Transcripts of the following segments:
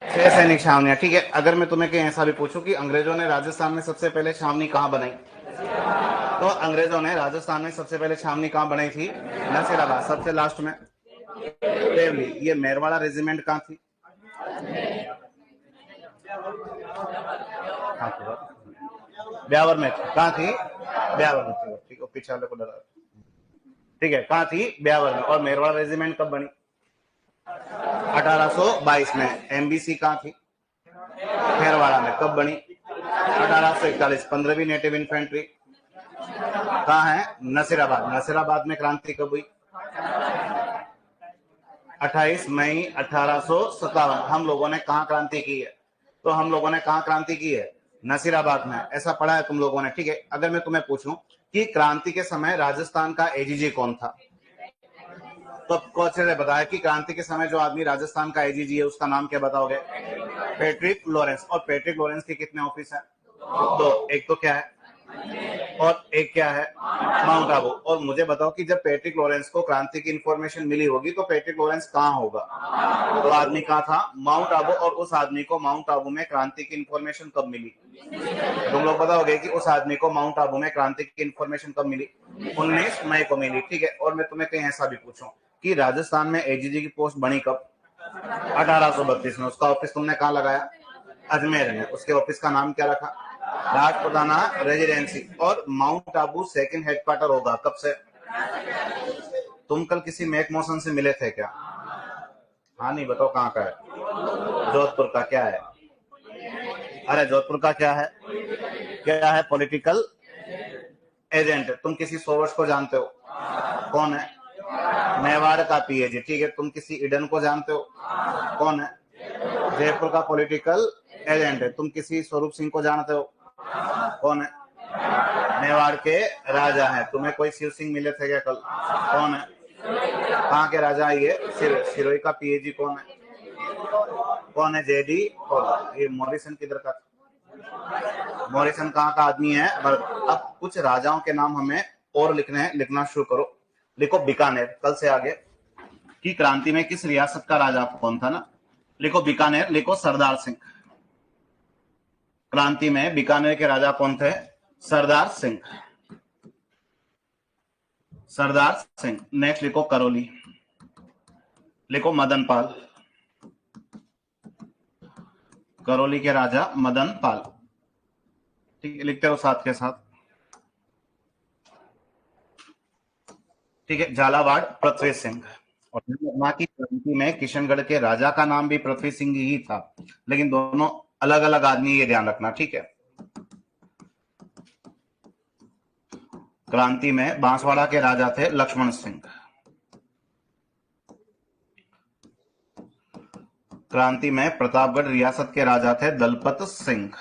6 सैनिक छावनियां, ठीक है। अगर मैं तुम्हें कहीं ऐसा भी पूछूं कि अंग्रेजों ने राजस्थान में सबसे पहले छावनी कहां बनाई, तो अंग्रेजों ने राजस्थान में सबसे पहले छावनी कहां बनाई थी? नसीराबाद। सबसे लास्ट में देवली। ये मेरवाड़ा रेजिमेंट कहां थी? ब्यावर में थी। कहां थी? ब्यावर में थी, ठीक है। पीछे वाले को डरा, ठीक है। कहां थी? ब्यावर में। और मेरवाड़ा रेजिमेंट कब बनी? 1822 में। एमबीसी कहां थी? खेरवाड़ा में। कब बनी? 1841। 15वीं नेटिव इन्फेंट्री कहाँ है? नसीराबाद। नसीराबाद में क्रांति कब हुई? 28 मई 1857। हम लोगों ने कहाँ क्रांति की है? तो हम लोगों ने कहाँ क्रांति की है? नसीराबाद में। ऐसा पढ़ा है तुम लोगों ने, ठीक है। अगर मैं तुम्हें पूछूं कि क्रांति के समय राजस्थान का एजीजी कौन था, तो कोच ने बताया कि क्रांति के समय जो आदमी राजस्थान का एजीजी है उसका नाम क्या बताओगे? Patrick Lawrence. और पैट्रिक लॉरेंस के कितने ऑफिस हैं? दो। एक तो क्या है और एक क्या है? माउंट आबू। और मुझे बताओ कि जब पैट्रिक लॉरेंस को क्रांति की इंफॉर्मेशन मिली होगी तो पैट्रिक लॉरेंस कहाँ होगा? तो आदमी कहाँ था? माउंट आबू। और उस आदमी को माउंट आबू में क्रांति की इंफॉर्मेशन कब मिली? तुम लोग बताओगे कि उस आदमी को माउंट आबू में क्रांति की इंफॉर्मेशन कब मिली? 19 मई को मिली, ठीक है। और मैं तुम्हें कहीं ऐसा भी पूछूं कि राजस्थान में एजीजी की पोस्ट बनी कब? 1832 में। उसका ऑफिस तुमने कहाँ लगाया? अजमेर में। उसके ऑफिस का नाम क्या रखा? राजपुताना रेजिडेंसी। और माउंट आबू सेकंड हेडक्वार्टर होगा कब से? तुम कल किसी मैक मौसन से मिले थे क्या? हाँ, नहीं बताओ कहाँ का है? जोधपुर का। क्या है? अरे जोधपुर का क्या है? क्या है? Political agent. तुम किसी सोवर्स को जानते हो? कौन है? मेवाड़ का पीएजी, ठीक है। तुम किसी इडन को जानते हो? कौन है? जयपुर का पॉलिटिकल एजेंट है। तुम किसी स्वरूप सिंह को जानते हो? कौन है? मेवाड़ के राजा हैं। तुम्हें कोई शिव सिंह मिले थे क्या कल? कौन है? कहाँ के राजा? ये सिरोही का पीएजी कौन है? कौन है? जेडी। और ये मॉरिसन किधर का? मॉरिसन कहाँ का आदमी है? अब कुछ राजाओं के नाम हमें और लिखने हैं। लिखना शुरू करो। लिखो बीकानेर। कल से आगे की क्रांति में किस रियासत का राजा कौन था ना? लिखो बीकानेर। लिखो सरदार सिंह। क्रांति में बीकानेर के राजा कौन थे? सरदार सिंह। सरदार सिंह। नेक्स्ट लिखो करौली। लिखो मदन पाल। करौली के राजा मदन पाल, ठीक है। लिखते हो साथ के साथ, ठीक है। झालावाड़ पृथ्वी सिंह। और की क्रांति में किशनगढ़ के राजा का नाम भी पृथ्वी सिंह ही था, लेकिन दोनों अलग अलग आदमी, ये ध्यान रखना, ठीक है। क्रांति में बांसवाड़ा के राजा थे लक्ष्मण सिंह। क्रांति में प्रतापगढ़ रियासत के राजा थे दलपत सिंह।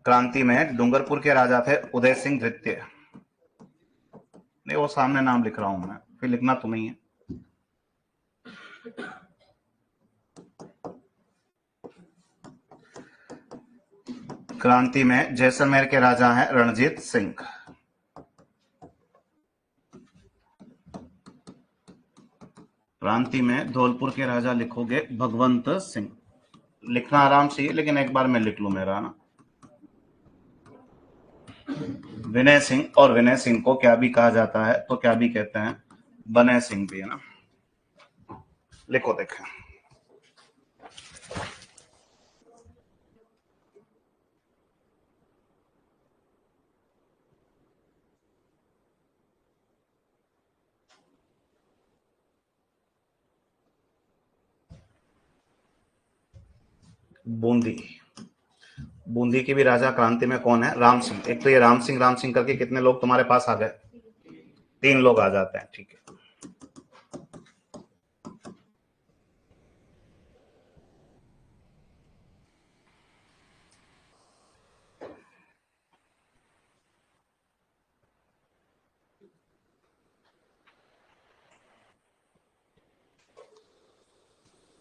क्रांति में डूंगरपुर के राजा थे उदय सिंह द्वितीय। नहीं, वो सामने नाम लिख रहा हूं मैं, फिर लिखना तुम्हें ही है। क्रांति में जैसलमेर के राजा हैं रणजीत सिंह। क्रांति में धौलपुर के राजा लिखोगे भगवंत सिंह। लिखना आराम से ही, लेकिन एक बार मैं लिख लूं मेरा ना। विनय सिंह। और विनय सिंह को क्या भी कहा जाता है, तो क्या भी कहते हैं? बनय सिंह भी है ना। लिखो देखें। बूंदी। बूंदी के भी राजा क्रांति में कौन है? राम सिंह। एक तो ये राम सिंह करके कितने लोग तुम्हारे पास आ गए? 3 लोग आ जाते हैं, ठीक है।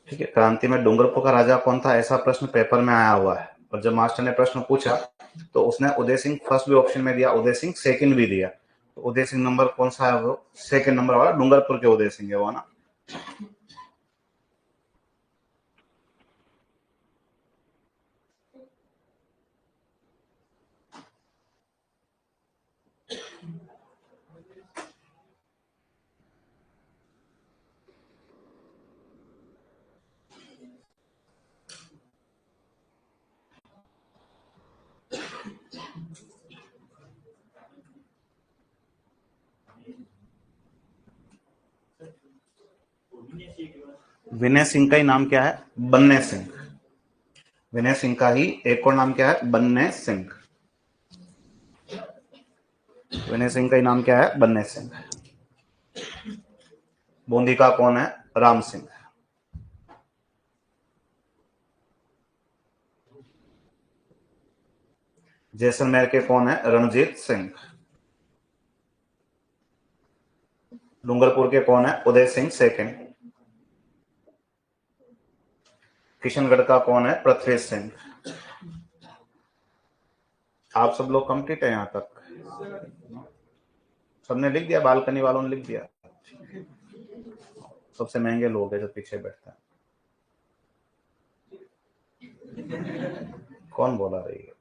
ठीक है। क्रांति में डूंगरपुर का राजा कौन था, ऐसा प्रश्न पेपर में आया हुआ है। और जब मास्टर ने प्रश्न पूछा तो उसने उदय सिंह फर्स्ट भी ऑप्शन में दिया, उदय सिंह सेकंड भी दिया। तो उदय सिंह नंबर कौन सा है? वो सेकंड नंबर वाला डूंगरपुर के उदय सिंह है वो ना। विनय सिंह का ही नाम क्या है? बन्ने सिंह। विनय सिंह का ही एक और नाम क्या है? बन्ने सिंह। विनय सिंह का ही नाम क्या है? बन्ने सिंह। बूंदी का कौन है? राम सिंह। जैसलमेर के कौन है? रणजीत सिंह। डूंगरपुर के कौन है? उदय सिंह सेकंड। किशनगढ़ का कौन है? पृथ्वी सिंह। आप सब लोग कंप्लीट है यहां तक? सबने लिख दिया? बालकनी वालों ने लिख दिया? सबसे महंगे लोग है जो पीछे बैठता है। कौन बोला रही है?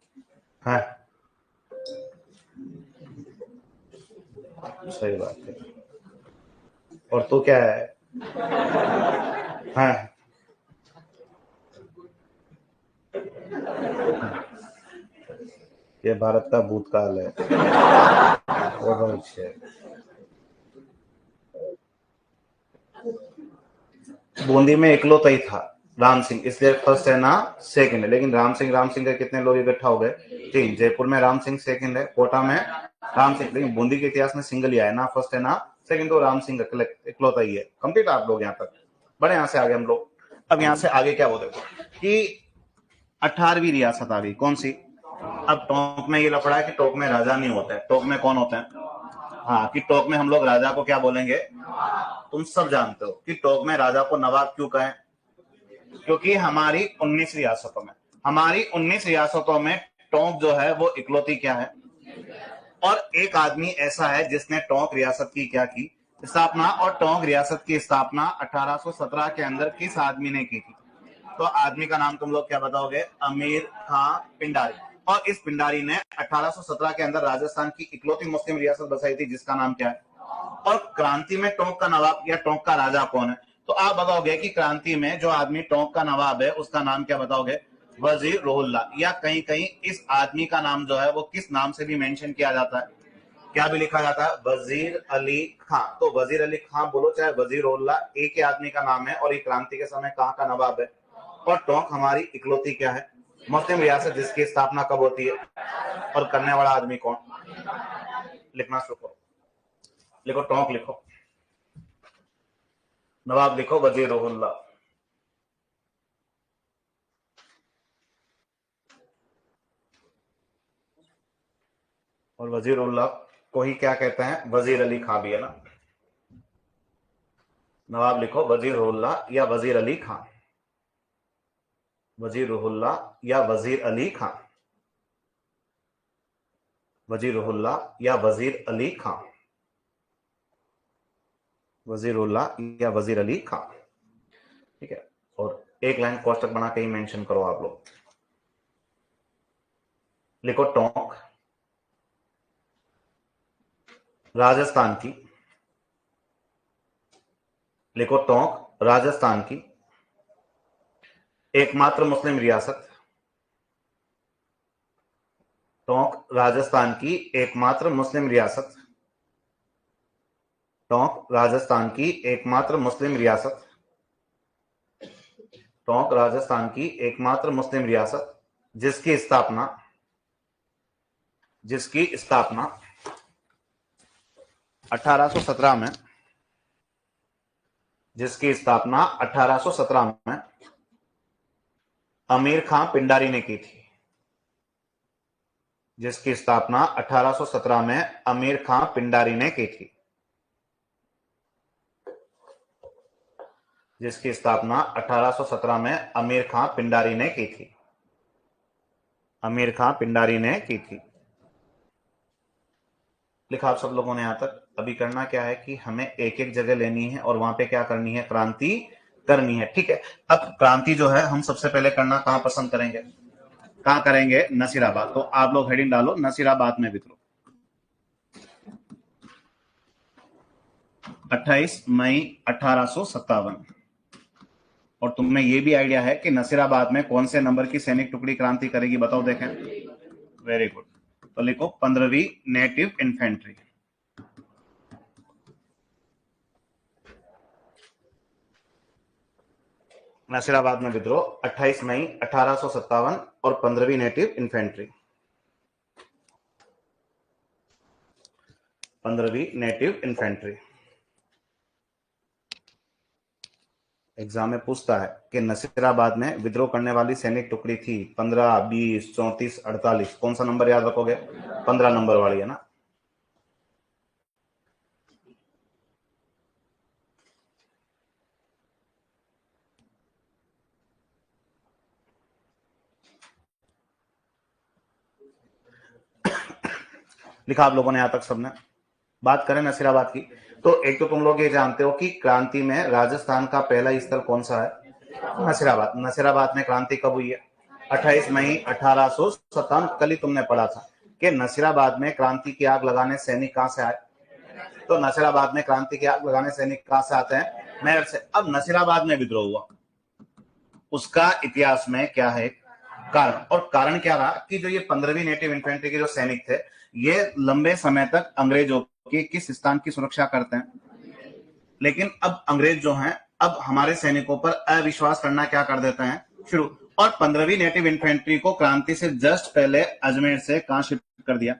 सही बात है। और तू क्या है? हाँ। ये भारत का भूतकाल है। बूंदी में इकलौता ही था राम सिंह, इसलिए फर्स्ट है ना सेकंड है। लेकिन राम सिंह के कितने लोग इकट्ठा हो गए? 3। जयपुर में राम सिंह सेकंड है, कोटा में राम सिंह। लेकिन बूंदी के इतिहास में सिंगल ही आया ना फर्स्ट है ना सेकंड, तो राम सिंह इकलौता ही है। कंप्लीट आप लोग यहाँ तक बड़े। यहाँ से आगे हम लोग, अब यहाँ से आगे क्या बोले कि 18वीं रियासत आ गई। कौन सी? अब टोंक में ये लफड़ा है कि टोंक में राजा नहीं होता है। टोंक में कौन होता है? हाँ, कि टोंक में हम लोग राजा को क्या बोलेंगे? तुम सब जानते हो कि टोंक में राजा को नवाब क्यों कहें? क्योंकि हमारी 19 रियासतों में टोंक जो है वो इकलौती क्या है? और एक आदमी ऐसा है जिसने टोंक रियासत की क्या की? स्थापना। और टोंक रियासत की स्थापना 1817 के अंदर किस आदमी ने की थी? तो आदमी का नाम तुम लोग क्या बताओगे? अमीर खां पिंडारी। और इस पिंडारी ने 1817 के अंदर राजस्थान की इकलौती मुस्लिम रियासत बसाई थी जिसका नाम क्या है? और क्रांति में टोंक का नवाब या टोंक का राजा कौन है? तो आप बताओगे कि क्रांति में जो आदमी टोंक का नवाब है उसका नाम क्या बताओगे? वजीर रोहुल्ला। या कहीं कहीं इस आदमी का नाम जो है वो किस नाम से भी मेंशन किया जाता है? क्या भी लिखा जाता है? वजीर अली खां। तो वजीर अली खां बोलो चाहे वजीर रोहुल्ला, एक ही आदमी का नाम है। और ये क्रांति के समय कहां का नवाब है? और टोंक हमारी इकलौती क्या है? मुस्लिम रियासत, जिसकी स्थापना कब होती है? और करने वाला आदमी कौन? लिखना शुरू करो। लिखो टोंक, लिखो नवाब, लिखो वजीर रोहुल्ला। और वजीर उल्लाह को ही क्या कहते हैं? वजीर अली खां भी है ना। नवाब लिखो वजीर उल्लाह या वजीर अली खां। वजीर उल्लाह या वजीर अली खां। वजीर उल्लाह या वजीर अली खां। वजीर उल्लाह या वजीर अली खां। ठीक है। और एक लाइन कोष्टक बना के ही मेंशन करो आप लोग। लिखो टोंक राजस्थान की। लिखो टोंक राजस्थान की एकमात्र मुस्लिम रियासत। टोंक राजस्थान की एकमात्र मुस्लिम रियासत। टोंक राजस्थान की एकमात्र मुस्लिम रियासत। टोंक राजस्थान की एकमात्र मुस्लिम रियासत जिसकी स्थापना 1817 में 1817 में अमीर खां पिंडारी ने की थी। जिसकी स्थापना 1817 में अमीर खां पिंडारी ने की थी। जिसकी स्थापना 1817 में अमीर खां पिंडारी ने की थी। अमीर खां पिंडारी ने की थी। लिखा आप सब लोगों ने यहां तक? अभी करना क्या है कि हमें एक एक जगह लेनी है और वहां पे क्या करनी है? क्रांति करनी है। ठीक है। अब क्रांति जो है हम सबसे पहले करना कहां पसंद करेंगे? कहां करेंगे? नसीराबाद। तो आप लोग हेडिंग डालो नसीराबाद में विद्रोह। 28 मई 1857। और तुम्हें यह भी आइडिया है कि नसीराबाद में कौन से नंबर की सैनिक टुकड़ी क्रांति करेगी? बताओ देखें। Very good. तो लिखो 15वीं नेटिव इन्फेंट्री। नसीराबाद में विद्रोह 28 मई 1857 और 15वीं native infantry. 15वीं native infantry. Exam में पूछता है कि नसीराबाद में विद्रोह करने वाली सैनिक टुकड़ी थी 15, 20, 34, 48, कौन सा नंबर याद रखोगे? 15 नंबर वाली है ना। लिखा आप लोगों ने यहां तक सबने। बात करें नसीराबाद की, तो एक तो तुम लोग ये जानते हो कि क्रांति में राजस्थान का पहला स्थल कौन सा है? नसीराबाद। नसीराबाद में क्रांति कब हुई है? 28 मई 1857। कल ही तुमने पढ़ा था कि नसीराबाद में क्रांति की आग लगाने सैनिक कहां से आए? तो नसीराबाद में क्रांति की आग लगाने सैनिक कहां से आते हैं? मेरठ से। अब नसीराबाद में विद्रोह हुआ, उसका इतिहास में क्या है कारण? और कारण क्या रहा कि जो ये 15वीं नेटिव इन्फेंट्री के जो सैनिक थे, ये लंबे समय तक अंग्रेजों के किस स्थान की सुरक्षा करते हैं? लेकिन अब अंग्रेज जो हैं, अब हमारे सैनिकों पर अविश्वास करना क्या कर देते हैं शुरू। और 15वीं नेटिव इन्फेंट्री को क्रांति से जस्ट पहले अजमेर से कहां शिफ्ट कर दिया?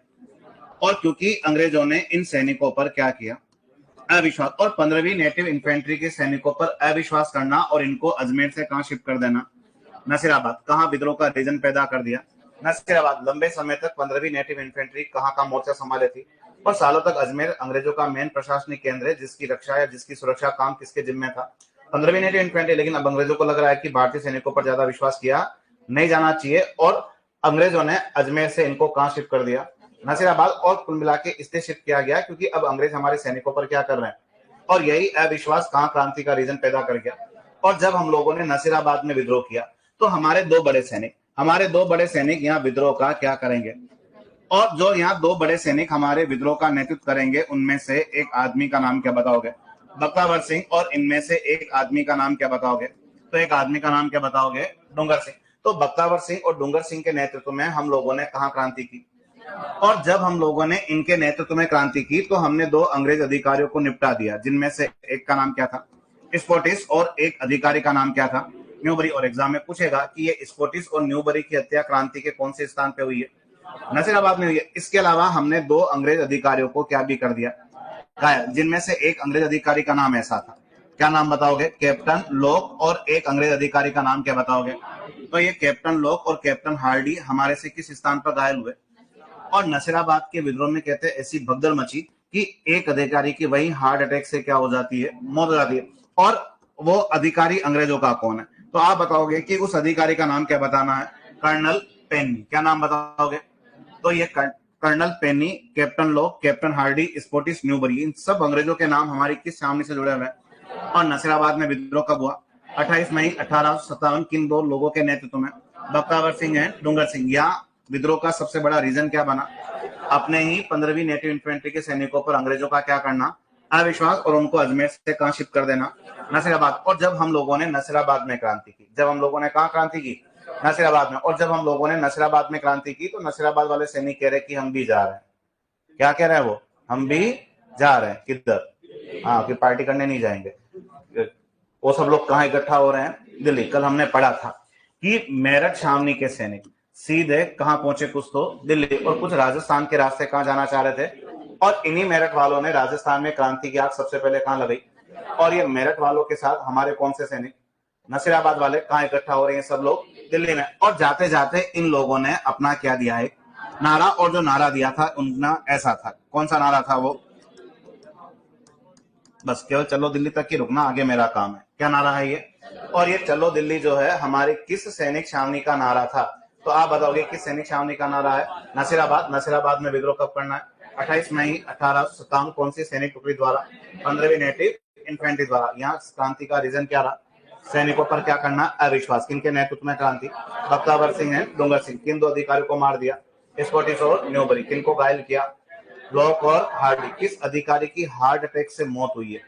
और क्योंकि अंग्रेजों ने इन सैनिकों पर क्या किया? अविश्वास। और 15वीं नेटिव इन्फेंट्री के सैनिकों पर अविश्वास करना और इनको अजमेर से कहां शिफ्ट कर देना? नसीराबाद। कहां विद्रोह का रीजन पैदा कर दिया? नसीराबाद। लंबे समय तक 15वीं नेटिव इन्फेंट्री कहां का मोर्चा संभाले थी और सालों तक अजमेर अंग्रेजों का मेन प्रशासनिक केंद्र है, जिसकी रक्षा या जिसकी सुरक्षा काम किसके जिम्मे था? 15वीं नेटिव इन्फेंट्री। लेकिन अब अंग्रेजों को लग रहा है कि भारतीय सैनिकों पर ज्यादा विश्वास किया नहीं जाना चाहिए और अंग्रेजों ने अजमेर से इनको कहां शिफ्ट कर दिया? नसीराबाद। और कुल मिला के इसलिए शिफ्ट किया गया क्योंकि अब अंग्रेज हमारे सैनिकों पर क्या कर रहे हैं, और यही अविश्वास कहां क्रांति का रीजन पैदा कर गया। और जब हम लोगों ने नसीराबाद में विद्रोह किया तो हमारे दो बड़े सैनिक यहाँ विद्रोह का क्या करेंगे? और जो यहाँ दो बड़े सैनिक हमारे विद्रोह का नेतृत्व करेंगे, उनमें से एक आदमी का नाम क्या बताओगे? बख्तावर सिंह। और इनमें से एक आदमी का नाम क्या बताओगे? तो एक आदमी का नाम क्या बताओगे? डूंगर सिंह। तो बख्तावर सिंह और डूंगर सिंह के नेतृत्व में हम लोगों ने कहां क्रांति की? और जब हम लोगों ने इनके नेतृत्व में क्रांति की तो हमने दो अंग्रेज अधिकारियों को निपटा दिया, जिनमें से एक का नाम क्या था? स्कॉटिश। और एक अधिकारी का नाम क्या था? न्यूबरी। और एग्जाम में पूछेगा कि ये स्कॉटिश और न्यूबरी की हत्या क्रांति के कौन से स्थान पे हुई है? नसीराबाद में हुई है। इसके अलावा हमने दो अंग्रेज अधिकारियों को क्या भी कर दिया? घायल। जिनमें से एक अंग्रेज अधिकारी का नाम ऐसा था, क्या नाम बताओगे? Captain lock. और एक अंग्रेज अधिकारी का नाम क्या बताओगे? तो ये कैप्टन लॉक और कैप्टन हार्डी हमारे से किस स्थान पर घायल हुए? और नसीराबाद के विद्रोह में कहते हैं ऐसी भगदड़ मची कि एक अधिकारी की वही हार्ट अटैक से क्या हो जाती है? मौत हो जाती है। और वो अधिकारी अंग्रेजों का कौन है? तो आप बताओगे कि उस अधिकारी का नाम क्या बताना है? Colonel Penny. क्या नाम बताओगे? तो ये colonel Penny, captain Lock, captain Hardy, Scottish, Newbury, इन सब अंग्रेजों के नाम हमारी किस सामने से जुड़े हुए हैं? और नसीराबाद में विद्रोह कब हुआ? 28 मई 1857। किन दो लोगों के नेतृत्व में? बख्तावर सिंह है, डूंगर सिंह। या विद्रोह का सबसे बड़ा रीजन क्या बना? अपने ही 15वीं नेटिव इन्फेंट्री के सैनिकों पर अंग्रेजों का क्या करना? अविश्वास। और उनको अजमेर से कहां शिफ्ट कर देना? नसीराबाद। और जब हम लोगों ने नसीराबाद में क्रांति की, जब हम लोगों ने कहां क्रांति की? नसीराबाद में। और जब हम लोगों ने नसीराबाद में क्रांति की तो नसीराबाद वाले सैनिक कह रहे कि हम भी जा रहे हैं। क्या कह रहे हैं वो? हम भी जा रहे हैं। किधर? हाँ, कि पार्टी करने नहीं जाएंगे। वो सब लोग कहाँ इकट्ठा हो रहे हैं? दिल्ली। कल हमने पढ़ा था कि मेरठ छावनी के सैनिक सीधे कहां पहुंचे? कुछ तो दिल्ली, और कुछ राजस्थान के रास्ते कहां जाना चाह रहे थे। और इन्हीं मेरठ वालों ने राजस्थान में क्रांति की आग सबसे पहले कहां लगाई? और ये मेरठ वालों के साथ हमारे कौन से सैनिक? नसीराबाद वाले। कहां इकट्ठा हो रहे हैं सब लोग? दिल्ली में। और जाते जाते इन लोगों ने अपना क्या दिया है? नारा। और जो नारा दिया था उनका ऐसा था। कौन सा नारा था वो? बस केवल चलो दिल्ली तक ही रुकना, आगे मेरा काम है। क्या नारा है ये? और ये चलो दिल्ली जो है हमारे किस सैनिक छावनी का नारा था? तो आप बताओगे किस सैनिक छावनी का नारा है? नसीराबाद। नसीराबाद में विद्रोह कब करना है? 28 मई 1857। कौन सी सैनिक टुकड़ी द्वारा? 15वीं नेटिव इन्फेंट्री द्वारा। यहाँ क्रांति का रीजन क्या रहा? सैनिकों पर क्या करना? अविश्वास। किनके नेतृत्व में क्रांति? बख्तावर सिंह है, डूंगर सिंह। किन दो अधिकारियों को मार दिया? स्कॉटिश और न्यूबरी। किनको घायल किया? लॉक और हार्डी। किस अधिकारी की हार्ट अटैक से मौत हुई है?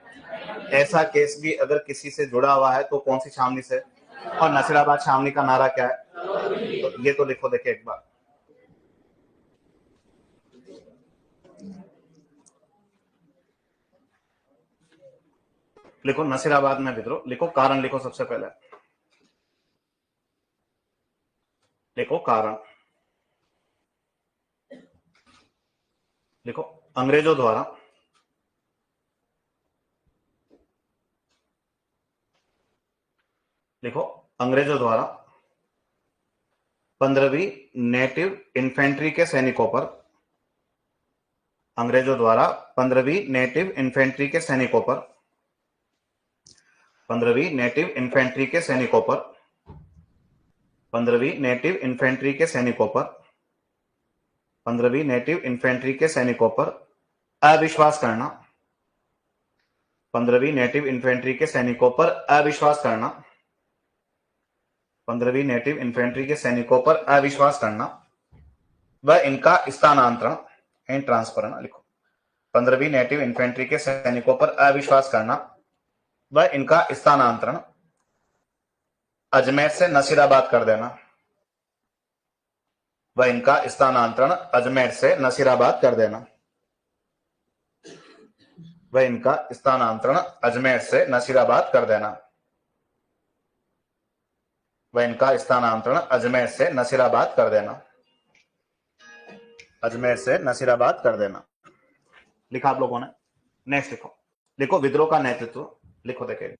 ऐसा केस भी अगर किसी से जुड़ा हुआ है तो कौन सी छावनी से? और नसीराबाद छावनी का नारा क्या है? तो ये तो लिखो, देखिए एक बार। लिखो नसीराबाद में विद्रोह, लिखो कारण, लिखो सबसे पहले। लिखो कारण, लिखो अंग्रेजों द्वारा लिखो अंग्रेजों द्वारा 15वीं नेटिव इन्फेंट्री के सैनिकों पर, अंग्रेजों द्वारा 15वीं नेटिव इन्फेंट्री के सैनिकों पर, 15वीं नेटिव इन्फेंट्री के सैनिकों पर, 15वीं नेटिव इन्फेंट्री के सैनिकों पर, 15वीं नेटिव इन्फेंट्री के सैनिकों पर अविश्वास करना, 15वीं नेटिव इन्फेंट्री के सैनिकों पर अविश्वास करना, 15वीं नेटिव इन्फेंट्री के सैनिकों पर अविश्वास करना व इनका स्थानांतरण एंड ट्रांसफर, लिखो 15वीं नेटिव इन्फेंट्री के सैनिकों पर अविश्वास करना व इनका स्थानांतरण अजमेर से नसीराबाद कर देना, व इनका स्थानांतरण अजमेर से नसीराबाद कर देना, व इनका स्थानांतरण अजमेर से नसीराबाद कर देना, व इनका स्थानांतरण अजमेर से नसीराबाद कर देना, अजमेर से नसीराबाद कर देना। लिखा आप लोगों ने। नेक्स्ट लिखो, लिखो विद्रोह का नेतृत्व, लिखो देखिए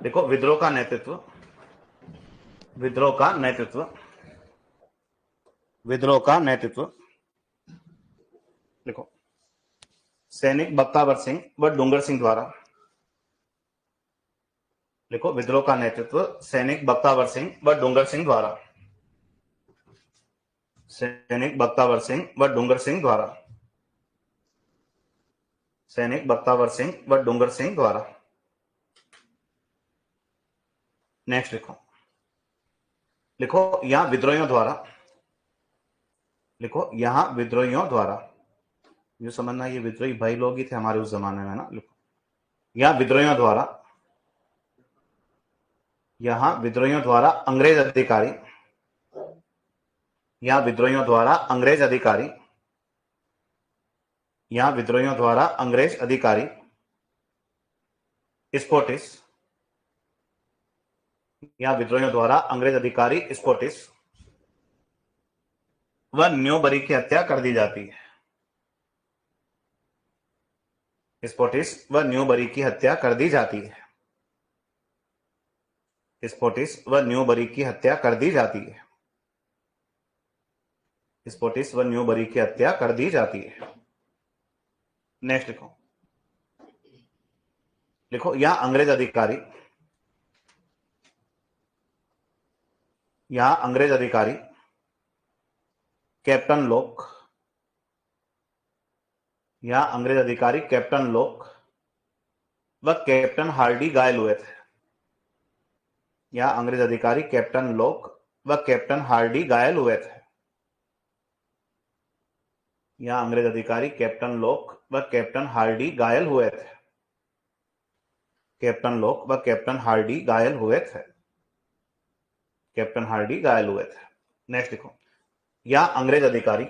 देखो विद्रोह का नेतृत्व, विद्रोह का नेतृत्व, विद्रोह का नेतृत्व, लिखो सैनिक बख्तावर सिंह व डूंगर सिंह द्वारा, लिखो विद्रोह का नेतृत्व सैनिक बख्तावर सिंह व डूंगर सिंह द्वारा, सैनिक बख्तावर सिंह व डूंगर सिंह द्वारा, सैनिक बख्तावर सिंह व डूंगर सिंह द्वारा। नेक्स्ट लिखो, लिखो यहां विद्रोहियों द्वारा, लिखो यहां विद्रोहियों द्वारा, ये समझना ये विद्रोही भाई लोग ही थे हमारे उस जमाने में ना। लिखो यहां विद्रोहियों द्वारा, यहां विद्रोहियों द्वारा अंग्रेज अधिकारी, यहां विद्रोहियों द्वारा अंग्रेज अधिकारी, यहां विद्रोहियों द्वारा अंग्रेज अधिकारी स्पोर्टिस, यहां विद्रोहियों द्वारा अंग्रेज अधिकारी स्पोर्टिस व न्यूबरी की हत्या कर दी जाती है, स्पोर्टिस व न्यूबरी की हत्या कर दी जाती है, स्पोर्टिस व न्यूबरी की हत्या कर दी जाती है, स्पोर्टिस व न्यूबरी की हत्या कर दी जाती है। नेक्स्ट लिखो, लिखो यहां अंग्रेज अधिकारी, यहां अंग्रेज अधिकारी कैप्टन लोक, यहां अंग्रेज अधिकारी कैप्टन लोक व कैप्टन हार्डी घायल हुए थे, यहां अंग्रेज अधिकारी कैप्टन लोक व कैप्टन हार्डी घायल हुए थे, यहां अंग्रेज अधिकारी कैप्टन लोक व कैप्टन हार्डी घायल हुए थे, कैप्टन लोक व कैप्टन हार्डी घायल हुए थे, कैप्टन हार्डी घायल हुए थे। नेक्स्ट लिखो, यहां अंग्रेज अधिकारी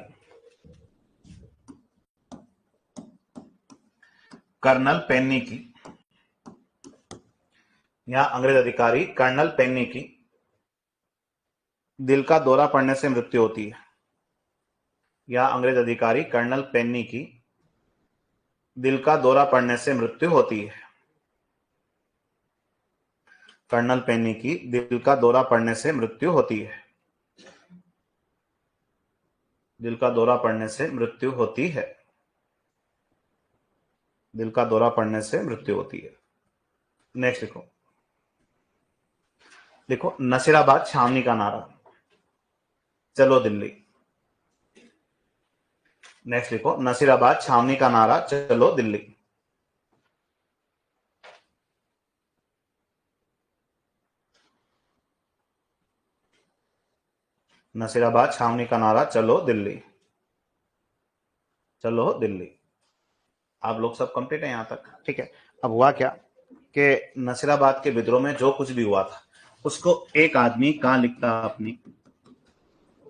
कर्नल पेन्नी की, यहां अंग्रेज अधिकारी कर्नल पेन्नी की दिल का दौरा पड़ने से मृत्यु होती है, यहां अंग्रेज अधिकारी कर्नल पेन्नी की दिल का दौरा पड़ने से मृत्यु होती है, कर्नल पेन्नी की दिल का दौरा पड़ने से मृत्यु होती है, दिल का दौरा पड़ने से मृत्यु होती है, दिल का दौरा पड़ने से मृत्यु होती है। नेक्स्ट लिखो, लिखो नसीराबाद छावनी का नारा, चलो दिल्ली। नेक्स्ट लिखो नसीराबाद छावनी का नारा, चलो दिल्ली। नसीराबाद छावनी का नारा, चलो दिल्ली, चलो दिल्ली। आप लोग सब कंप्लीट है यहां तक, ठीक है। अब हुआ क्या, कि नसीराबाद के विद्रोह में जो कुछ भी हुआ था उसको एक आदमी कहां लिखता अपनी,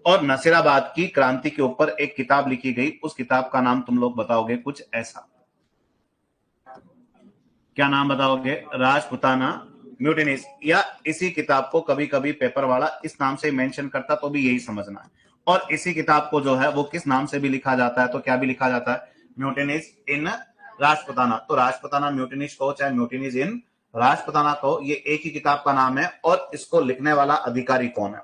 और नसीराबाद की क्रांति के ऊपर एक किताब लिखी गई, उस किताब का नाम तुम लोग बताओगे कुछ ऐसा। क्या नाम बताओगे? राजपुताना म्यूटिनीज। या इसी किताब को कभी कभी पेपर वाला इस नाम से मेंशन करता तो भी यही समझना है। और इसी किताब को जो है वो किस नाम से भी लिखा जाता है, तो क्या भी लिखा जाता है? म्यूटिनीज इन राजपुताना। तो राजपुताना म्यूटिनीज को चाहे म्यूटिनीज इन राजपुताना को, ये एक ही किताब का नाम है। और इसको लिखने वाला अधिकारी कौन है?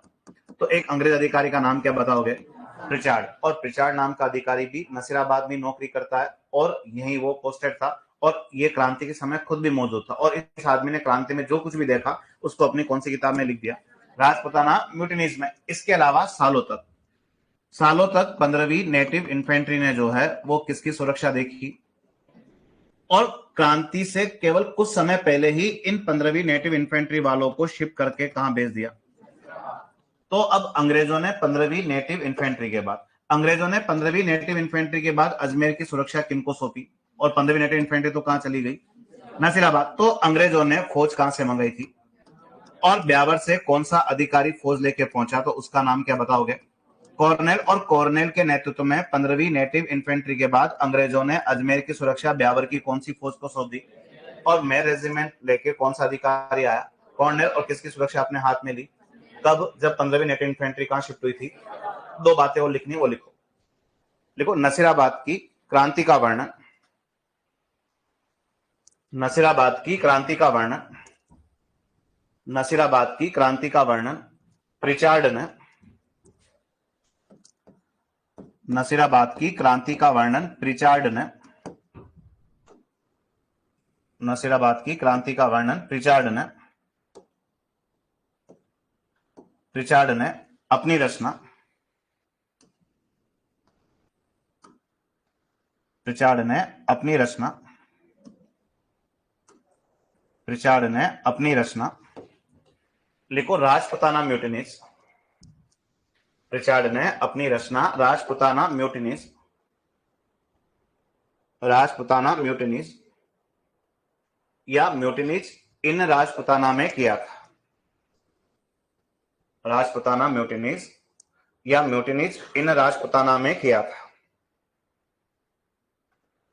तो एक अंग्रेज अधिकारी का नाम क्या बताओगे? प्रिचार्ड। और प्रिचार्ड नाम का अधिकारी भी नसीराबाद में नौकरी करता है और यहीं वो पोस्टेड था, और ये क्रांति के समय खुद भी मौजूद था। और इस आदमी ने क्रांति में जो कुछ भी देखा उसको अपनी कौन सी किताब में लिख दिया? राजपुताना म्यूटिनीज में। इसके अलावा सालों तक 15वीं नेटिव इन्फेंट्री ने जो है वो किसकी सुरक्षा देखी? और क्रांति से केवल कुछ समय पहले ही इन 15वीं नेटिव इन्फेंट्री वालों को शिप करके कहां भेज दिया? तो अब अंग्रेजों ने 15वीं नेटिव इन्फेंट्री के बाद अजमेर की सुरक्षा किनको सौंपी? और 15वीं नेटिव इन्फेंट्री तो कहां चली गई? नसीराबाद। तो अंग्रेजों ने फौज कहां से मंगाई थी? और ब्यावर से कौन सा अधिकारी फौज लेके पहुंचा, तो उसका नाम क्या बताओगे? कॉर्नेल। और कॉर्नेल के नेतृत्व में 15वीं नेटिव इन्फेंट्री के बाद अंग्रेजों ने अजमेर की सुरक्षा ब्यावर की कौन सी फौज को सौंप दी? और मेर रेजिमेंट लेके कौन सा अधिकारी आया? कॉर्नेल। और किसकी सुरक्षा अपने हाथ में ली? कब? जब 15वीं नेटिव इन्फेंट्री कहां शिफ्ट हुई थी? दो बातें और लिखनी, वो लिखो। नसीराबाद की क्रांति का वर्णन। नसीराबाद की क्रांति का वर्णन प्रिचार्ड ने। नसीराबाद की क्रांति का वर्णन प्रिचार्ड ने अपनी रचना लिखो। राजपुताना म्यूटिनीज। प्रिचार्ड ने अपनी रचना राजपुताना म्यूटिनीज या म्यूटिनीज इन राजपुताना में किया था। राजपुताना म्यूटिनीज या म्यूटिनीज इन राजपुताना में किया था।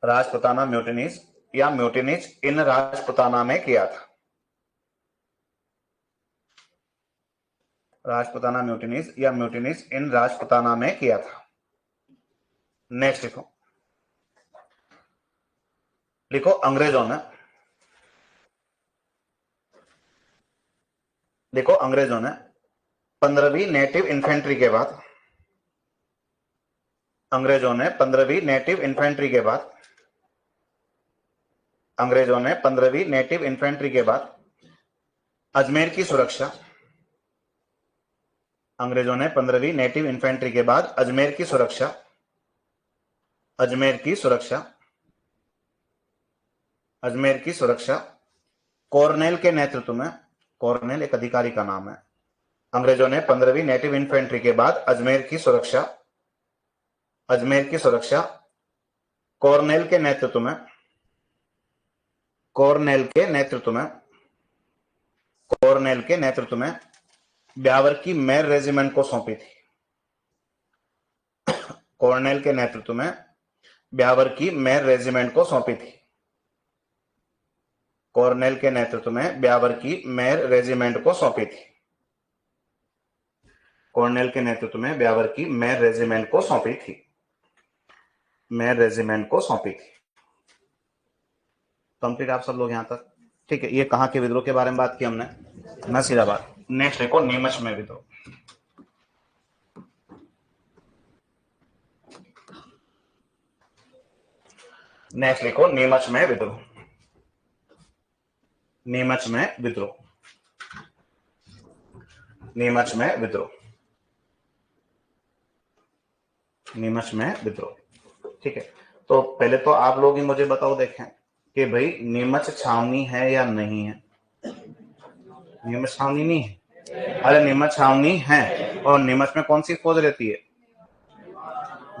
राजपुताना म्यूटिनीज या म्यूटिनीज इन राजपुताना में किया था। राजपुताना म्यूटिनीज या म्यूटिनीज इन राजपुताना में किया था। नेक्स्ट लिखो अंग्रेजों ने 15वीं नेटिव इन्फेंट्री के बाद अंग्रेजों ने 15वीं नेटिव इन्फेंट्री के बाद अजमेर की सुरक्षा। अंग्रेजों ने 15वीं नेटिव इन्फेंट्री के बाद अजमेर की सुरक्षा कॉर्नेल के नेतृत्व में। कॉर्नेल एक अधिकारी का नाम है। अंग्रेजों ने 15वीं नेटिव इन्फेंट्री के बाद अजमेर की सुरक्षा कॉर्नेल के नेतृत्व में ब्यावर की मेर रेजिमेंट को सौंपी थी। कॉर्नेल के नेतृत्व में ब्यावर की मेर रेजिमेंट को सौंपी थी। कॉर्नेल के नेतृत्व में ब्यावर की मेर रेजिमेंट को सौंपी थी। कॉर्नेल के नेतृत्व में ब्यावर की मेर रेजिमेंट को सौंपी थी। कंप्लीट आप सब लोग यहां तक? ठीक है। ये कहां के विद्रोह के बारे में बात की हमने? नसीराबाद। नेक्स्ट देखो नीमच में विद्रोह। नेक्स्ट लिखो नीमच में विद्रोह। नीमच में विद्रोह। ठीक है। तो पहले तो आप लोग ही मुझे बताओ देखें कि भाई नीमच छावनी है या नहीं है? नीमच छावनी नहीं है? अरे नीमच छावनी है। और नीमच में कौन सी फौज रहती है?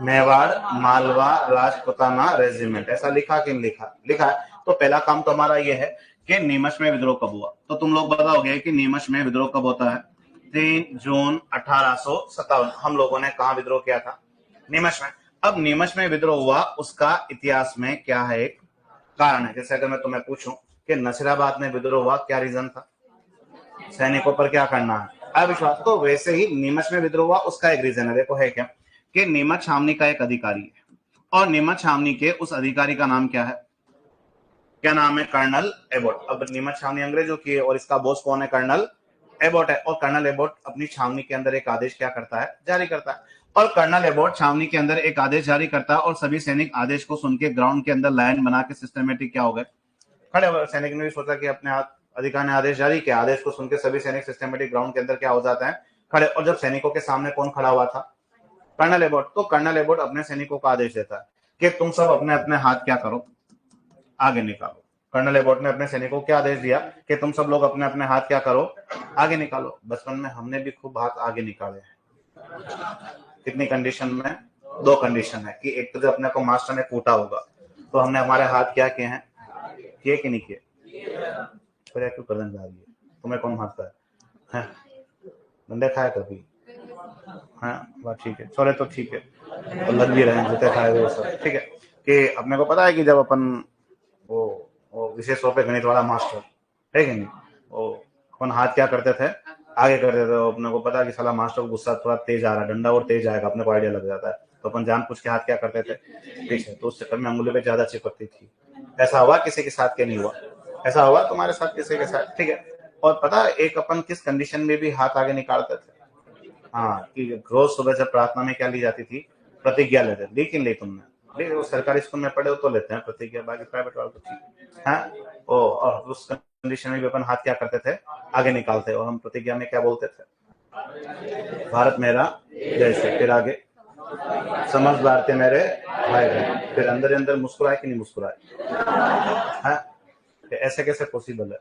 मेवाड़ मालवा राजपुताना रेजिमेंट। ऐसा लिखा कि नहीं लिखा? लिखा है। तो पहला काम तो हमारा यह है कि नीमच में विद्रोह कब हुआ। तो तुम लोग बताओगे कि नीमच में विद्रोह कब होता है? 3 जून 1857 हम लोगों ने कहा विद्रोह किया था? नीमच में। अब नीमच में विद्रोह हुआ, उसका इतिहास में क्या है, एक कारण है। जैसे अगर मैं तुम्हें पूछूं कि नसीराबाद में विद्रोह हुआ, क्या रीजन था? सैनिकों पर क्या करना है, अविश्वास। तो वैसे ही नीमच में विद्रोह हुआ, उसका एक रीजन है। देखो है क्या, कि नीमच छावनी का एक अधिकारी है, और नीमच छावनी के उस अधिकारी का नाम क्या है? क्या नाम है? Colonel Abbott. अब नीमच छावनी अंग्रेजों की है और इसका बॉस कौन है? कर्नल एबोट है। और कर्नल एबोट अपनी छावनी के अंदर एक आदेश क्या करता है? जारी करता है। और कर्नल एबोट छावनी के अंदर एक आदेश जारी करता है, और सभी सैनिक आदेश को सुन के ग्राउंड के अंदर लाइन बना के सिस्टमेटिक क्या हो गए? खड़े हो गए। सैनिक ने भी सोचा कि अपने अधिकारी ने आदेश जारी किया, आदेश को सुन के सभी सैनिक सिस्टमेटिक ग्राउंड के अंदर क्या हो जाते हैं? खड़े। और जब सैनिकों के सामने कौन खड़ा हुआ था? Colonel Abbott. तो कर्नल एबोट अपने सैनिकों को आदेश देता है कि तुम सब अपने अपने हाथ क्या करो? आगे निकालो। कर्नल एबोट ने अपने सैनिकों को क्या आदेश दिया कि तुम सब लोग अपने अपने हाथ क्या करो? आगे निकालो। बचपन में हमने भी खूब हाथ आगे निकाले हैं। कितनी कंडीशन में? 2 कंडीशन है कि एक तो जब अपने को मास्टर ने कूटा होगा तो हमने हमारे हाथ क्या किए हैं? किए कि नहीं किए? फिर क्यों करने जा रही है? तुम्हें कौन मारता है? डंडे खाया कभी? हाँ बात ठीक है, छोरे तो ठीक है, तो लग भी रहे हैं, जूते खाए हुए सब ठीक है। कि अपने को पता है कि जब अपन वो विशेष तौर पे गणित वाला मास्टर है कि नहीं, वो अपन हाथ क्या करते थे? आगे करते थे। अपने को पता है कि साला मास्टर को गुस्सा थोड़ा तेज आ रहा है, डंडा और तेज आएगा, अपने को आइडिया लग जाता है, तो अपन जान पूछ के हाथ क्या करते थे? पीछे। तो उस चक्कर में अंगुली पे ज्यादा चिपकती थी। ऐसा हुआ किसी के साथ? क्या नहीं हुआ? ऐसा हुआ तुम्हारे साथ किसी के साथ? ठीक है। और पता है एक अपन किस कंडीशन में भी हाथ आगे निकालते थे? हाँ, कि रोज सुबह जब प्रार्थना में क्या ली जाती थी? प्रतिज्ञा लेते। ली कि नहीं तुमने? ली। वो सरकारी स्कूल में पढ़े हो तो लेते हैं प्रतिज्ञा, बाकी प्राइवेट वाले तो ठीक है। ओ, और उस कंडीशन में भी अपन हाथ क्या करते थे? आगे निकालते। और हम प्रतिज्ञा में क्या बोलते थे? भारत मेरा देश है। फिर आगे, समस्त भारतीय मेरे भाई बहन। फिर अंदर अंदर मुस्कुराए कि नहीं मुस्कुराए? ऐसे कैसे पॉसिबल है?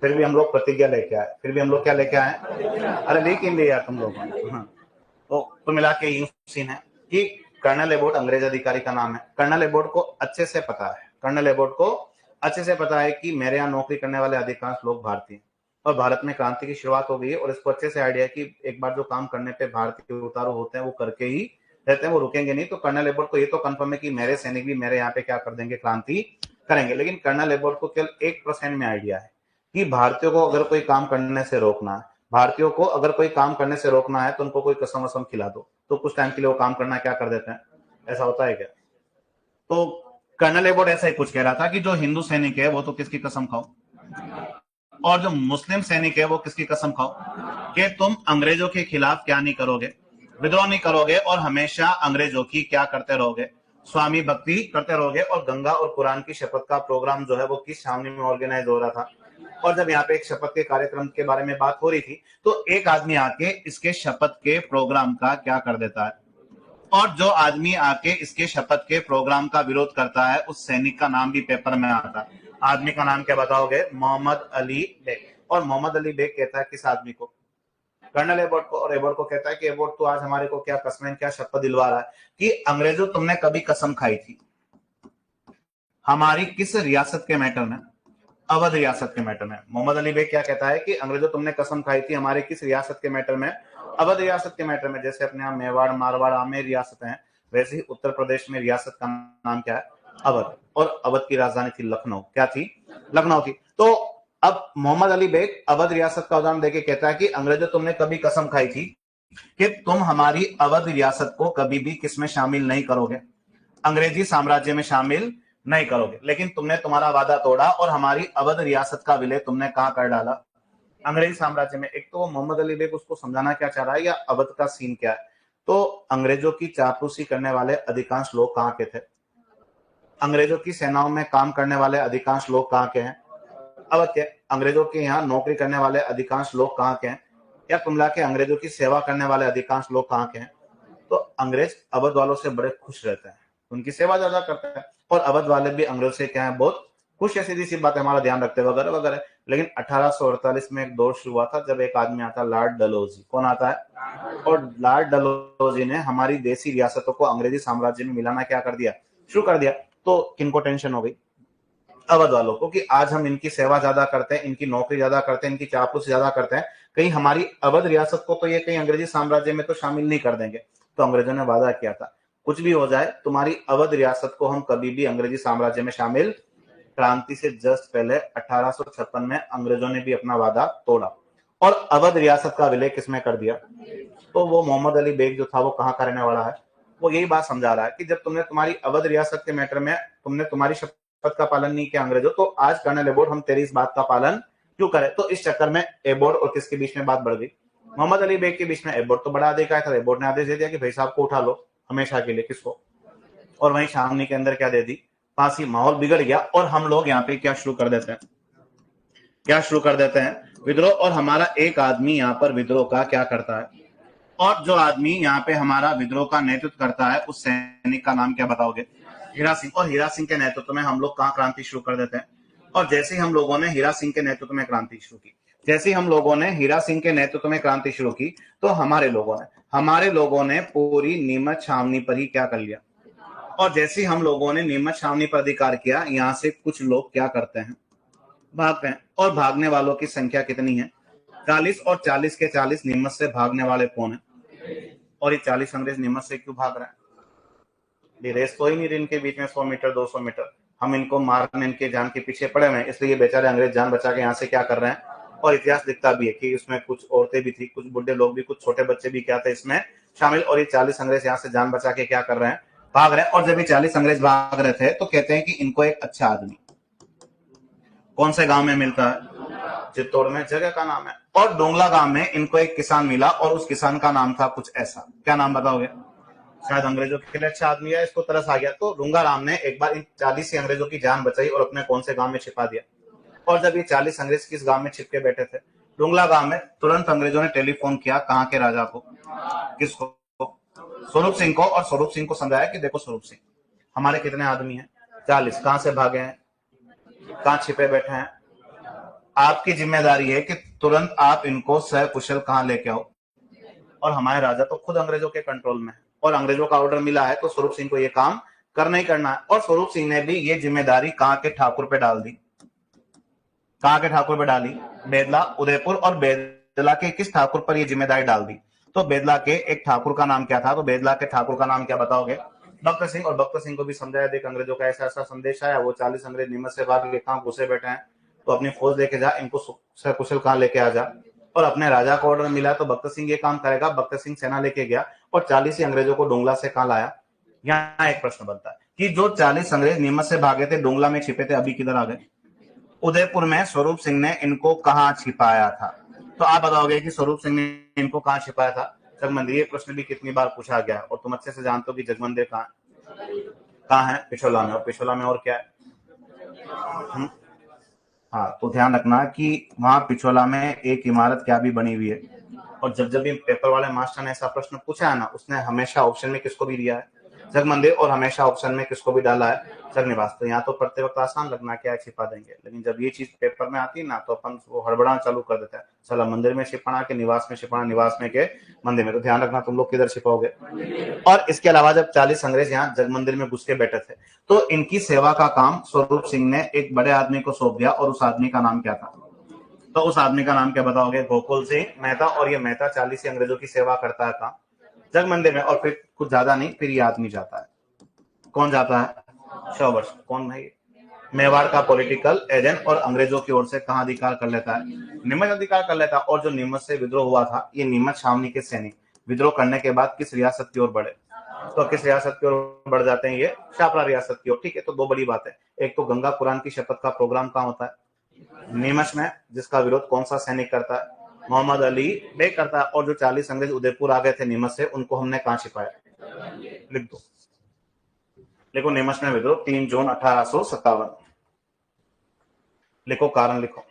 फिर भी हम लोग प्रतिज्ञा लेके आए। फिर भी हम लोग क्या लेके आए? अरे लेकिन लिया तुम लोगों ने। तो मिला के यूं सीन है कि कर्नल एबोट अंग्रेज अधिकारी का नाम है। कर्नल एबोट को अच्छे से पता है, कर्नल एबोट को अच्छे से पता है कि मेरे यहाँ नौकरी करने वाले अधिकांश लोग भारतीय, और भारत में क्रांति की शुरुआत हो गई है, और इसको अच्छे से आइडिया है कि एक बार जो काम करने पे भारतीय उतारू होते हैं वो करके ही रहते हैं, वो रुकेंगे नहीं। तो कर्नल एबोट को ये तो कंफर्म है कि मेरे सैनिक भी मेरे यहाँ पे क्या कर देंगे? क्रांति करेंगे। लेकिन कर्नल एबोट को केवल 1% में आइडिया है कि भारतीयों को अगर कोई काम करने से रोकना है, भारतीयों को अगर कोई काम करने से रोकना है तो उनको कोई कसम वसम खिला दो, तो कुछ टाइम के लिए वो काम करना क्या कर देते हैं। ऐसा होता है क्या? तो कर्नल एबोट ऐसा ही कुछ कह रहा था कि जो हिंदू सैनिक है वो तो किसकी कसम खाओ, और जो मुस्लिम सैनिक है वो किसकी कसम खाओ, कि तुम अंग्रेजों के खिलाफ क्या नहीं करोगे? विद्रोह नहीं करोगे, और हमेशा अंग्रेजों की क्या करते रहोगे? स्वामी भक्ति करते रहोगे। और गंगा और कुरान की शपथ का प्रोग्राम जो है वो किस छावनी में ऑर्गेनाइज हो रहा था? और जब यहाँ पे एक शपथ के कार्यक्रम के बारे में बात हो रही थी, तो एक आदमी आके इसके शपथ के प्रोग्राम का क्या कर देता है? और जो आदमी आके इसके शपथ के प्रोग्राम का विरोध करता है, उस सैनिक का नाम भी पेपर में आता है। आदमी का नाम क्या बताओगे? मोहम्मद अली बेग। और मोहम्मद अली बेग कहता है किस आदमी को? कर्नल एबोट को। और एबोट को कहता है कि एबोट तो आज हमारे को क्या कसमें क्या शपथ दिलवा रहा है कि अंग्रेजों तुमने कभी कसम खाई थी हमारी किस रियासत के मैटर में? अवध रियासत के मैटर में। मोहम्मद अली बेग क्या कहता है कि अंग्रेजों तुमने कसम खाई थी हमारे किस रियासत के मैटर में? अवध रियासत के मैटर में। जैसे अपने यहाँ मेवाड़ मारवाड़ आमेर रियासत हैं, वैसे ही उत्तर प्रदेश में रियासत का नाम क्या है? अवध। और अवध की राजधानी थी लखनऊ। क्या थी? लखनऊ थी। तो अब मोहम्मद अली बेग अवध रियासत का उदाहरण देके कहता है कि अंग्रेजों तुमने कभी कसम खाई थी कि तुम हमारी अवध रियासत को कभी भी किसमें शामिल नहीं करोगे? अंग्रेजी साम्राज्य में शामिल नहीं करोगे। लेकिन तुमने तुम्हारा वादा तोड़ा और हमारी अवध रियासत का विलय तुमने कहां कर डाला? अंग्रेजी साम्राज्य में। एक तो मोहम्मद अली बेग उसको समझाना क्या चाह रहा है, या अवध का सीन क्या है? तो अंग्रेजों की चापलूसी करने वाले अधिकांश लोग कहां के थे? अंग्रेजों की सेनाओं में काम करने वाले अधिकांश लोग कहां के हैं? अवध के। अंग्रेजों के यहाँ नौकरी करने वाले अधिकांश लोग कहां के हैं? या कुमला के अंग्रेजों की सेवा करने वाले अधिकांश लोग कहां के हैं? तो अंग्रेज अवध वालों से बड़े खुश रहते हैं, उनकी सेवा ज्यादा करते हैं, और अवध वाले भी अंग्रेज से क्या है? बहुत खुश है। सीधी सी बात है, हमारा ध्यान रखते वगैरह वगैरह। लेकिन 1848 में एक दौर शुरू हुआ था जब एक आदमी आता, लॉर्ड डलहौजी। कौन आता है? और लॉर्ड डलहौजी ने हमारी देसी रियासतों को अंग्रेजी साम्राज्य में मिलाना क्या कर दिया? शुरू कर दिया। तो किनको टेंशन हो गई? अवध वालों को, कि आज हम इनकी सेवा ज्यादा करते हैं, इनकी नौकरी ज्यादा करते हैं, इनकी चापलूसी ज्यादा करते हैं, कहीं हमारी अवध रियासत को तो ये कहीं अंग्रेजी साम्राज्य में तो शामिल नहीं कर देंगे। तो अंग्रेजों ने वादा किया था, कुछ भी हो जाए तुम्हारी अवध रियासत को हम कभी भी अंग्रेजी साम्राज्य में शामिल। क्रांति से जस्ट पहले 1856 में अंग्रेजों ने भी अपना वादा तोड़ा और अवध रियासत का विलय किसमें कर दिया? तो वो मोहम्मद अली बेग जो था वो कहाँ का रहने वाला है? वो यही बात समझा रहा है कि जब तुमने तुम्हारी अवध रियासत के मैटर में तुमने तुम्हारी शपथ का पालन नहीं किया अंग्रेजों, तो आज कर्नल एबोर्ड हम तेरी इस बात का पालन क्यों करें? तो इस चक्कर में एबोर्ड और किसके बीच में बात बढ़ गई? मोहम्मद अली बेग के बीच में। एबोर्ड तो बड़ा अधिकारी था, एबोर्ड ने आदेश दे दिया कि भाई साहब को उठा लो हमेशा के लिए। किसको? और वहीं शामनी के अंदर क्या दे दी? फांसी। माहौल बिगड़ गया और हम लोग यहाँ पे क्या शुरू कर देते हैं? क्या शुरू कर देते हैं? विद्रोह। और हमारा एक आदमी यहाँ पर विद्रोह का क्या करता है? और जो आदमी यहाँ पे हमारा विद्रोह का नेतृत्व करता है उस सैनिक का नाम क्या बताओगे? हीरा सिंह। और हीरा सिंह के नेतृत्व में हम लोग कहाँ क्रांति शुरू कर देते हैं? और जैसे ही हम लोगों ने हीरा सिंह के नेतृत्व में क्रांति शुरू की, जैसे ही हम लोगों ने हीरा सिंह के नेतृत्व में क्रांति शुरू की, तो हमारे लोगों ने पूरी नीमच छावनी पर ही क्या कर लिया? और जैसे ही हम लोगों ने नीमच छावनी पर अधिकार किया, यहाँ से कुछ लोग क्या करते हैं? भागते हैं। और भागने वालों की संख्या कितनी है? 40। और 40 के 40 नीमच से भागने वाले कौन है? और ये 40 अंग्रेज नीमच से क्यों भाग रहे हैं? ये रेस तो ही नहीं इनके बीच में 100 मीटर 200 मीटर। हम इनको मारने इनके जान के पीछे पड़े हुए हैं, इसलिए बेचारे अंग्रेज जान बचा के यहाँ से क्या कर रहे हैं? और इतिहास दिखता भी है कि इसमें कुछ औरतें भी थी, कुछ बुढ़े लोग भी, कुछ छोटे बच्चे भी क्या थे इसमें शामिल। और ये 40 अंग्रेज यहाँ से जान बचा के क्या कर रहे हैं? भाग रहे हैं। और जब ये 40 अंग्रेज भाग रहे थे तो कहते हैं कि इनको एक अच्छा आदमी कौन से गांव में मिलता है? चित्तौड़ में। जगह का नाम है। और डोंगला गांव में इनको एक किसान मिला और उस किसान का नाम था कुछ ऐसा। क्या नाम बताओगे? शायद अंग्रेजों के लिए अच्छा आदमी है, इसको तरस आ गया। तो डोंगा राम ने एक बार इन 40 अंग्रेजों की जान बचाई और अपने कौन से गांव में छिपा दिया। और जब ये 40 अंग्रेज किस गांव में छिपके बैठे थे? डोंगला गांव में। तुरंत अंग्रेजों ने टेलीफोन किया कहाँ के राजा को? किसको? स्वरूप सिंह को। और स्वरूप सिंह को समझाया कि देखो स्वरूप सिंह, हमारे कितने आदमी हैं? 40। कहां से भागे हैं? कहां छिपे बैठे हैं? आपकी जिम्मेदारी है कि तुरंत आप इनको सकुशल कहां लेके आओ। और हमारे राजा तो खुद अंग्रेजों के कंट्रोल में है और अंग्रेजों का ऑर्डर मिला है, तो स्वरूप सिंह को ये काम करना ही करना है। और स्वरूप सिंह ने भी ये जिम्मेदारी कहां के ठाकुर पे डाल दी? कहां के ठाकुर पे डाली? बेदला, उदयपुर। और बेदला के किस ठाकुर पर ये जिम्मेदारी डाल दी? तो बेदला के एक ठाकुर का नाम क्या था? तो बेदला के ठाकुर का नाम क्या बताओगे? भक्त सिंह। और भक्त सिंह को भी समझाया, देख अंग्रेजों का ऐसा ऐसा संदेश आया, वो 40 अंग्रेज नीमच से भाग के कहां घुसे बैठे हैं, तो अपनी फौज लेके जा, इनको सकुशल कहां लेके आ जा। और अपने राजा को ऑर्डर मिला तो भक्त सिंह ये काम करेगा। भक्त सिंह सेना लेके गया और 40 ही अंग्रेजों को डोंगला से कहां लाया? यहाँ एक प्रश्न बनता है कि जो 40 अंग्रेज नीमच से भागे थे, डोंगला में छिपे थे, अभी किधर आ गए? उदयपुर में। स्वरूप सिंह ने इनको कहां छिपाया था? तो आप बताओगे कि स्वरूप सिंह ने इनको कहां छिपाया था? जगमंदिर। ये प्रश्न भी कितनी बार पूछा गया है और तुम अच्छे से जानते हो कि जगमंदिर कहाँ है? पिछोला में। और पिछोला में और क्या है? हाँ, तो ध्यान रखना कि वहां पिछोला में एक इमारत क्या भी बनी हुई है। और जब जब भी पेपर वाले मास्टर ने ऐसा प्रश्न पूछा है ना, उसने हमेशा ऑप्शन में किसको भी दिया है? जगमंदिर। और हमेशा ऑप्शन में किसको भी डाला है? जगनिवास। तो यहाँ तो पढ़ते वक्त आसान लगना क्या है, छिपा देंगे, लेकिन जब ये चीज पेपर में आती है ना तो अपन वो हड़बड़ाना चालू कर देता है, चला मंदिर में छिपाना के निवास में छिपाना, निवास में के मंदिर में। तो ध्यान रखना तुम लोग किधर छिपाओगे। और इसके अलावा जब 40 अंग्रेज यहाँ जगमंदिर में घुस के बैठे थे, तो इनकी सेवा का काम स्वरूप सिंह ने एक बड़े आदमी को सौंप दिया। और उस आदमी का नाम क्या था? तो उस आदमी का नाम क्या बताओगे? गोकुल सिंह मेहता। और ये मेहता 40 अंग्रेजों की सेवा करता है कहाँ? जगमंदिर में। और फिर कुछ ज्यादा नहीं, फिर ये आदमी जाता है। कौन जाता है? शॉवर्स। कौन भाई? मेवाड़ का पॉलिटिकल एजेंट। और अंग्रेजों की ओर से कहां अधिकार कर लेता है? नीमच अधिकार कर लेता है। और जो नीमच से विद्रोह हुआ था, ये नीमच छावनी के सैनिक विद्रोह करने के बाद किस रियासत की ओर बढ़े? तो किस रियासत की ओर बढ़ जाते हैं? ये शापरा रियासत की ओर। ठीक है, तो दो बड़ी बात है। एक तो गंगा कुरान की शपथ का प्रोग्राम कहाँ होता है? नीमच में। जिसका विरोध कौन सा सैनिक करता है? मोहम्मद अली बेग करता है। और जो 40 अंग्रेज उदयपुर आ गए थे नीमच से, उनको हमने कहां छिपाया? लिख दो, लिखो नीमच में विद्रोह 3 जून 1857। लिखो कारण, लिखो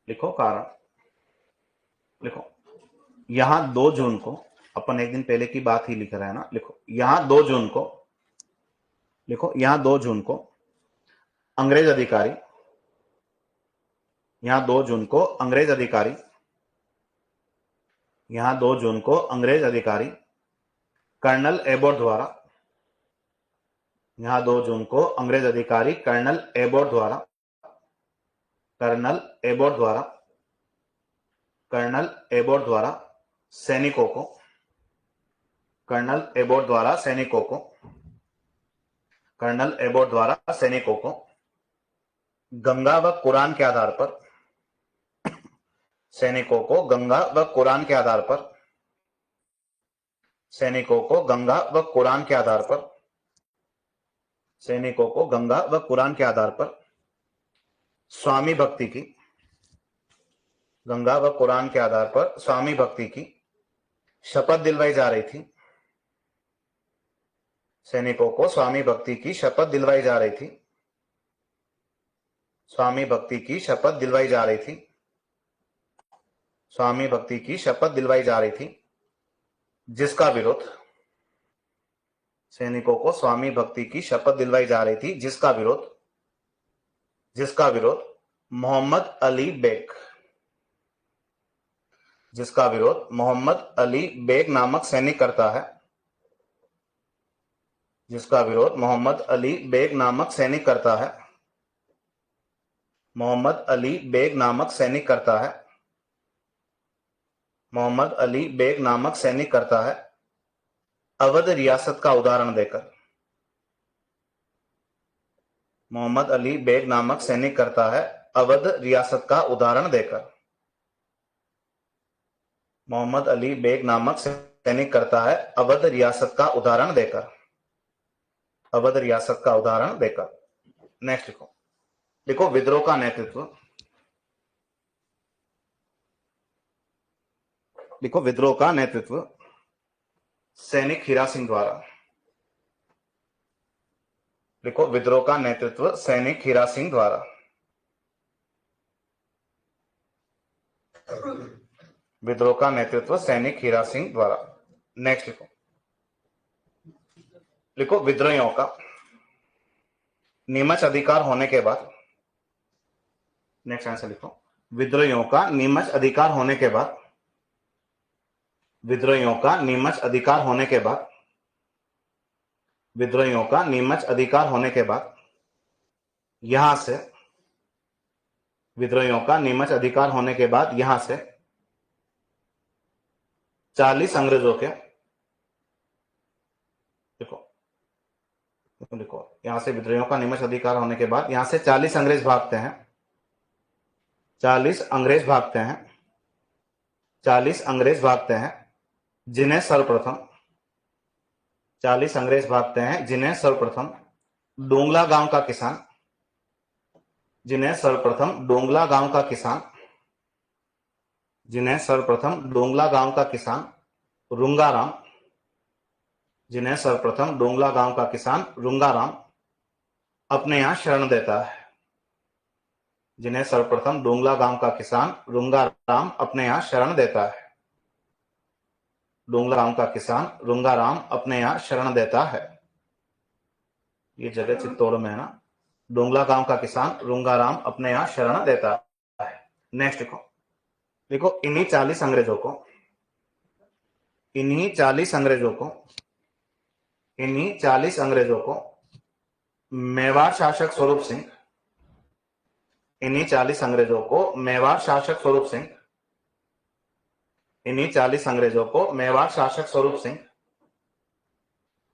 लिखो कारण, लिखो। यहां 2 जून को, अपन एक दिन पहले की बात ही लिख रहे हैं ना, लिखो यहां 2 जून को, लिखो यहां 2 जून को अंग्रेज अधिकारी, यहां 2 जून को अंग्रेज अधिकारी, यहां 2 जून को अंग्रेज अधिकारी कर्नल एबोट द्वारा, यहां 2 जून को अंग्रेज अधिकारी कर्नल एबोट द्वारा, कर्नल एबोट द्वारा, कर्नल एबोट द्वारा सैनिकों को, कर्नल एबोट द्वारा सैनिकों को, कर्नल एबोट द्वारा सैनिकों को गंगा व कुरान के आधार पर, सैनिकों को गंगा व कुरान के आधार पर, सैनिकों को गंगा व कुरान के आधार पर, सैनिकों को गंगा व कुरान के आधार पर स्वामी भक्ति की, गंगा व कुरान के आधार पर स्वामी भक्ति की शपथ दिलवाई जा रही थी। सैनिकों को स्वामी भक्ति की शपथ दिलवाई जा रही थी, स्वामी भक्ति की शपथ दिलवाई जा रही थी, स्वामी भक्ति की शपथ दिलवाई जा रही थी, जिसका विरोध, सैनिकों को स्वामी भक्ति की शपथ दिलवाई जा रही थी, जिसका विरोध, जिसका विरोध मोहम्मद अली बेग, जिसका विरोध मोहम्मद अली बेग नामक सैनिक करता है, जिसका विरोध मोहम्मद अली बेग नामक सैनिक करता है, मोहम्मद अली बेग नामक सैनिक करता है, मोहम्मद अली बेग नामक सैनिक करता है अवध रियासत का उदाहरण देकर, मोहम्मद अली बेग नामक सैनिक करता है अवध रियासत का उदाहरण देकर, मोहम्मद अली बेग नामक सैनिक करता है अवध रियासत का उदाहरण देकर, अवध रियासत का उदाहरण देकर। नेक्स्ट लिखो, देखो विद्रोह का नेतृत्व, लिखो विद्रोह का नेतृत्व सैनिक हीरा सिंह द्वारा, लिखो विद्रोह का नेतृत्व सैनिक हीरा सिंह द्वारा, विद्रोह का नेतृत्व सैनिक हीरा सिंह द्वारा। नेक्स्ट लिखो, लिखो विद्रोहियों का नीमच अधिकार होने के बाद, नेक्स्ट आंसर लिखो, विद्रोहियों का नीमच अधिकार होने के बाद, विद्रोहियों का नीमच अधिकार होने के बाद, विद्रोहियों का नीमच अधिकार होने के बाद यहां से, विद्रोहियों का नीमच अधिकार होने के बाद यहां से 40 अंग्रेजों के, देखो लिखो, यहां से विद्रोहियों का नीमच अधिकार होने के बाद यहां से 40 अंग्रेज भागते हैं, 40 अंग्रेज भागते हैं, 40 अंग्रेज भागते हैं जिन्हें सर्वप्रथम, 40 अंग्रेज भागते हैं जिन्हें सर्वप्रथम डोंगला गांव का किसान, जिन्हें सर्वप्रथम डोंगला गांव का किसान, जिन्हें सर्वप्रथम डोंगला गांव का किसान रुंगाराम, जिन्हें सर्वप्रथम डोंगला गांव का किसान रुंगाराम अपने यहां शरण देता है, जिन्हें सर्वप्रथम डोंगला गांव का किसान रुंगाराम अपने यहां शरण देता है, डोंगला गांव का किसान रुंगाराम अपने यहां शरण देता है। ये जगह चित्तौड़ में है ना। डोंगला गांव का किसान रुंगाराम अपने यहां शरण देता है। नेक्स्ट देखो, देखो इन्हीं 40 अंग्रेजों को, इन्हीं 40 अंग्रेजों को, इन्हीं 40 अंग्रेजों को मेवाड़ शासक स्वरूप सिंह, इन्हीं 40 अंग्रेजों को मेवाड़ शासक स्वरूप सिंह, इन्हीं 40 अंग्रेजों को मेवाड़ शासक स्वरूप सिंह,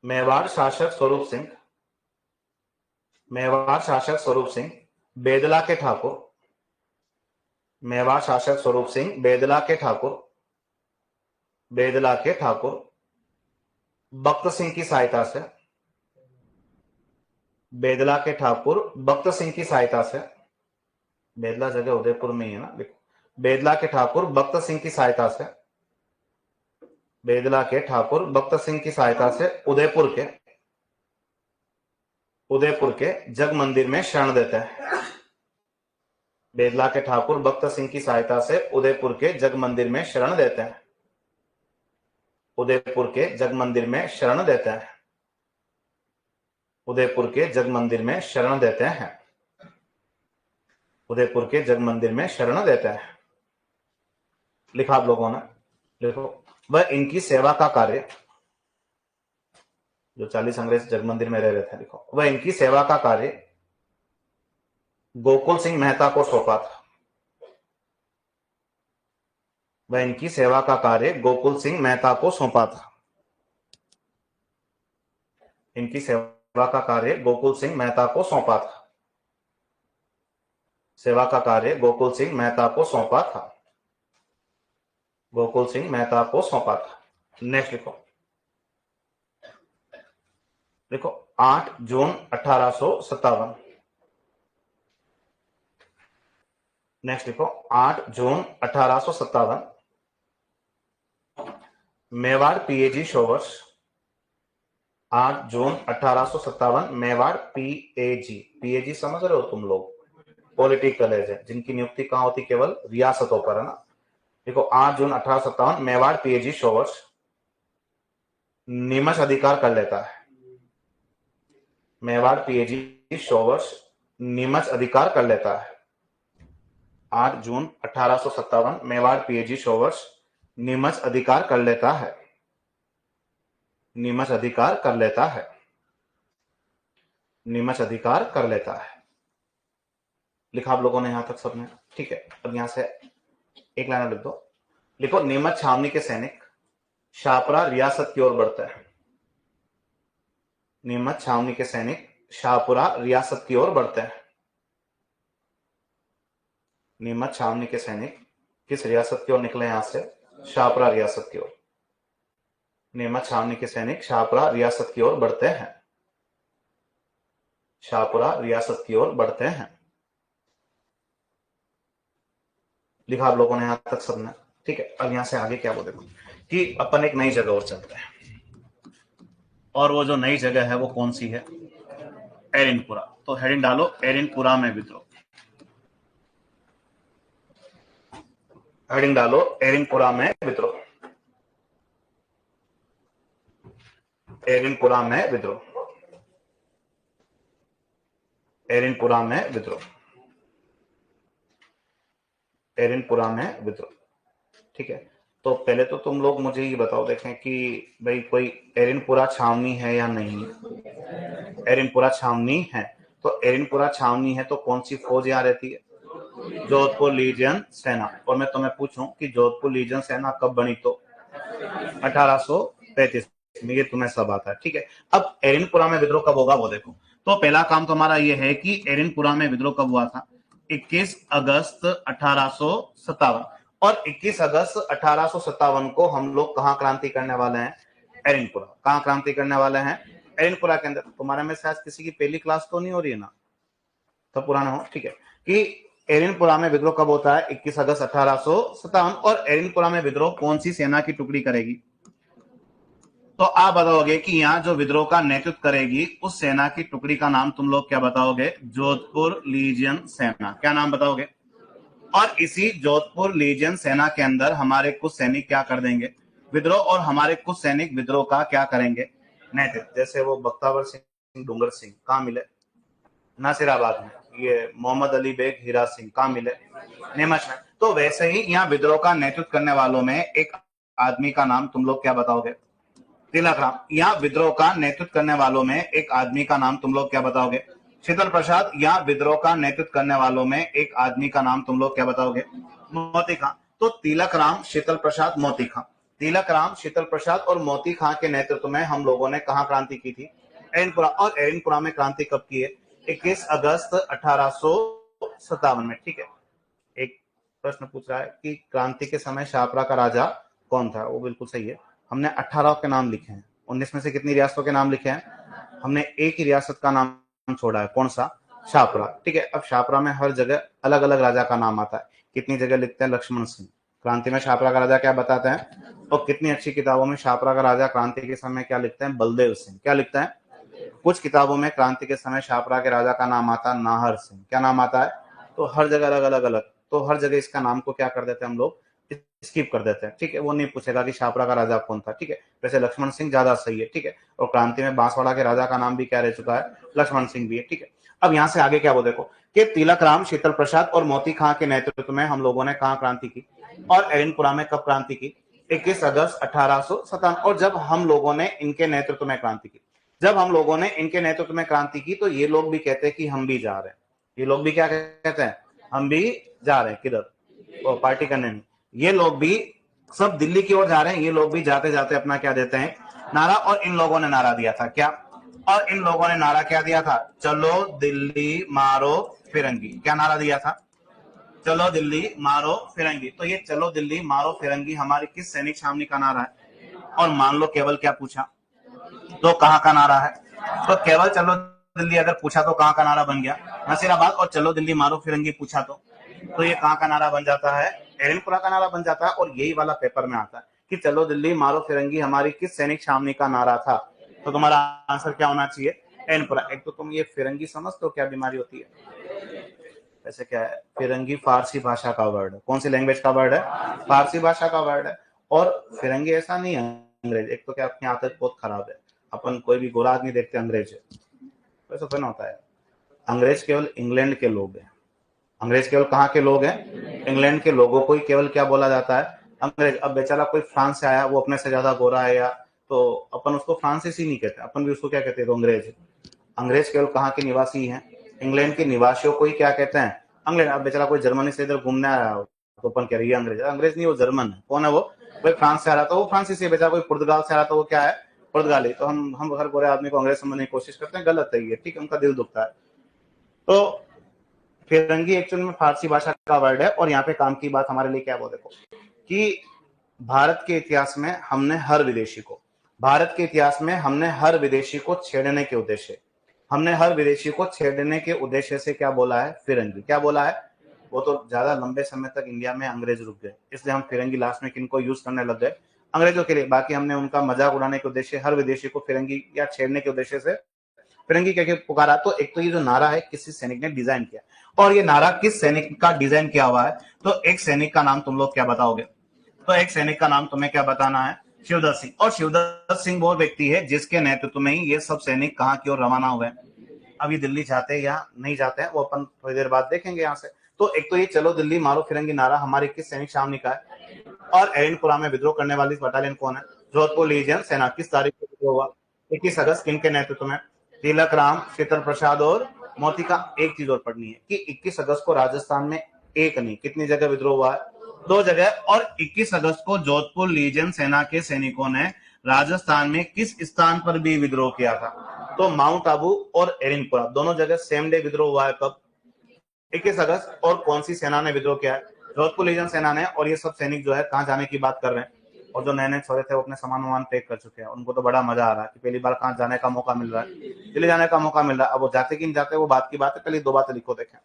मेवाड़ शासक स्वरूप सिंह, मेवाड़ शासक स्वरूप सिंह बेदला के ठाकुर, मेवाड़ शासक स्वरूप सिंह बेदला के ठाकुर, बेदला के ठाकुर बख्त सिंह की सहायता से, बेदला के ठाकुर बख्त सिंह की सहायता से, बेदला जगह उदयपुर में ही है ना, देखो बेदला के ठाकुर बख्त सिंह की सहायता से, बेदला के ठाकुर बख्त सिंह की सहायता से उदयपुर के जग मंदिर में शरण देते हैं, बेदला के ठाकुर बख्त सिंह की सहायता से उदयपुर के जग मंदिर में शरण देते हैं, उदयपुर के जग मंदिर में शरण देते हैं, उदयपुर के जग मंदिर में शरण देते हैं, उदयपुर के जग मंदिर में शरण देते हैं। लिखा आप लोगों ने, देखो वह इनकी सेवा का कार्य, जो 40 अंग्रेज जगमंदिर में रह रहे थे, लिखो, वह इनकी सेवा का कार्य गोकुल सिंह मेहता को सौंपा था। वह इनकी सेवा का कार्य गोकुल सिंह मेहता को सौंपा था। इनकी सेवा का कार्य गोकुल सिंह मेहता को सौंपा था। सेवा का कार्य गोकुल सिंह मेहता को सौंपा था। गोकुल सिंह मेहता को सौंपा था। नेक्स्ट लिखो, देखो 8 जून 1857। नेक्स्ट लिखो 8 जून 1857 मेवाड़ पीएजी शोवर्स। 8 जून 1857 मेवाड़ पीएजी। पीएजी समझ रहे हो तुम लोग, पॉलिटिकल कॉलेज है जिनकी नियुक्ति कहां होती, केवल रियासतों पर, है ना। देखो 8 जून 1857 मेवाड़ पीएजी शोवर्स निमश अधिकार कर लेता है। मेवाड़ पीएजी शोवर्स निमश अधिकार कर लेता है। 8 जून 1857 मेवाड़ पीएजी शोवर्स निमश अधिकार कर लेता है। निमश अधिकार कर लेता है। निमश अधिकार कर लेता है। लिखा आप लोगों ने यहां तक सबने, ठीक है। अब यहां से एक लाइन लिख दो, लिखो नीमच छावनी के सैनिक शाहपुरा रियासत की ओर बढ़ते हैं। नीमच छावनी के सैनिक शाहपुरा रियासत की ओर बढ़ते हैं। नीमच छावनी के सैनिक किस रियासत की ओर निकले, यहां से शाहपुरा रियासत की ओर। नीमच छावनी के सैनिक शाहपुरा रियासत की ओर बढ़ते हैं। शाहपुरा रियासत की ओर बढ़ते हैं। लिखा आप लोगों ने यहां तक सबने, ठीक है। अब यहां से आगे क्या वो देखो कि अपन एक नई जगह और चलते हैं, और वो जो नई जगह है वो कौन सी है, एरिनपुरा। तो हेडिंग डालो एरिनपुरा में विद्रोह। हेडिंग डालो एरिनपुरा में विद्रोह। एरिनपुरा में विद्रोह। एरिनपुरा में विद्रोह। एरिनपुरा में विद्रोह, ठीक है। तो पहले तो तुम लोग मुझे ये बताओ, देखें कि भाई कोई एरिनपुरा छावनी है या नहीं। एरिनपुरा छावनी है, तो एरिनपुरा छावनी है तो कौन सी फौज यहाँ रहती है, जोधपुर लीजियन सेना। और मैं तुम्हें पूछूं कि जोधपुर लीजियन सेना कब बनी, तो 1835 में, ये तुम्हें सब आता है, ठीक है। अब एरिनपुरा में विद्रोह कब होगा वो देखो। तो पहला काम तुम्हारा ये है कि एरिनपुरा में विद्रोह कब हुआ था, 21 अगस्त 1857। और 21 अगस्त 1857 को हम लोग कहां क्रांति करने वाले हैं, एरिनपुरा। कहां क्रांति करने वाले हैं, एरिनपुरा के अंदर। तुम्हारे में शायद किसी की पहली क्लास तो नहीं हो रही है ना, तो पुराना हो, ठीक है। कि एरिनपुरा में विद्रोह कब होता है, 21 अगस्त 1857। और एरिनपुरा में विद्रोह कौन सी सेना की टुकड़ी करेगी, तो आप बताओगे कि यहाँ जो विद्रोह का नेतृत्व करेगी उस सेना की टुकड़ी का नाम तुम लोग क्या बताओगे, जोधपुर लीजियन सेना। क्या नाम बताओगे। और इसी जोधपुर लीजियन सेना के अंदर हमारे कुछ सैनिक क्या कर देंगे, विद्रोह। और हमारे कुछ सैनिक विद्रोह का क्या करेंगे, नेतृत्व। जैसे वो बख्तावर सिंह डूंगर सिंह कहाँ मिले, नासिराबाद में। ये मोहम्मद अली बेग हीरा सिंह कहाँ मिले, नीमच में। तो वैसे ही यहाँ विद्रोह का नेतृत्व करने वालों में एक आदमी का नाम तुम लोग क्या बताओगे, तिलक राम। यहाँ विद्रोह का नेतृत्व करने वालों में एक आदमी का नाम तुम लोग क्या बताओगे, शीतल प्रसाद। यहाँ विद्रोह का नेतृत्व करने वालों में एक आदमी का नाम तुम लोग क्या बताओगे, मोती खां। तो तिलक राम, शीतल प्रसाद, मोती खां। तिलक राम, शीतल प्रसाद और मोती खां के नेतृत्व में हम लोगों ने कहा क्रांति की थी, एरिनपुरा। और एरिनपुरा में क्रांति कब की है, 21 अगस्त 1857 में, ठीक है। एक प्रश्न पूछ रहा है कि क्रांति के समय शाहपुरा का राजा कौन था, वो बिल्कुल सही है। हमने 18 के नाम लिखे हैं, 19 में से कितनी रियासतों के नाम लिखे हैं, हमने एक ही रियासत का नाम छोड़ा है, कौन सा, शाहपुरा, ठीक है। अब शाहपुरा में हर जगह अलग अलग राजा का नाम आता है। कितनी जगह लिखते हैं लक्ष्मण सिंह, क्रांति में शाहपुरा का राजा क्या बताते हैं। और कितनी अच्छी किताबों में शाहपुरा का राजा क्रांति के समय क्या लिखते हैं, बलदेव सिंह। क्या लिखते हैं, कुछ किताबों में क्रांति के समय शाहपुरा के राजा का नाम आता है नाहर सिंह। क्या नाम आता है, तो हर जगह अलग अलग अलग। तो हर जगह इसका नाम को क्या कर देते हैं हम लोग, स्किप कर देते हैं, ठीक है। वो नहीं पूछेगा कि शाहपुरा का राजा कौन था, ठीक है। वैसे लक्ष्मण सिंह ज्यादा सही है, ठीक है। और क्रांति में बांसवाड़ा के राजा का नाम भी क्या रह चुका है, लक्ष्मण सिंह भी है, ठीक है। अब यहाँ से आगे क्या वो देखो कि तिलक राम, शीतल प्रसाद और मोती खां के नेतृत्व में हम लोगों ने कहा क्रांति की, और एरिनपुरा में कब क्रांति की, 21 अगस्त 1857। और जब हम लोगों ने इनके नेतृत्व में क्रांति की, जब हम लोगों ने इनके नेतृत्व में क्रांति की तो ये लोग भी कहते हैं कि हम भी जा रहे हैं। ये लोग भी क्या कहते हैं, हम भी जा रहे हैं। किधर, वो पार्टी करने नहीं, ये लोग भी सब दिल्ली की ओर जा रहे हैं। ये लोग भी जाते जाते अपना क्या देते हैं, नारा। और इन लोगों ने नारा दिया था क्या, और इन लोगों ने नारा क्या दिया था, चलो दिल्ली मारो फिरंगी। क्या नारा दिया था, चलो दिल्ली मारो फिरंगी। तो ये चलो दिल्ली मारो फिरंगी हमारी किस सैनिक छावनी का नारा है। और मान लो केवल क्या पूछा तो कहां का नारा है, तो केवल चलो दिल्ली अगर पूछा तो कहां का नारा बन गया, नसीराबाद। और चलो दिल्ली मारो फिरंगी पूछा तो ये कहां का नारा बन जाता है, एरनपुरा का नारा बन जाता है। और यही वाला पेपर में आता है कि चलो दिल्ली मारो फिरंगी हमारी किस सैनिक छावनी का नारा था। तो तुम्हारा आंसर क्या होना चाहिए, एरनपुरा। एक तो तुम ये फिरंगी समझते हो क्या बीमारी होती है, ऐसे क्या है, फिरंगी फारसी भाषा का वर्ड है। कौन सी लैंग्वेज का वर्ड है, फारसी भाषा का वर्ड है। और फिरंगी ऐसा नहीं है अंग्रेज। एक तो क्या अपनी आदत बहुत खराब है, अपन कोई भी गोरा आदमी देखते अंग्रेज है, वैसा तो होता है। अंग्रेज केवल इंग्लैंड के लोग हैं। अंग्रेज केवल कहाँ के लोग हैं, इंग्लैंड के लोगों को ही केवल क्या बोला जाता है, अंग्रेज। अब बेचारा कोई फ्रांस से आया, वो अपने से ज्यादा गोरा है या, तो अपन उसको फ्रांसीसी नहीं कहते, अपन भी उसको क्या कहते हैं, तो अंग्रेज। अंग्रेज केवल कहाँ के निवासी हैं, इंग्लैंड के निवासियों को ही क्या कहते हैं, अंग्रेज। अब बेचारा कोई जर्मनी से इधर घूमने आया हो तो अपन कह रही है अंग्रेज। अंग्रेज नहीं, वो जर्मन है। कौन है वो, कोई फ्रांस से आ रहा था वो फ्रांसीसी है, बेचारा कोई पुर्तगाल से आ रहा था वो क्या है, पुर्तगाली। तो हम हर गोरे आदमी को अंग्रेज समझने की कोशिश करते हैं, गलत है ये, ठीक है, उनका दिल दुखता है। तो फिरंगी एक्चुअल में फारसी भाषा का वर्ड है। और यहाँ पे काम की बात हमारे लिए क्या है वो देखो, कि भारत के इतिहास में हमने हर विदेशी को, भारत के इतिहास में हमने हर विदेशी को छेड़ने के उद्देश्य, हमने हर विदेशी को छेड़ने के उद्देश्य से क्या बोला है, फिरंगी। क्या बोला है, वो तो ज्यादा लंबे समय तक इंडिया में अंग्रेज रुक गए, इसलिए हम फिरंगी लास्ट में किनको यूज करने लग गए, अंग्रेजों के लिए। बाकी हमने उनका मजाक उड़ाने के उद्देश्य, हर विदेशी को फिरंगी या छेड़ने के उद्देश्य से फिरंगी कह के पुकारा। तो एक तो ये जो नारा है किसी सैनिक ने डिजाइन किया, और ये नारा किस सैनिक का डिजाइन किया हुआ है, तो एक सैनिक का नाम तुम लोग क्या बताओगे, तो एक सैनिक का नाम तुम्हें क्या बताना है, शिवदत्त सिंह। और शिवदत्त सिंह वो व्यक्ति है जिसके नेतृत्व में ही ये सब सैनिक कहां की ओर रवाना हुए। अब ये दिल्ली जाते हैं या नहीं जाते हैं वो अपन थोड़ी देर बाद देखेंगे यहाँ से। तो एक तो ये चलो दिल्ली मारो फिरंगी नारा हमारी किस सैनिक छावनी का है, और एरनपुरा में विद्रोह करने वाली बटालियन कौन है, जोधपुर लीजियन सेना। किस तारीख को विद्रोह हुआ, 21 अगस्त। किनके नेतृत्व में, तिलक राम, शीतल प्रसाद और मोती का। एक चीज और पढ़नी है कि 21 अगस्त को राजस्थान में एक नहीं कितनी जगह विद्रोह हुआ है, 2 जगह। और 21 अगस्त को जोधपुर लीजियन सेना के सैनिकों ने राजस्थान में किस स्थान पर भी विद्रोह किया था, तो माउंट आबू और एरनपुरा दोनों जगह सेम डे विद्रोह हुआ है। कब, 21 अगस्त। और कौन सी सेना ने विद्रोह किया है, जोधपुर लीजन सेना ने। और ये सब सैनिक जो है कहाँ जाने की बात कर रहे हैं, और जो नए नए छोरे थे वो अपने सामान वामान पैक कर चुके हैं, उनको तो बड़ा मजा आ रहा है कि पहली बार कहाँ जाने का मौका मिल रहा है, दिल्ली जाने का मौका मिल रहा है। अब वो जाते कि नहीं जाते वो बात की बात है, पहले 2 बातें लिखो देखें।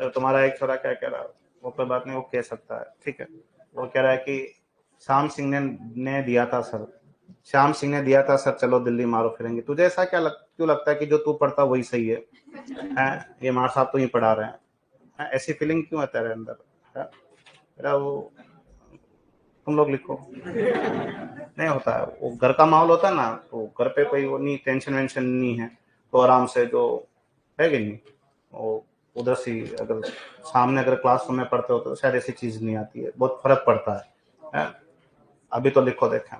तो तुम्हारा एक छोरा क्या कह रहा है, वो कोई बात नहीं, वो कह सकता है, ठीक है। वो कह रहा है कि श्याम सिंह ने दिया था सर, श्याम सिंह ने दिया था सर, चलो दिल्ली मारो फिरेंगे। तुझे ऐसा क्यों लगता है कि जो तू पढ़ता वही सही है? ये मार साहब तो ही पढ़ा रहे हैं, ऐसी फीलिंग क्यों है तेरे अंदर है? मेरा वो तुम लोग लिखो, नहीं होता है वो घर का माहौल होता है ना, तो घर पे कोई वो नहीं, टेंशन वेंशन नहीं है, तो आराम से जो है कि नहीं, वो उधर से अगर सामने अगर क्लासरूम में पढ़ते हो तो शायद ऐसी चीज नहीं आती है, बहुत फर्क पड़ता है? अभी तो लिखो देखें,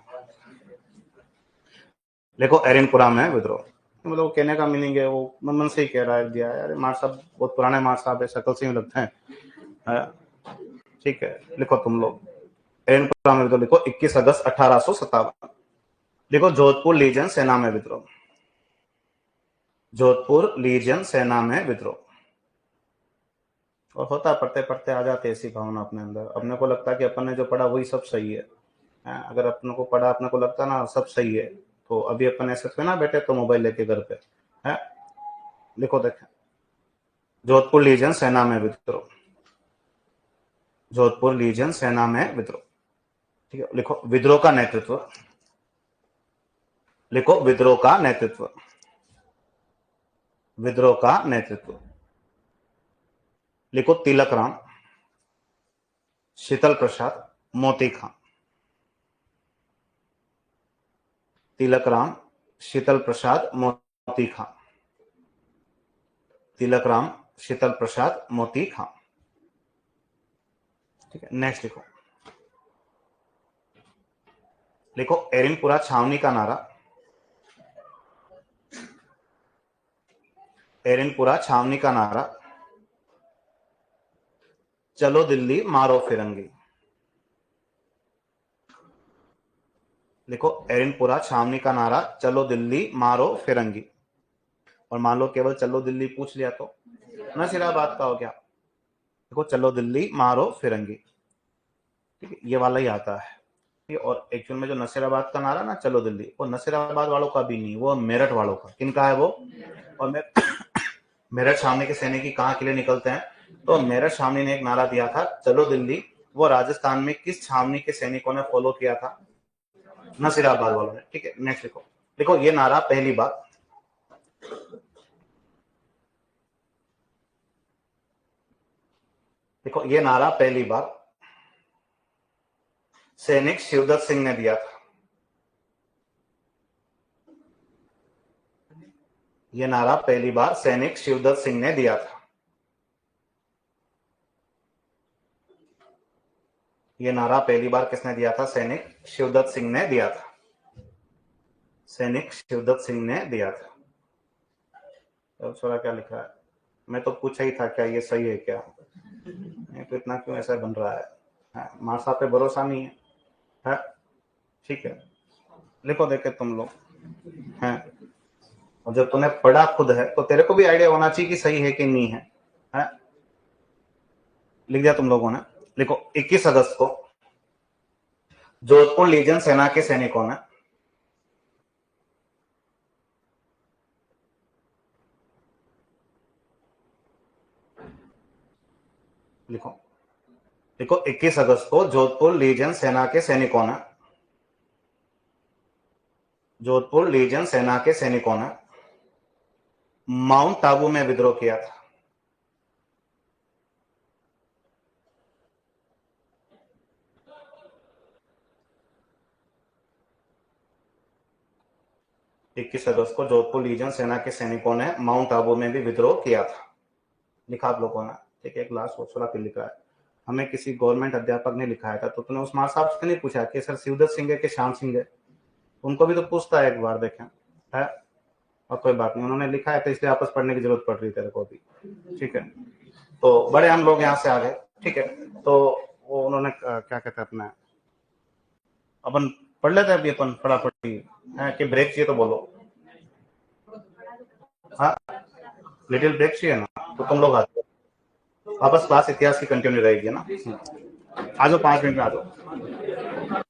देखो एरनपुरा में विद्रोह, मतलब कहने का मीनिंग है वो मन से ही कह रहा है दिया यार, मार साहब बहुत पुराने मार साहब है, शक्ल से ही लगते हैं, ठीक है। लिखो तुम लोग एरनपुरा में विद्रोह, लिखो 21 अगस्त 1857। देखो जोधपुर लीजन सेना में विद्रोह, जोधपुर लीजन सेना में विद्रोह। और होता पढ़ते पढ़ते आ जाते ऐसी भावना अपने अंदर, अपने को लगता है कि अपन ने जो पढ़ा वही सब सही है। अगर अपने को पढ़ा, अपने को लगता ना सब सही है, तो अभी अपन ऐसे पे ना बैठे तो मोबाइल लेके घर पे है। लिखो देखें, जोधपुर लीजन सेना में विद्रोह, जोधपुर लीजन सेना में विद्रोह, ठीक है। लिखो विद्रोह का नेतृत्व, लिखो विद्रोह का नेतृत्व, विद्रोह का नेतृत्व। लिखो तिलक राम, शीतल प्रसाद, मोती खां। तिलक राम, शीतल प्रसाद, मोती खां, तिलक राम, शीतल प्रसाद, मोती खां, ठीक है। नेक्स्ट लिखो, लिखो एरिनपुरा छावनी का नारा, एरिनपुरा छावनी का नारा, चलो दिल्ली मारो फिरंगी। लिखो एरिनपुरा छावनी का नारा, चलो दिल्ली मारो फिरंगी। और मान लो केवल चलो दिल्ली पूछ लिया तो नसीराबाद का हो गया। देखो चलो दिल्ली मारो फिरंगी, ठीक है, ये वाला ही आता है। और एक्चुअल में जो नसीराबाद का नारा ना चलो दिल्ली, वो नसीराबाद वालों का भी नहीं, वो मेरठ वालों का। किनका है वो? और मेरठ छावनी के सैनिक कहाँ के लिए निकलते हैं? तो मेरठ छावनी ने एक नारा दिया था चलो दिल्ली, वो राजस्थान में किस छावनी के सैनिकों ने फॉलो किया था? नसीराबाद वालों ने। ठीक है, नेक्स्ट लिखो। देखो ये नारा पहली बार, देखो ये नारा पहली बार सैनिक शिवदत्त सिंह ने दिया था। ये नारा पहली बार सैनिक शिवदत्त सिंह ने दिया था। ये नारा पहली बार किसने दिया था? सैनिक शिवदत्त सिंह ने दिया था। सैनिक शिवदत्त सिंह ने दिया था। अब छोरा क्या लिखा है? मैं तो पूछा ही था क्या ये सही है क्या? नहीं तो इतना क्यों ऐसा बन रहा है? मार साहब पे भरोसा नहीं है? ठीक है, लिखो देखे तुम लोग हैं। और जब तूने पढ़ा खुद है तो तेरे को भी आइडिया होना चाहिए कि सही है कि नहीं है? लिख दिया तुम लोगों ने। लिखो 21 अगस्त को जोधपुर लीजन सेना के सैनिकों ने लिखो देखो 21 अगस्त को जोधपुर लीजन सेना के सैनिकों ने जोधपुर लीजन सेना के सैनिकों ने माउंट आबू में विद्रोह किया था। इक्कीस अगस्त को जोधपुर लीजन सेना के सैनिकों ने माउंट आबू में भी विद्रोह किया था। लिखा आप लोगों ने। ठीक है, क्लास वो थोड़ा फिर लिखा है। हमें किसी गवर्नमेंट अध्यापक ने लिखाया था, तो तूने उस मार साहब से नहीं पूछा कि सर शिवदत्त सिंह है कि श्याम सिंह है? उनको भी तो पूछता है एक बार, देखें है। और कोई बात नहीं, उन्होंने लिखा है तो इसलिए आपस पढ़ने की जरूरत पड़ रही है तेरे को भी। ठीक है, तो बड़े हम लोग यहाँ से आ गए। ठीक है, तो वो उन्होंने क्या कहते हैं अपना, अपन पढ़ लेते हैं अभी अपन फटाफट है कि ब्रेक चाहिए तो बोलो। हाँ, लिटिल ब्रेक चाहिए ना तो तुम लोग आ जाओ वापस, क्लास इतिहास की कंटिन्यू रहेगी ना। आ जाओ 5 मिनट में आ जाओ।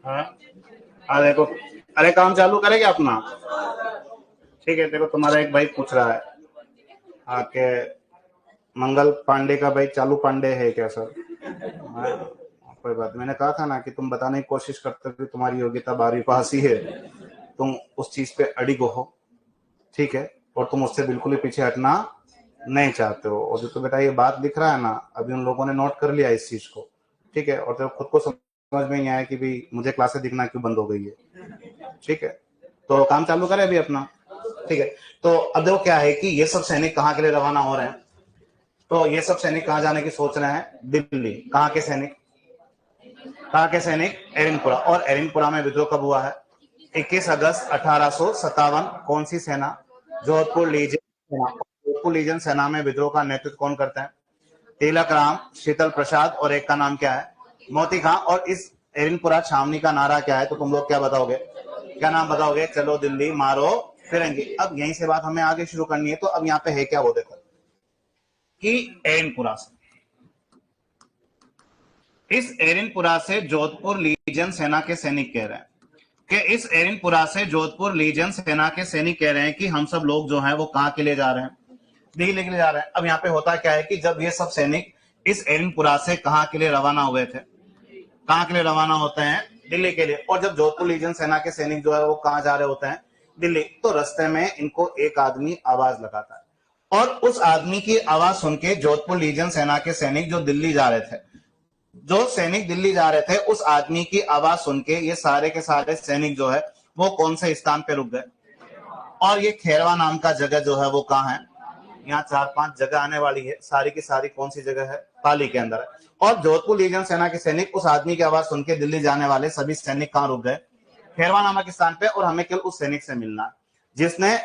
हाँ हाँ देखो, अरे काम चालू करेंगे अपना। ठीक है, देखो तुम्हारा एक भाई पूछ रहा है हाँ के मंगल पांडे का भाई चालू पांडे है क्या सर? हाँ, कोई बात, मैंने कहा था ना कि तुम बताने की कोशिश करते हो कि तुम्हारी योग्यता 12वीं पास ही है, तुम उस चीज पे अड़िग हो, ठीक है, और तुम उससे बिल्कुल ही पीछे हटना नहीं चाहते हो। और जो तो बेटा ये बात दिख रहा है ना, अभी उन लोगों ने नोट कर लिया इस चीज को, ठीक है, और जब खुद को समझ में नहीं आया कि भाई मुझे क्लासेस दिखना क्यों बंद हो गई है, ठीक है, तो काम चालू करें अभी अपना। ठीक है, तो अब देखो क्या है कि ये सब सैनिक कहाँ के लिए रवाना हो रहे हैं, तो ये सब सैनिक कहाँ जाने की सोच रहे हैं? दिल्ली। कहाँ के सैनिक? कहाँ के सैनिक? एरिनपुरा। और एरिनपुरा में विद्रोह कब हुआ है? 21 अगस्त 1857। कौन सी सेना? जोधपुर लीजन सेना। जोधपुर लीजन सेना में विद्रोह का नेतृत्व कौन करते हैं? तिलक राम, शीतल प्रसाद, और एक का नाम क्या है? मोती खां। और इस एरिनपुरा छावनी का नारा क्या है? तो तुम लोग क्या बताओगे? क्या नाम बताओगे? चलो दिल्ली मारो फिरंगी। अब यहीं से बात हमें आगे शुरू करनी है, तो अब यहाँ पे है क्या वो देखो कि एरिनपुरा से, इस एरिनपुरा से जोधपुर लीजन सेना के सैनिक कह रहे हैं कि इस एरिनपुरा से जोधपुर लीजन सेना के सैनिक कह रहे हैं कि हम सब लोग जो हैं वो कहां के लिए जा रहे हैं? दिल्ली के लिए जा रहे हैं। अब यहाँ पे होता क्या है कि जब ये सब सैनिक इस एरिनपुरा से कहां के लिए रवाना हुए थे? कहां के लिए रवाना होते हैं? दिल्ली के लिए। और जब जोधपुर लीजन सेना के सैनिक जो है वो कहां जा रहे होते हैं? दिल्ली। तो रास्ते में इनको एक आदमी आवाज लगाता है, और उस आदमी की आवाज सुन के जोधपुर लीजन सेना के सैनिक जो दिल्ली जा रहे थे, जो सैनिक दिल्ली जा रहे थे, उस आदमी की आवाज सुन के ये सारे के सारे सैनिक जो है वो कौन से स्थान पे रुक गए? और ये खेरवा नाम का जगह जो है वो कहाँ है? यहाँ 4-5 जगह आने वाली है, सारी की सारी कौन सी जगह है? पाली के अंदर है। और जोधपुर लीजन सेना के सैनिक उस आदमी की आवाज सुन के दिल्ली जाने वाले सभी सैनिक कहाँ रुक गए? खेरवा नामक स्थान पे। और हमें केवल उस सैनिक से मिलना है जिसने,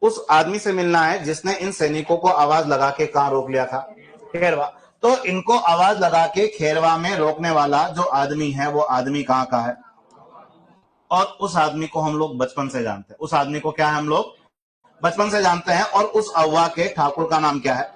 उस आदमी से मिलना है जिसने इन सैनिकों को आवाज लगा के कहां रोक लिया था? खेरवा। तो इनको आवाज लगा के खेरवा में रोकने वाला जो आदमी है वो आदमी कहां का है? और उस आदमी को हम लोग बचपन से जानते हैं। उस आदमी को क्या है? हम लोग बचपन से जानते हैं। और उस अव्वा के ठाकुर का नाम क्या है?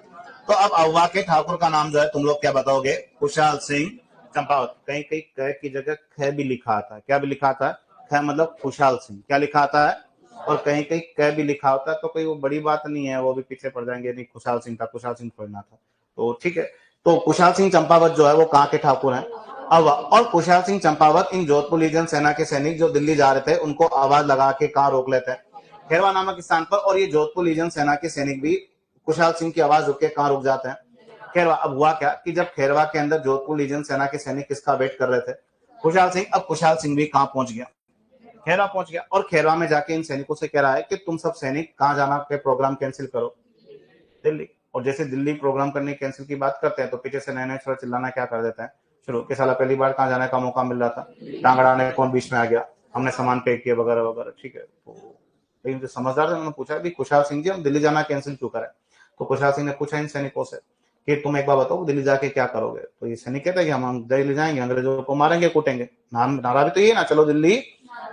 तो अब अव्वा के ठाकुर का नाम जो है तुम लोग क्या बताओगे? खुशहाल सिंह चंपावत। कहीं कहीं क की जगह ख भी लिखा आता है। क्या भी लिखा आता है? ख मतलब खुशहाल सिंह। क्या लिखा आता है? और कहीं कहीं क भी लिखा होता है, तो कोई वो बड़ी बात नहीं है, वो भी पीछे पड़ जाएंगे, नहीं खुशहाल सिंह था, खुशहाल सिंह पढ़ना था, तो ठीक है। तो खुशहाल सिंह चंपावत जो है वो कहाँ के ठाकुर हैं? अव्वा। और खुशहाल सिंह चंपावत इन जोधपुर लीजन सेना के सैनिक जो दिल्ली जा रहे थे उनको आवाज लगा के कहाँ रोक लेते हैं? खेरवा नामक स्थान पर। और ये जोधपुर लीजन सेना के सैनिक भी खुशहाल सिंह की आवाज रुक के कहां रुक जाते हैं? खेरवा। अब हुआ क्या कि जब खेरवा के अंदर जोधपुर लीजन सेना के सैनिक किसका वेट कर रहे थे? खुशहाल सिंह। अब खुशहाल सिंह भी कहां पहुंच गया? खेरवा पहुंच गया। और खेरवा में जाके इन सैनिकों से कह रहा है कि तुम सब सैनिक कहां जाना के प्रोग्राम कैंसिल करो? दिल्ली। और जैसे दिल्ली प्रोग्राम करने कैंसिल की बात करते हैं तो पीछे से नए नए थोड़ा चिल्लाना क्या कर देते हैं शुरू के। साला पहली बार कहां जाने का मौका मिल रहा था, टांगड़ा ने कौन बीच में आ गया, हमने सामान पे किया वगैरह वगैरह, ठीक है। तो लेकिन जो समझदार थे उन्होंने पूछा कि खुशहाल सिंह जी हम दिल्ली जाना कैंसिल क्यों करें? तो खुशहाल सिंह ने पूछा इन सैनिकों से कि तुम एक बार बताओ दिल्ली जाके क्या करोगे? तो ये सैनिक कहते हैं कि हम दिल्ली जाएंगे, अंग्रेजों को मारेंगे कूटेंगे। नारा भी तो ये ना, चलो दिल्ली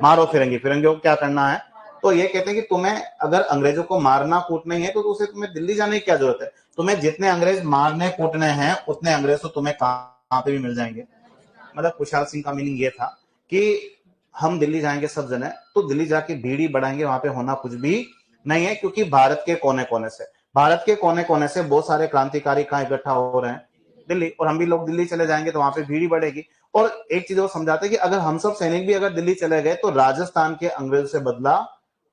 मारो फिरेंगे। फिरंगियों को क्या करना है? तो ये कहते हैं कि तुम्हें अगर अंग्रेजों को मारना कूटना ही है तो उसे तुम्हें दिल्ली जाने की क्या जरूरत है? तुम्हें जितने अंग्रेज मारने कूटने हैं उतने अंग्रेज तो तुम्हें कहां पे भी मिल जाएंगे। मतलब खुशहाल सिंह का मीनिंग ये था कि हम दिल्ली जाएंगे सब जने, तो दिल्ली जाके भीड़ बढ़ाएंगे, वहां पे होना कुछ भी नहीं है, क्योंकि भारत के कोने कोने से बहुत सारे क्रांतिकारी कहां इकट्ठा हो रहे हैं? दिल्ली। और हम भी लोग दिल्ली चले जाएंगे तो वहां पे भीड़ बढ़ेगी। और एक चीज वो समझाते हैं कि अगर हम सब सैनिक भी अगर दिल्ली चले गए तो राजस्थान के अंग्रेजों से बदला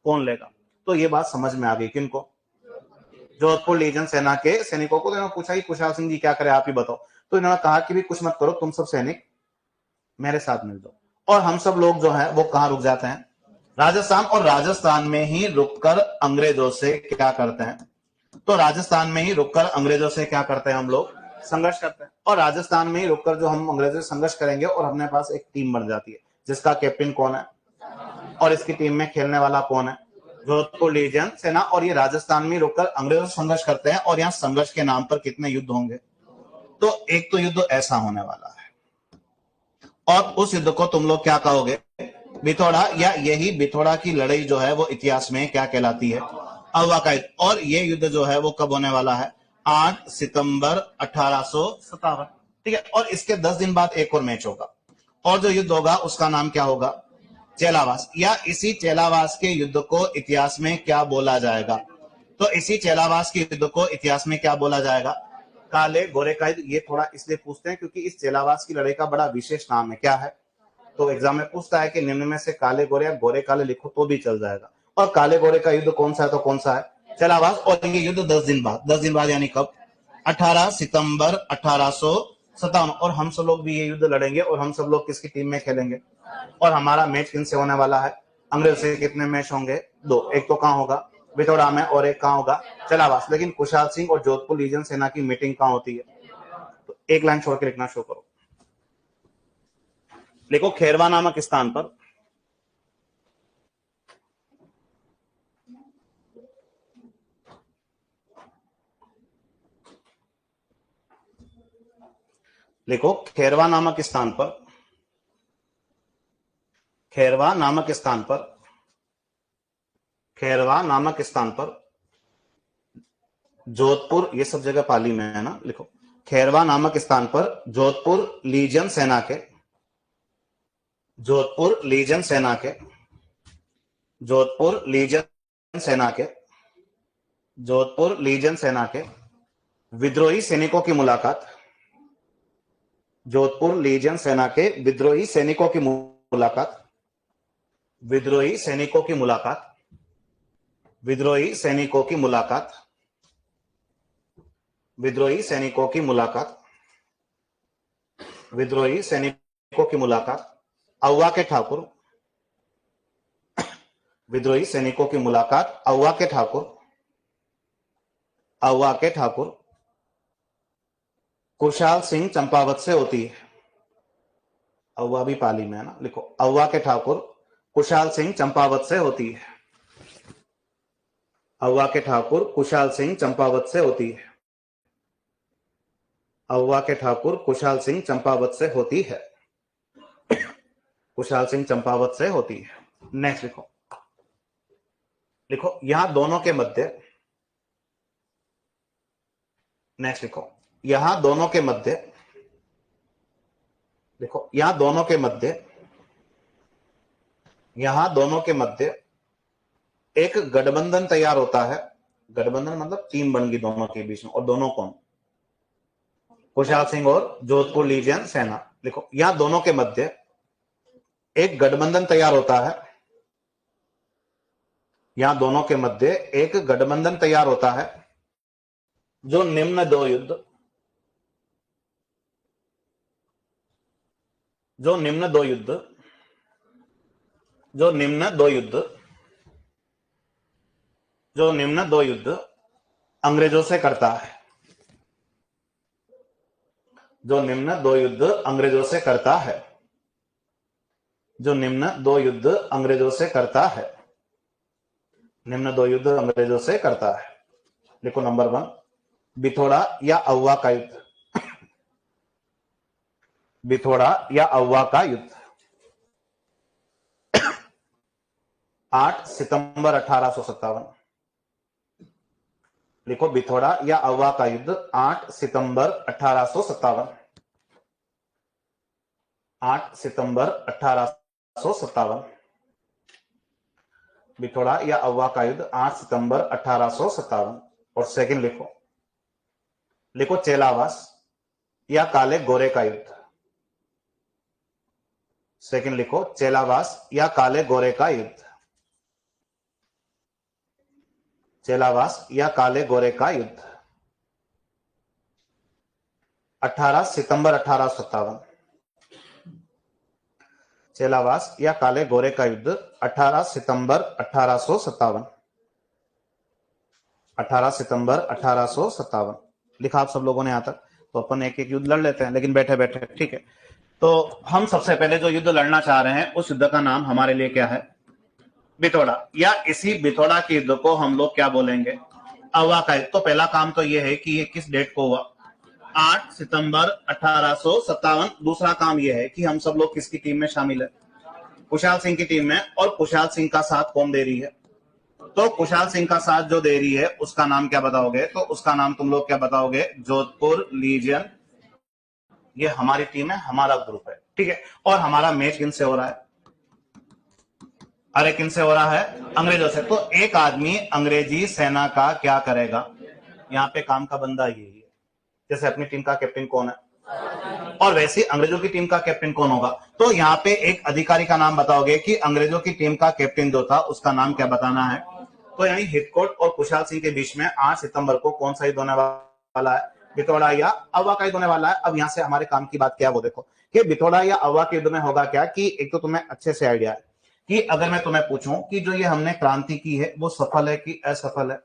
कौन लेगा? तो ये बात समझ में आ गई किनको? जोधपुर लीजन सेना के सैनिकों को। तो इन्होंने पूछा कि खुशहाल सिंह जी क्या करे, आप ही बताओ। तो इन्होंने कहा कि भी कुछ मत करो, तुम सब सैनिक मेरे साथ मिल जाओ। और हम सब लोग जो है वो कहां रुक जाते हैं? राजस्थान। और राजस्थान में ही रुककर अंग्रेजों से क्या करते हैं? तो राजस्थान में ही रुककर अंग्रेजों से क्या करते हैं हम लोग? संघर्ष करते हैं। और राजस्थान में ही रुककर जो हम अंग्रेजों से संघर्ष करेंगे और अपने पास एक टीम बन जाती है जिसका कैप्टन कौन है और इसकी टीम में खेलने वाला कौन है? जोधपुर लीजियन सेना, और ये राजस्थान में रुककर अंग्रेजों से संघर्ष करते हैं। और यहाँ संघर्ष के नाम पर कितने युद्ध होंगे? तो एक तो युद्ध ऐसा होने वाला है, और उस युद्ध को तुम लोग क्या कहोगे? बिथोड़ा, या यही बिथोड़ा की लड़ाई जो है वो इतिहास में क्या कहलाती है? अव्वा का युद्ध। और ये युद्ध जो है वो कब होने वाला है? 8 सितंबर 1857। ठीक है, और इसके 10 दिन बाद एक और मैच होगा, और जो युद्ध होगा उसका नाम क्या होगा? चेलावास। या इसी चेलावास के युद्ध को इतिहास में क्या बोला जाएगा? तो इसी चेलावास के युद्ध को इतिहास में क्या बोला जाएगा? काले गोरे का युद्ध। ये थोड़ा इसलिए पूछते हैं क्योंकि इस चेलावास की लड़ाई का बड़ा विशेष नाम है। क्या है? तो एग्जाम में पूछता है कि निम्न में से काले गोरे या गोरे काले लिखो तो भी चल जाएगा। और काले गोरे का युद्ध कौन सा है? तो कौन सा है? चेलावास। और ये युद्ध 10 दिन बाद, 10 दिन बाद यानी कब? 18 सितंबर 1857। और हम सब लोग भी ये युद्ध लड़ेंगे, और हम सब लोग किसकी टीम में खेलेंगे? और हमारा मैच किनसे होने वाला है? अंग्रेज से। कितने मैच होंगे? 2। एक तो कहां होगा? बिथोड़ा में, और एक कहां होगा? चेलावास। लेकिन कुशाल सिंह और जोधपुर लीजियन सेना की मीटिंग कहां होती है? तो एक लाइन छोड़ के लिखना शुरू करो। लिखो खेरवा नामक स्थान पर लिखो खेरवा नामक स्थान पर, खेरवा नामक स्थान पर, खेरवा नामक स्थान पर जोधपुर, ये सब जगह पाली में है ना, लिखो खेरवा नामक स्थान पर जोधपुर लीजियन सेना के, जोधपुर लीजियन सेना के, जोधपुर लीजियन सेना के, जोधपुर लीजियन सेना के विद्रोही सैनिकों की मुलाकात, जोधपुर लीजियन सेना के विद्रोही सैनिकों की मुलाकात, विद्रोही सैनिकों की मुलाकात, विद्रोही सैनिकों की मुलाकात, विद्रोही सैनिकों की मुलाकात, विद्रोही सैनिकों की मुलाकात अव्वा के ठाकुर, विद्रोही सैनिकों की मुलाकात अव्वा के ठाकुर, अव्वा के ठाकुर कुशाल सिंह चंपावत से होती है। अव्वा भी पाली में है ना, लिखो अव्वा के ठाकुर कुशाल सिंह चंपावत से होती है। अव्वा के ठाकुर कुशाल सिंह चंपावत से होती है। अव्वा के ठाकुर कुशाल सिंह चंपावत से होती है। कुशाल सिंह चंपावत से होती है। नेक्स्ट लिखो, लिखो यहां दोनों के मध्य, नेक्स्ट लिखो यहां दोनों के मध्य, देखो यहां दोनों के मध्य, यहां दोनों के मध्य एक गठबंधन तैयार होता है। गठबंधन मतलब टीम बन गई दोनों के बीच में, और दोनों कौन? कुशाल सिंह और जोधपुर लीजियन सेना। लिखो यहां दोनों के मध्य एक गठबंधन तैयार होता है, यहां दोनों के मध्य एक गठबंधन तैयार होता है जो निम्न दो युद्ध, जो निम्न दो युद्ध, जो निम्न दो युद्ध, जो निम्न दो युद्ध अंग्रेजों से करता है, जो निम्न दो युद्ध अंग्रेजों से करता है, जो निम्न दो युद्ध अंग्रेजों से करता है, निम्न दो युद्ध अंग्रेजों से करता है। लिखो नंबर 1 बिथोड़ा या अव्वा का युद्ध, बिथोड़ा या अव्वा का युद्ध 8 सितंबर 1857। लिखो बिथोड़ा या अव्वा का युद्ध 8 सितंबर 1857, 8 सितंबर 1857। बिथोड़ा या अव्वा का युद्ध 8 सितंबर 1857। और सेकंड लिखो, लिखो चेलावास या काले गोरे का युद्ध, सेकंड लिखो चेलावास या काले गोरे का युद्ध, चेलावास या काले गोरे का युद्ध 18 सितंबर 1857। चेलावास या काले गोरे का युद्ध 18 सितंबर 1857, 18 सितंबर 1857। लिखा आप सब लोगों ने यहां तक? तो अपन एक एक युद्ध लड़ लेते हैं, लेकिन बैठे बैठे, ठीक है। तो हम सबसे पहले जो युद्ध लड़ना चाह रहे हैं उस युद्ध का नाम हमारे लिए क्या है? बिथोड़ा, या इसी बिथोड़ा के युद्ध को हम लोग क्या बोलेंगे, अवा का युद्ध। तो पहला काम तो ये है कि ये किस डेट को हुआ, 8 सितंबर 1857। दूसरा काम ये है कि हम सब लोग किसकी टीम में शामिल है, खुशहाल सिंह की टीम में। और खुशहाल सिंह का साथ कौन दे रही है, तो खुशहाल सिंह का साथ जो दे रही है उसका नाम क्या बताओगे, तो उसका नाम तुम लोग क्या बताओगे, जोधपुर लीजियन। ये हमारी टीम है, हमारा ग्रुप है, ठीक है। और हमारा मैच किन से हो रहा है, अरे किन से हो रहा है, अंग्रेजों से। तो एक आदमी अंग्रेजी सेना का क्या करेगा, यहाँ पे काम का बंदा यही है। जैसे अपनी टीम का कैप्टन कौन है, और वैसे अंग्रेजों की टीम का कैप्टन कौन होगा, तो यहाँ पे एक अधिकारी का नाम बताओगे कि अंग्रेजों की टीम का कैप्टन जो था उसका नाम क्या बताना है। तो यानी हितकोट और खुशहाल सिंह के बीच में 8 सितंबर को कौन सा युद्ध होने वाला है, बिथोड़ा या अवा का युद्ध होने वाला है। अब यहाँ से हमारे काम की बात क्या है वो देखो कि बिथोड़ा या अवा के युद्ध में होगा क्या, कि एक तो तुम्हें अच्छे से आइडिया है कि अगर मैं तुम्हें पूछूं कि जो ये हमने क्रांति की है वो सफल है कि असफल है,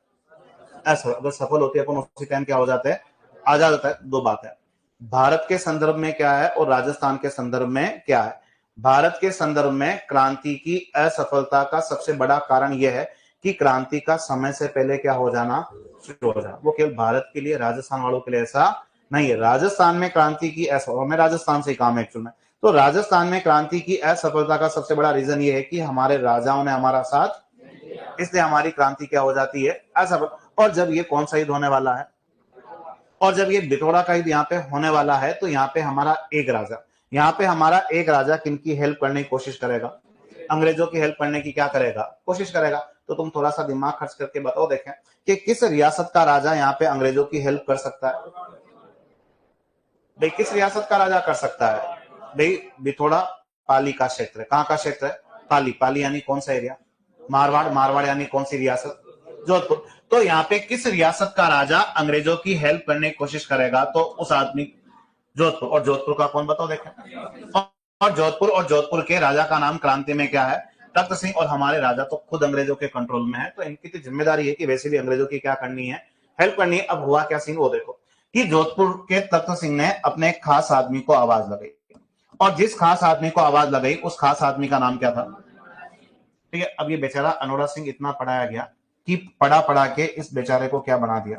असफल। अगर सफल होती है अपन उसी टाइम क्या हो जाता है, आजाद होता है। दो बात है, भारत के संदर्भ में क्या है और राजस्थान के संदर्भ में क्या है। भारत के संदर्भ में क्रांति की असफलता का सबसे बड़ा कारण यह है कि क्रांति का समय से पहले क्या हो जाना, शुरू हो जाना। वो केवल भारत के लिए, राजस्थान वालों के लिए ऐसा नहीं है। राजस्थान में क्रांति की असफलता, मैं राजस्थान से काम है एक्चुअल में, तो राजस्थान में क्रांति की असफलता का सबसे बड़ा रीजन ये है कि हमारे राजाओं ने हमारा साथ, इसलिए हमारी क्रांति क्या हो जाती है, असफल। और जब ये कौन सा युद्ध होने वाला है, और जब ये बिथोड़ा का युद्ध यहाँ पे होने वाला है, तो यहाँ पे हमारा एक राजा, यहाँ पे हमारा एक राजा किनकी हेल्प करने की कोशिश करेगा, अंग्रेजों की हेल्प करने की क्या करेगा, कोशिश करेगा। तो तुम थोड़ा सा दिमाग खर्च करके बताओ देखें कि किस रियासत का राजा यहाँ पे अंग्रेजों की हेल्प कर सकता है। भाई किस रियासत का राजा कर सकता है, भाई बिथोड़ा पाली का क्षेत्र है। कहाँ का क्षेत्र है, पाली। पाली यानी कौन सा एरिया, मारवाड़। मारवाड़ यानी कौन सी रियासत, जोधपुर। तो यहाँ पे किस रियासत का राजा अंग्रेजों की हेल्प करने की कोशिश करेगा, तो उस आदमी, जोधपुर। और जोधपुर का कौन बताओ देखें, और जोधपुर, और जोधपुर के राजा का नाम क्रांति में क्या है, तख्त सिंह। और हमारे राजा तो खुद अंग्रेजों के कंट्रोल में है, तो इनकी तो जिम्मेदारी है कि वैसे भी अंग्रेजों की क्या करनी है, हेल्प करनी है। अब हुआ क्या सीन वो देखो कि जोधपुर के तख्त सिंह ने अपने खास आदमी को आवाज लगाई, और जिस खास आदमी को आवाज लगाई उस खास आदमी का नाम क्या था, ठीक है। अब ये बेचारा अनोरा सिंह इतना पढ़ाया गया कि पढ़ा पढ़ा के इस बेचारे को क्या बना दिया,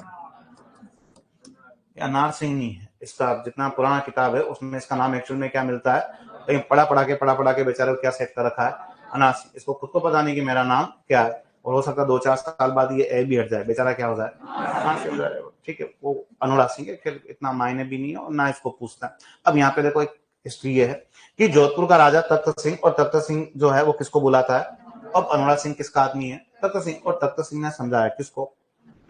अनार सिंह नहीं है इसका, जितना पुराना किताब है उसमें इसका नाम एक्चुअल में क्या मिलता है, लेकिन पढ़ा पढ़ा के बेचारे को क्या सेट कर रखा है, अनार सिंह। इसको खुद को पता नहीं कि मेरा नाम क्या है, और हो सकता है 2-4 साल बाद ये ए भी हट जाए, बेचारा क्या हो जाए, अनार सिंह, ठीक है। वो अनुराग सिंह है, फिर इतना मायने भी नहीं है और ना इसको पूछता है। अब यहाँ पे देखो एक हिस्ट्री ये है कि जोधपुर का राजा तख्त सिंह, और तख्त सिंह जो है वो किसको बुलाता है। अब अनुराग सिंह किसका आदमी है, तख्त सिंह। और तख्त सिंह ने समझाया किसको,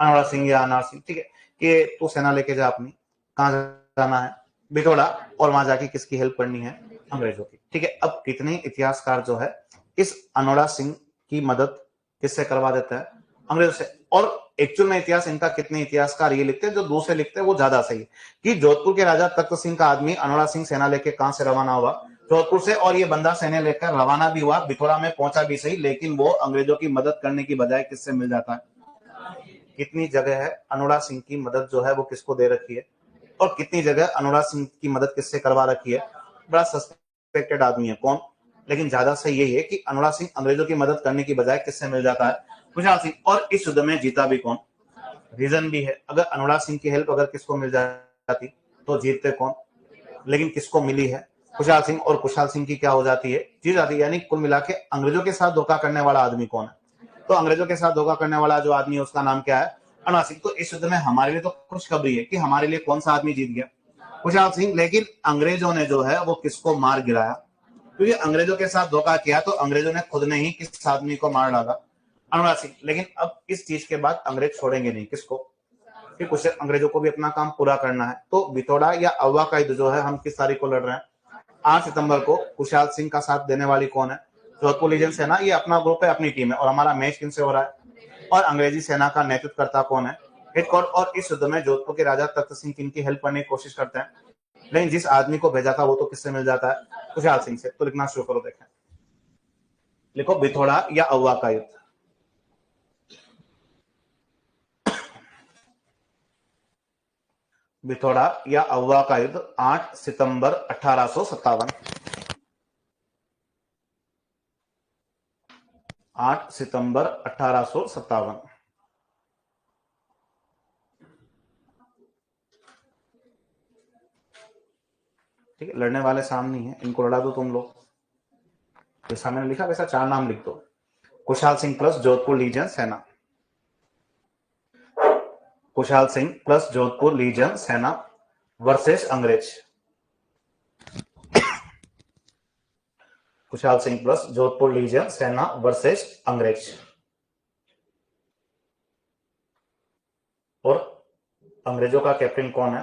अनुराग सिंह या अनार सिंह, ठीक है, कि तू सेना लेके जा अपनी, कहाँ जाना है, बिथोड़ा। और वहां जाके किसकी हेल्प करनी है, अंग्रेजों की, ठीक है। अब कितने इतिहासकार जो है इस अनोड़ा सिंह की मदद किससे करवा देता है, अंग्रेजों से। और एक्चुअल में इतिहास इनका कितने इतिहासकार ये लिखते हैं, जो दूसरे लिखते हैं वो ज्यादा सही है, कि जोधपुर के राजा तख्त सिंह का आदमी अनोड़ा सिंह सेना लेके कहां से रवाना हुआ, जोधपुर से। और ये बंदा सेना लेकर रवाना भी हुआ, बिथोड़ा में पहुंचा भी सही, लेकिन वो अंग्रेजों की मदद करने की बजाय किससे मिल जाता है। कितनी जगह है अनोड़ा सिंह की मदद जो है वो किसको दे रखी है, और कितनी जगह अनुराग सिंह की मदद किससे करवा रखी है, बड़ा सस्पेक्टेड आदमी है कौन, लेकिन ज्यादा सही यही है कि अनुराग सिंह अंग्रेजों की मदद करने की बजाय किससे मिल जाता है, खुशहाल सिंह। और इस युद्ध में जीता भी कौन, रीजन भी है, अगर अनुराग सिंह की हेल्प अगर किसको मिल जाती तो जीतते कौन, लेकिन किसको मिली है, खुशहाल सिंह। और खुशहाल सिंह की क्या हो जाती है, जीत जाती है। यानी कुल मिला के अंग्रेजों के साथ धोखा करने वाला आदमी कौन है, तो अंग्रेजों के साथ धोखा करने वाला जो आदमी है उसका नाम क्या है, अनुराग सिंह। तो इस युद्ध में हमारे लिए तो खुशखबरी है कि हमारे लिए कौन सा आदमी जीत गया, खुशहाल सिंह। लेकिन अंग्रेजों ने जो है वो किसको मार गिराया, क्योंकि अंग्रेजों के साथ धोखा किया तो अंग्रेजों ने खुद ने ही किस आदमी को मार डाला, अनुराग सिंह। लेकिन अब इस चीज के बाद अंग्रेज छोड़ेंगे नहीं किसको, कि कुछ अंग्रेजों को भी अपना काम पूरा करना है। तो बिथोड़ा या अव्वा का युद्ध जो है हम किस तारीख को लड़ रहे हैं, 8 सितंबर को। खुशहाल सिंह का साथ देने वाली कौन है, जोधपुर लीजेंड सेना, ये अपना ग्रुप है, अपनी टीम है। और हमारा मैच किनसे हो रहा है, और अंग्रेजी सेना का नेतृत्व करता कौन है, हिटकॉट। और इस युद्ध में जोधपुर के राजा तख्त सिंह किनकी हेल्प करने की कोशिश करते हैं, लेकिन जिस आदमी को भेजा था वो तो किससे मिल जाता है, खुशहाल सिंह से। तो लिखना शुरू करो, देखें, लिखो बिथोड़ा या अव्वा का युद्ध। बिथोड़ा या अव्वा का युद्ध 8 सितंबर 1857। 8 सितंबर 1857। ठीक है, लड़ने वाले सामने ही है, इनको लड़ा दो तुम लोग। जैसा मैंने लिखा वैसा 4 नाम लिख दो। कुशाल सिंह प्लस जोधपुर लीजन सेना, कुशाल सिंह प्लस जोधपुर लीजन सेना वर्सेस अंग्रेज, कुशाल सिंह प्लस जोधपुर लीजन सेना वर्सेस अंग्रेज। और अंग्रेजों का कैप्टन कौन है?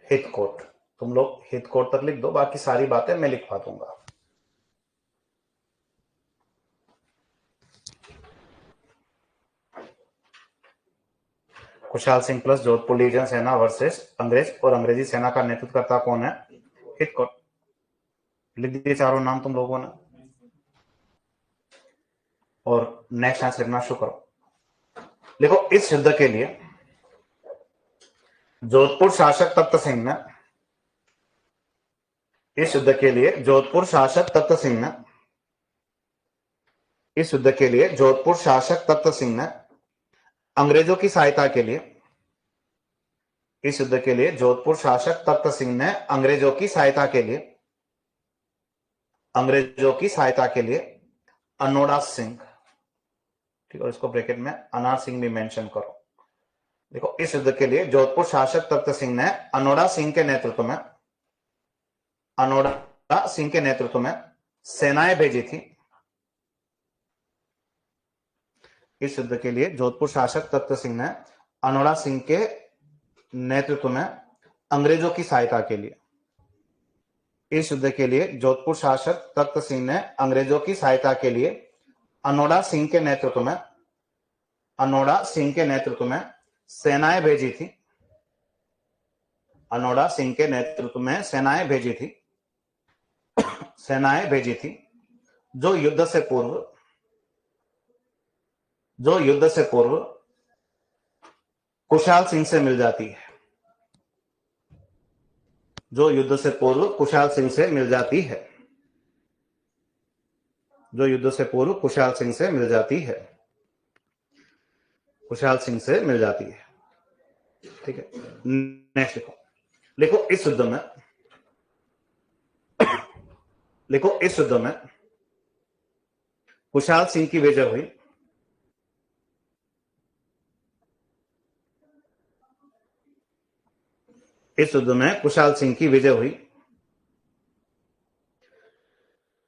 हिथकोट। तुम लोग हिथकोट तक लिख दो, बाकी सारी बातें मैं लिखवा दूंगा। कुशाल सिंह प्लस जोधपुर लीजन सेना वर्सेस अंग्रेज, और अंग्रेजी सेना का नेतृत्व करता कौन है? हिथकोट। लिख दिए चारों नाम तुम लोगों ने, और नेक्स्ट आंसर लिखना शुरू करो। देखो, इस युद्ध के लिए जोधपुर शासक तख्त सिंह ने, इस युद्ध के लिए जोधपुर शासक तख्त सिंह ने, इस युद्ध के लिए जोधपुर शासक तख्त सिंह ने अंग्रेजों की सहायता के लिए, इस युद्ध के लिए जोधपुर शासक तख्त सिंह ने अंग्रेजों की सहायता के लिए, अंग्रेजों की सहायता के लिए अनोड़ा सिंह, ठीक है, इसको ब्रैकेट में अनार सिंह भी मेंशन करो। देखो, इस युद्ध के लिए जोधपुर शासक तख्त सिंह ने अनोड़ा सिंह के नेतृत्व में, अनोड़ा सिंह के नेतृत्व में सेनाएं भेजी थी। इस युद्ध के लिए जोधपुर शासक तख्त सिंह ने अनोड़ा सिंह के नेतृत्व में अंग्रेजों की सहायता के लिए, इस युद्ध के लिए जोधपुर शासक तख्त सिंह ने अंग्रेजों की सहायता के लिए अनोड़ा सिंह के नेतृत्व में, अनोड़ा सिंह के नेतृत्व में सेनाएं भेजी थी, अनोड़ा सिंह के नेतृत्व में सेनाएं भेजी थी, सेनाएं भेजी थी जो युद्ध से पूर्व, जो युद्ध से पूर्व कुशाल सिंह से मिल जाती है, जो युद्ध से पूर्व कुशाल सिंह से मिल जाती है, जो युद्ध से पूर्व कुशाल सिंह से मिल जाती है, कुशाल सिंह से मिल जाती है। ठीक है, नेक्स्ट लिखो। लिखो, इस युद्ध में, लिखो, इस युद्ध में कुशाल सिंह की विजय हुई, इस युद्ध में कुशाल सिंह की विजय हुई,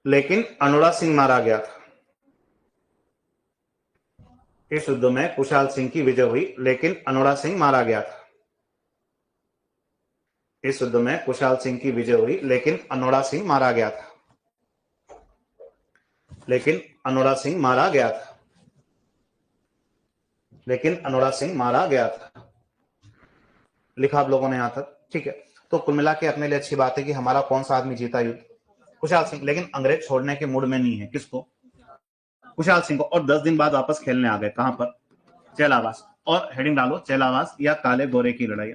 लेकिन अनोड़ा सिंह मारा गया था। इस युद्ध में कुशाल सिंह की विजय हुई, लेकिन अनोड़ा सिंह मारा गया था। इस युद्ध में कुशाल सिंह की विजय हुई, लेकिन अनोड़ा सिंह मारा गया था, लेकिन अनोड़ा सिंह मारा गया था, लेकिन अनोड़ा सिंह मारा गया था। लिखा आप लोगों ने यहां तक, ठीक है। तो कुल मिला के अपने लिए अच्छी बात है कि हमारा कौन सा आदमी जीता युद्ध? कुशाल सिंह। लेकिन अंग्रेज छोड़ने के मूड में नहीं है। किसको? कुशाल सिंह को। और 10 दिन बाद वापस खेलने आ गए। कहां पर? चेलावास। और हेडिंग डालो, चेलावास या काले गोरे की लड़ाई।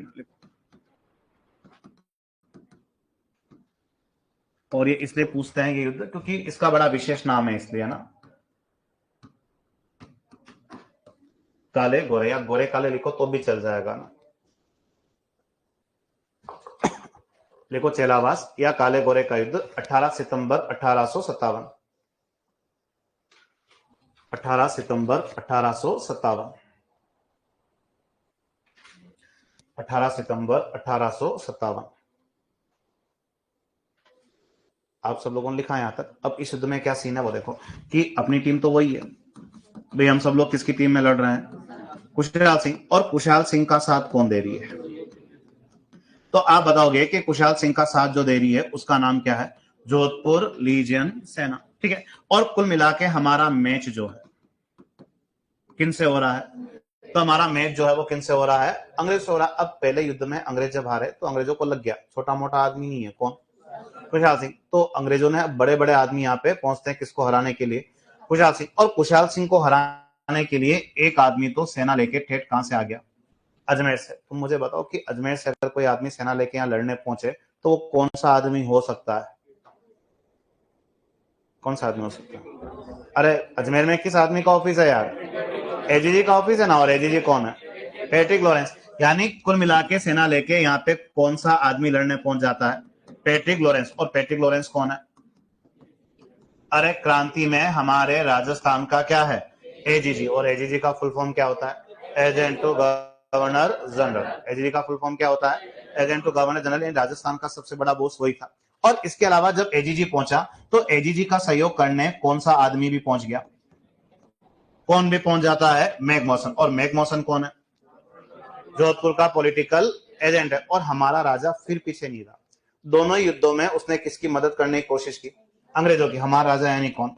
और ये इसलिए पूछते हैं ये युद्ध क्योंकि इसका बड़ा विशेष नाम है, इसलिए ना, काले गोरे, या गोरे काले लिखो तो भी चल जाएगा ना। लिखो चेलावास या काले गोरे का युद्ध 18 सितंबर 1857। 18 सितंबर 1857। 18 सितंबर 1857। आप सब लोगों ने लिखा है यहां तक। अब इस युद्ध में क्या सीन है वो देखो कि अपनी टीम तो वही है भाई, हम सब लोग किसकी टीम में लड़ रहे हैं? कुशाल सिंह। और कुशाल सिंह का साथ कौन दे रही है? तो आप बताओगे कि कुशाल सिंह का साथ जो दे रही है उसका नाम क्या है? जोधपुर लीजियन सेना। ठीक है। और कुल मिला के हमारा मैच जो है किन से हो रहा है? तो हमारा मैच जो है वो किन से हो रहा है? अंग्रेज से हो रहा है। अब पहले युद्ध में अंग्रेज जब हारे तो अंग्रेजों को लग गया छोटा मोटा आदमी नहीं है। कौन? कुशाल सिंह। तो अंग्रेजों ने बड़े बड़े आदमी यहाँ पे पहुंचते हैं किसको हराने के लिए? कुशाल सिंह। और कुशाल सिंह को हराने के लिए एक आदमी तो सेना लेके ठेठ कहां से आ गया? अजमेर से। तुम मुझे बताओ कि अजमेर से अगर कोई आदमी सेना लेके यहाँ लड़ने पहुंचे तो वो कौन सा आदमी हो सकता है? कौन सा आदमी हो सकता है? अरे अजमेर में किस आदमी का ऑफिस है यार? एजीजी का ऑफिस है ना। और एजीजी कौन है? Patrick Lawrence. यानी कुल मिला के सेना लेके यहाँ पे कौन सा आदमी लड़ने पहुंच जाता है? Patrick Lawrence. और पैट्रिक लॉरेंस कौन है? अरे क्रांति में हमारे राजस्थान का क्या है? एजीजी। और एजीजी का फुल फॉर्म क्या होता है? Agent to governor general. AGG का फुल फॉर्म क्या होता है? Agent to governor general. Rajasthan का सबसे बड़ा बॉस वही था। और इसके अलावा जब एजीजी पहुंचा तो एजीजी का सहयोग करने कौन सा आदमी भी पहुंच गया? कौन भी पहुंच जाता है? मैकमोहन। और मैकमोहन कौन है? जोधपुर का पॉलिटिकल एजेंट है। और हमारा राजा फिर पीछे नहीं रहा। दोनों युद्धों में उसने किसकी मदद करने की कोशिश की? अंग्रेजों की। हमारा राजा यानी कौन?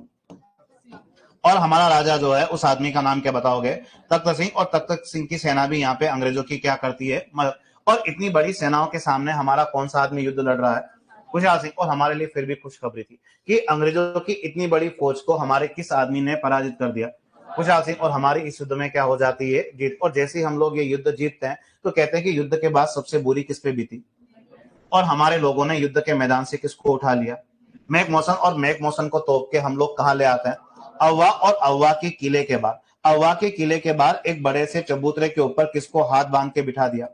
और हमारा राजा जो है उस आदमी का नाम क्या बताओगे? तख्त सिंह। और तख्त सिंह की सेना भी यहाँ पे अंग्रेजों की क्या करती है? मदद। और इतनी बड़ी सेनाओं के सामने हमारा कौन सा आदमी युद्ध लड़ रहा है? खुशहाल सिंह। और हमारे लिए फिर भी खुशखबरी थी कि अंग्रेजों की इतनी बड़ी फौज को हमारे किस आदमी ने पराजित कर दिया? खुशहाल सिंह। और हमारी इस युद्ध में क्या हो जाती है? जीत। और जैसे ही हम लोग ये युद्ध जीतते हैं तो कहते हैं कि युद्ध के बाद सबसे बुरी किस पे बीती? और हमारे लोगों ने युद्ध के मैदान से किसको उठा लिया? मैकमोहन। और मैकमोहन को तोप के हम लोग कहां ले आते हैं? अव्वा। और अव्वा के किले के बाद, अव्वा के किले के बाद एक बड़े से चबूतरे के ऊपर किसको हाथ बांध के बिठा दिया?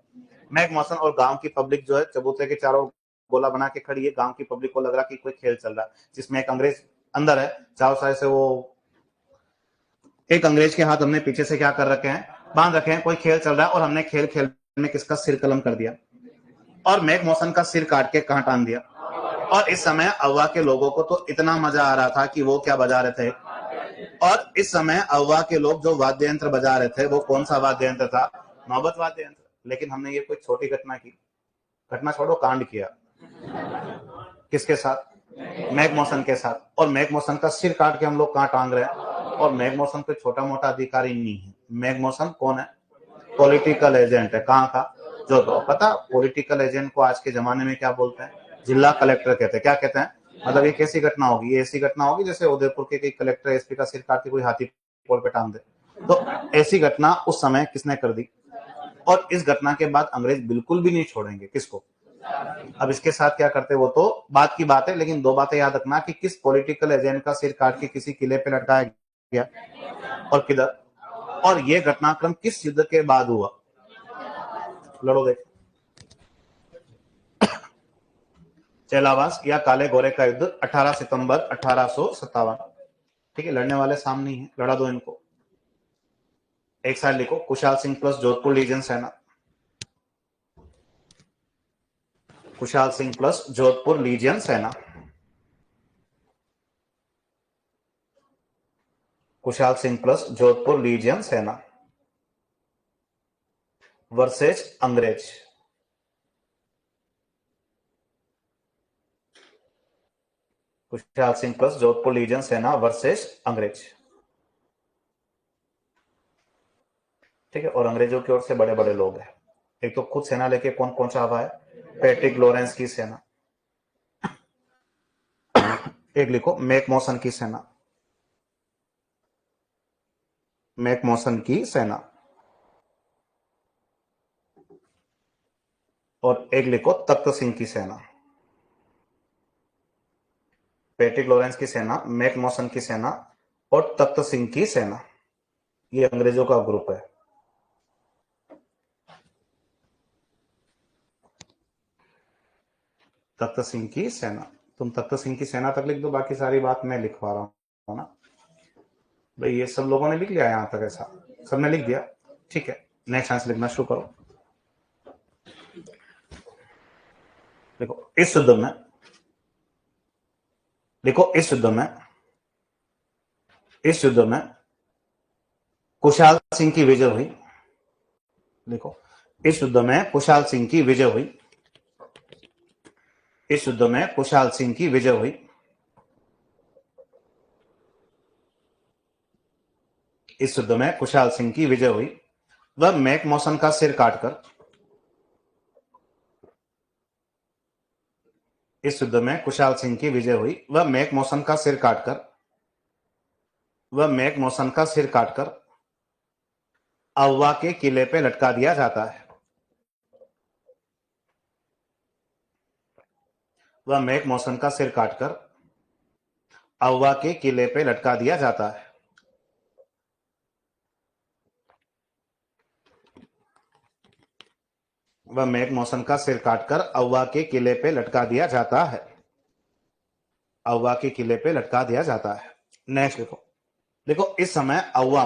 मैकमोहन। और गांव की पब्लिक जो है चबूतरे के चारों गोला बना के खड़ी है। गांव की पब्लिक को लग रहा कि कोई खेल चल रहा है जिसमें एक अंग्रेज अंदर है। चारों साइड से वो एक अंग्रेज के हाथ हमने पीछे से क्या कर रखे हैं? बांध रखे हैं। कोई खेल चल रहा है और हमने खेल खेल में किसका सिर कलम कर दिया? और मैकमोहन का सिर काट के कहां टांग दिया? और इस समय अव्वा के लोगों को तो इतना मजा आ रहा था कि वो क्या बजा रहे थे? और इस समय अव्वा के लोग जो वाद्य यंत्र बजा रहे थे वो कौन सा वाद्य यंत्र था? नौबत वाद्य यंत्र। लेकिन हमने ये कोई छोटी घटना की? घटना छोड़ो, कांड किया। किसके साथ? मैकमोहन के साथ। और मैकमोहन का सिर काट के हम लोग कहां टांग रहे हैं? और मैकमोहन कोई छोटा मोटा अधिकारी नहीं है। मैकमोहन कौन है? पॉलिटिकल एजेंट है। कहां का? जो तो पता, पॉलिटिकल एजेंट को आज के जमाने में क्या बोलते हैं? जिला कलेक्टर कहते हैं। क्या कहते हैं? मतलब ये कैसी घटना होगी? ये ऐसी घटना होगी जैसे उदयपुर के कोई कलेक्टर एसपी का सिर काट के कोई हाथी पोल पे टांग दे। तो ऐसी घटना उस समय किसने कर दी? और इस घटना के बाद अंग्रेज बिल्कुल भी नहीं छोड़ेंगे। किसको? अब इसके साथ क्या करते वो तो बात की बात है, लेकिन दो बातें याद रखना कि किस पॉलिटिकल एजेंट का सिर काट के किसी किले पे लटकाया गया और किधर, और ये घटनाक्रम किस युद्ध के बाद हुआ? लड़ो देख। चेलावास या काले गोरे का युद्ध 18 सितंबर 1857। ठीक है, लड़ने वाले सामने ही है, लड़ा दो इनको। एक साइड लिखो कुशाल सिंह प्लस जोधपुर लीजन सेना। कुशाल सिंह प्लस जोधपुर लीजियन सेना। कुशाल सिंह प्लस जोधपुर लीजियन सेना वर्सेस अंग्रेज। कुशाल सिंह प्लस जोधपुर लीजियन सेना वर्सेस अंग्रेज। ठीक है, और अंग्रेजों की ओर से बड़े बड़े लोग हैं। एक तो खुद सेना लेके कौन पहुंचा हुआ है? पैट्रिक लॉरेंस की सेना। एक लिखो मैकमोहन की सेना। मैकमोहन की सेना। और एक लिखो तख्त सिंह की सेना। पैट्रिक लॉरेंस की सेना, मैकमोहन की सेना और तख्त सिंह की सेना। ये अंग्रेजों का ग्रुप है। तख्त सिंह की सेना। तुम तख्त सिंह की सेना तक लिख दो, बाकी सारी बात मैं लिखवा रहा हूं ना भाई। ये सब लोगों ने लिख लिया यहां तक? ऐसा सबने लिख दिया? ठीक है, नेक्स्ट आंसर लिखना शुरू करो। देखो इस युद्ध में, देखो इस युद्ध में, इस युद्ध में कुशाल सिंह की विजय हुई। देखो इस युद्ध में कुशाल सिंह की विजय हुई। इस युद्ध में कुशाल सिंह की विजय हुई। इस युद्ध में कुशाल सिंह की विजय हुई। वह मैकमोहन का सिर काटकर, इस युद्ध में कुशाल सिंह की विजय हुई। वह मैकमोहन का सिर काटकर, वह मैकमोहन का सिर काटकर अव्वा के किले पे लटका दिया जाता है। वह मैकमोहन का सिर काटकर अव्वा के किले पे लटका दिया जाता है। वह मेघ मौसम का सिर काटकर अव्वा के किले पे लटका दिया जाता है। अव्वा के किले पे लटका दिया जाता है। नेक्स्ट देखो, देखो इस समय अव्वा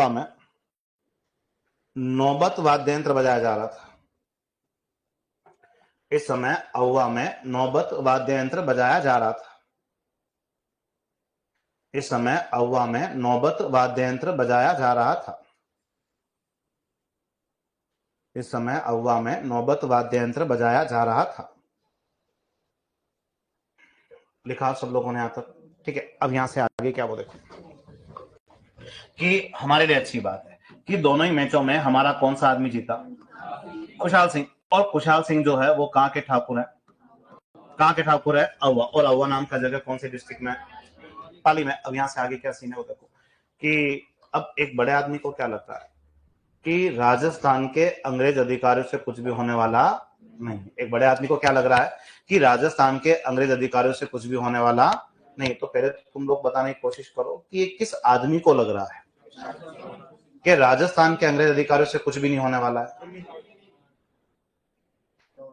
में नौबत वाद्य यंत्र बजाया जा रहा था। इस समय अव्वा में नौबत वाद्य यंत्र बजाया जा रहा था। इस समय अव्वा में नौबत वाद्य यंत्र बजाया जा रहा था। इस समय अव्वा में नौबत वाद्य यंत्र बजाया जा रहा था। लिखा सब लोगों ने यहां तक, ठीक है। अब यहां से आगे क्या वो देखो कि हमारे लिए अच्छी बात है कि दोनों ही मैचों में हमारा कौन सा आदमी जीता, खुशहाल सिंह। और खुशहाल सिंह जो है वो कहां के ठाकुर है, कहां के ठाकुर है, अव्वा। और अव्वा नाम का जगह कौन से डिस्ट्रिक्ट में, पाली में। अब यहां से आगे क्या सीन है वो देखो कि अब एक बड़े आदमी को क्या लगता है कि राजस्थान के अंग्रेज अधिकारियों से कुछ भी होने वाला नहीं। एक बड़े आदमी को क्या लग रहा है कि राजस्थान के अंग्रेज अधिकारियों से कुछ भी होने वाला नहीं। तो पहले तुम लोग बताने की कोशिश करो कि ये किस आदमी को लग रहा है कि राजस्थान के अंग्रेज अधिकारियों से कुछ भी नहीं होने वाला है।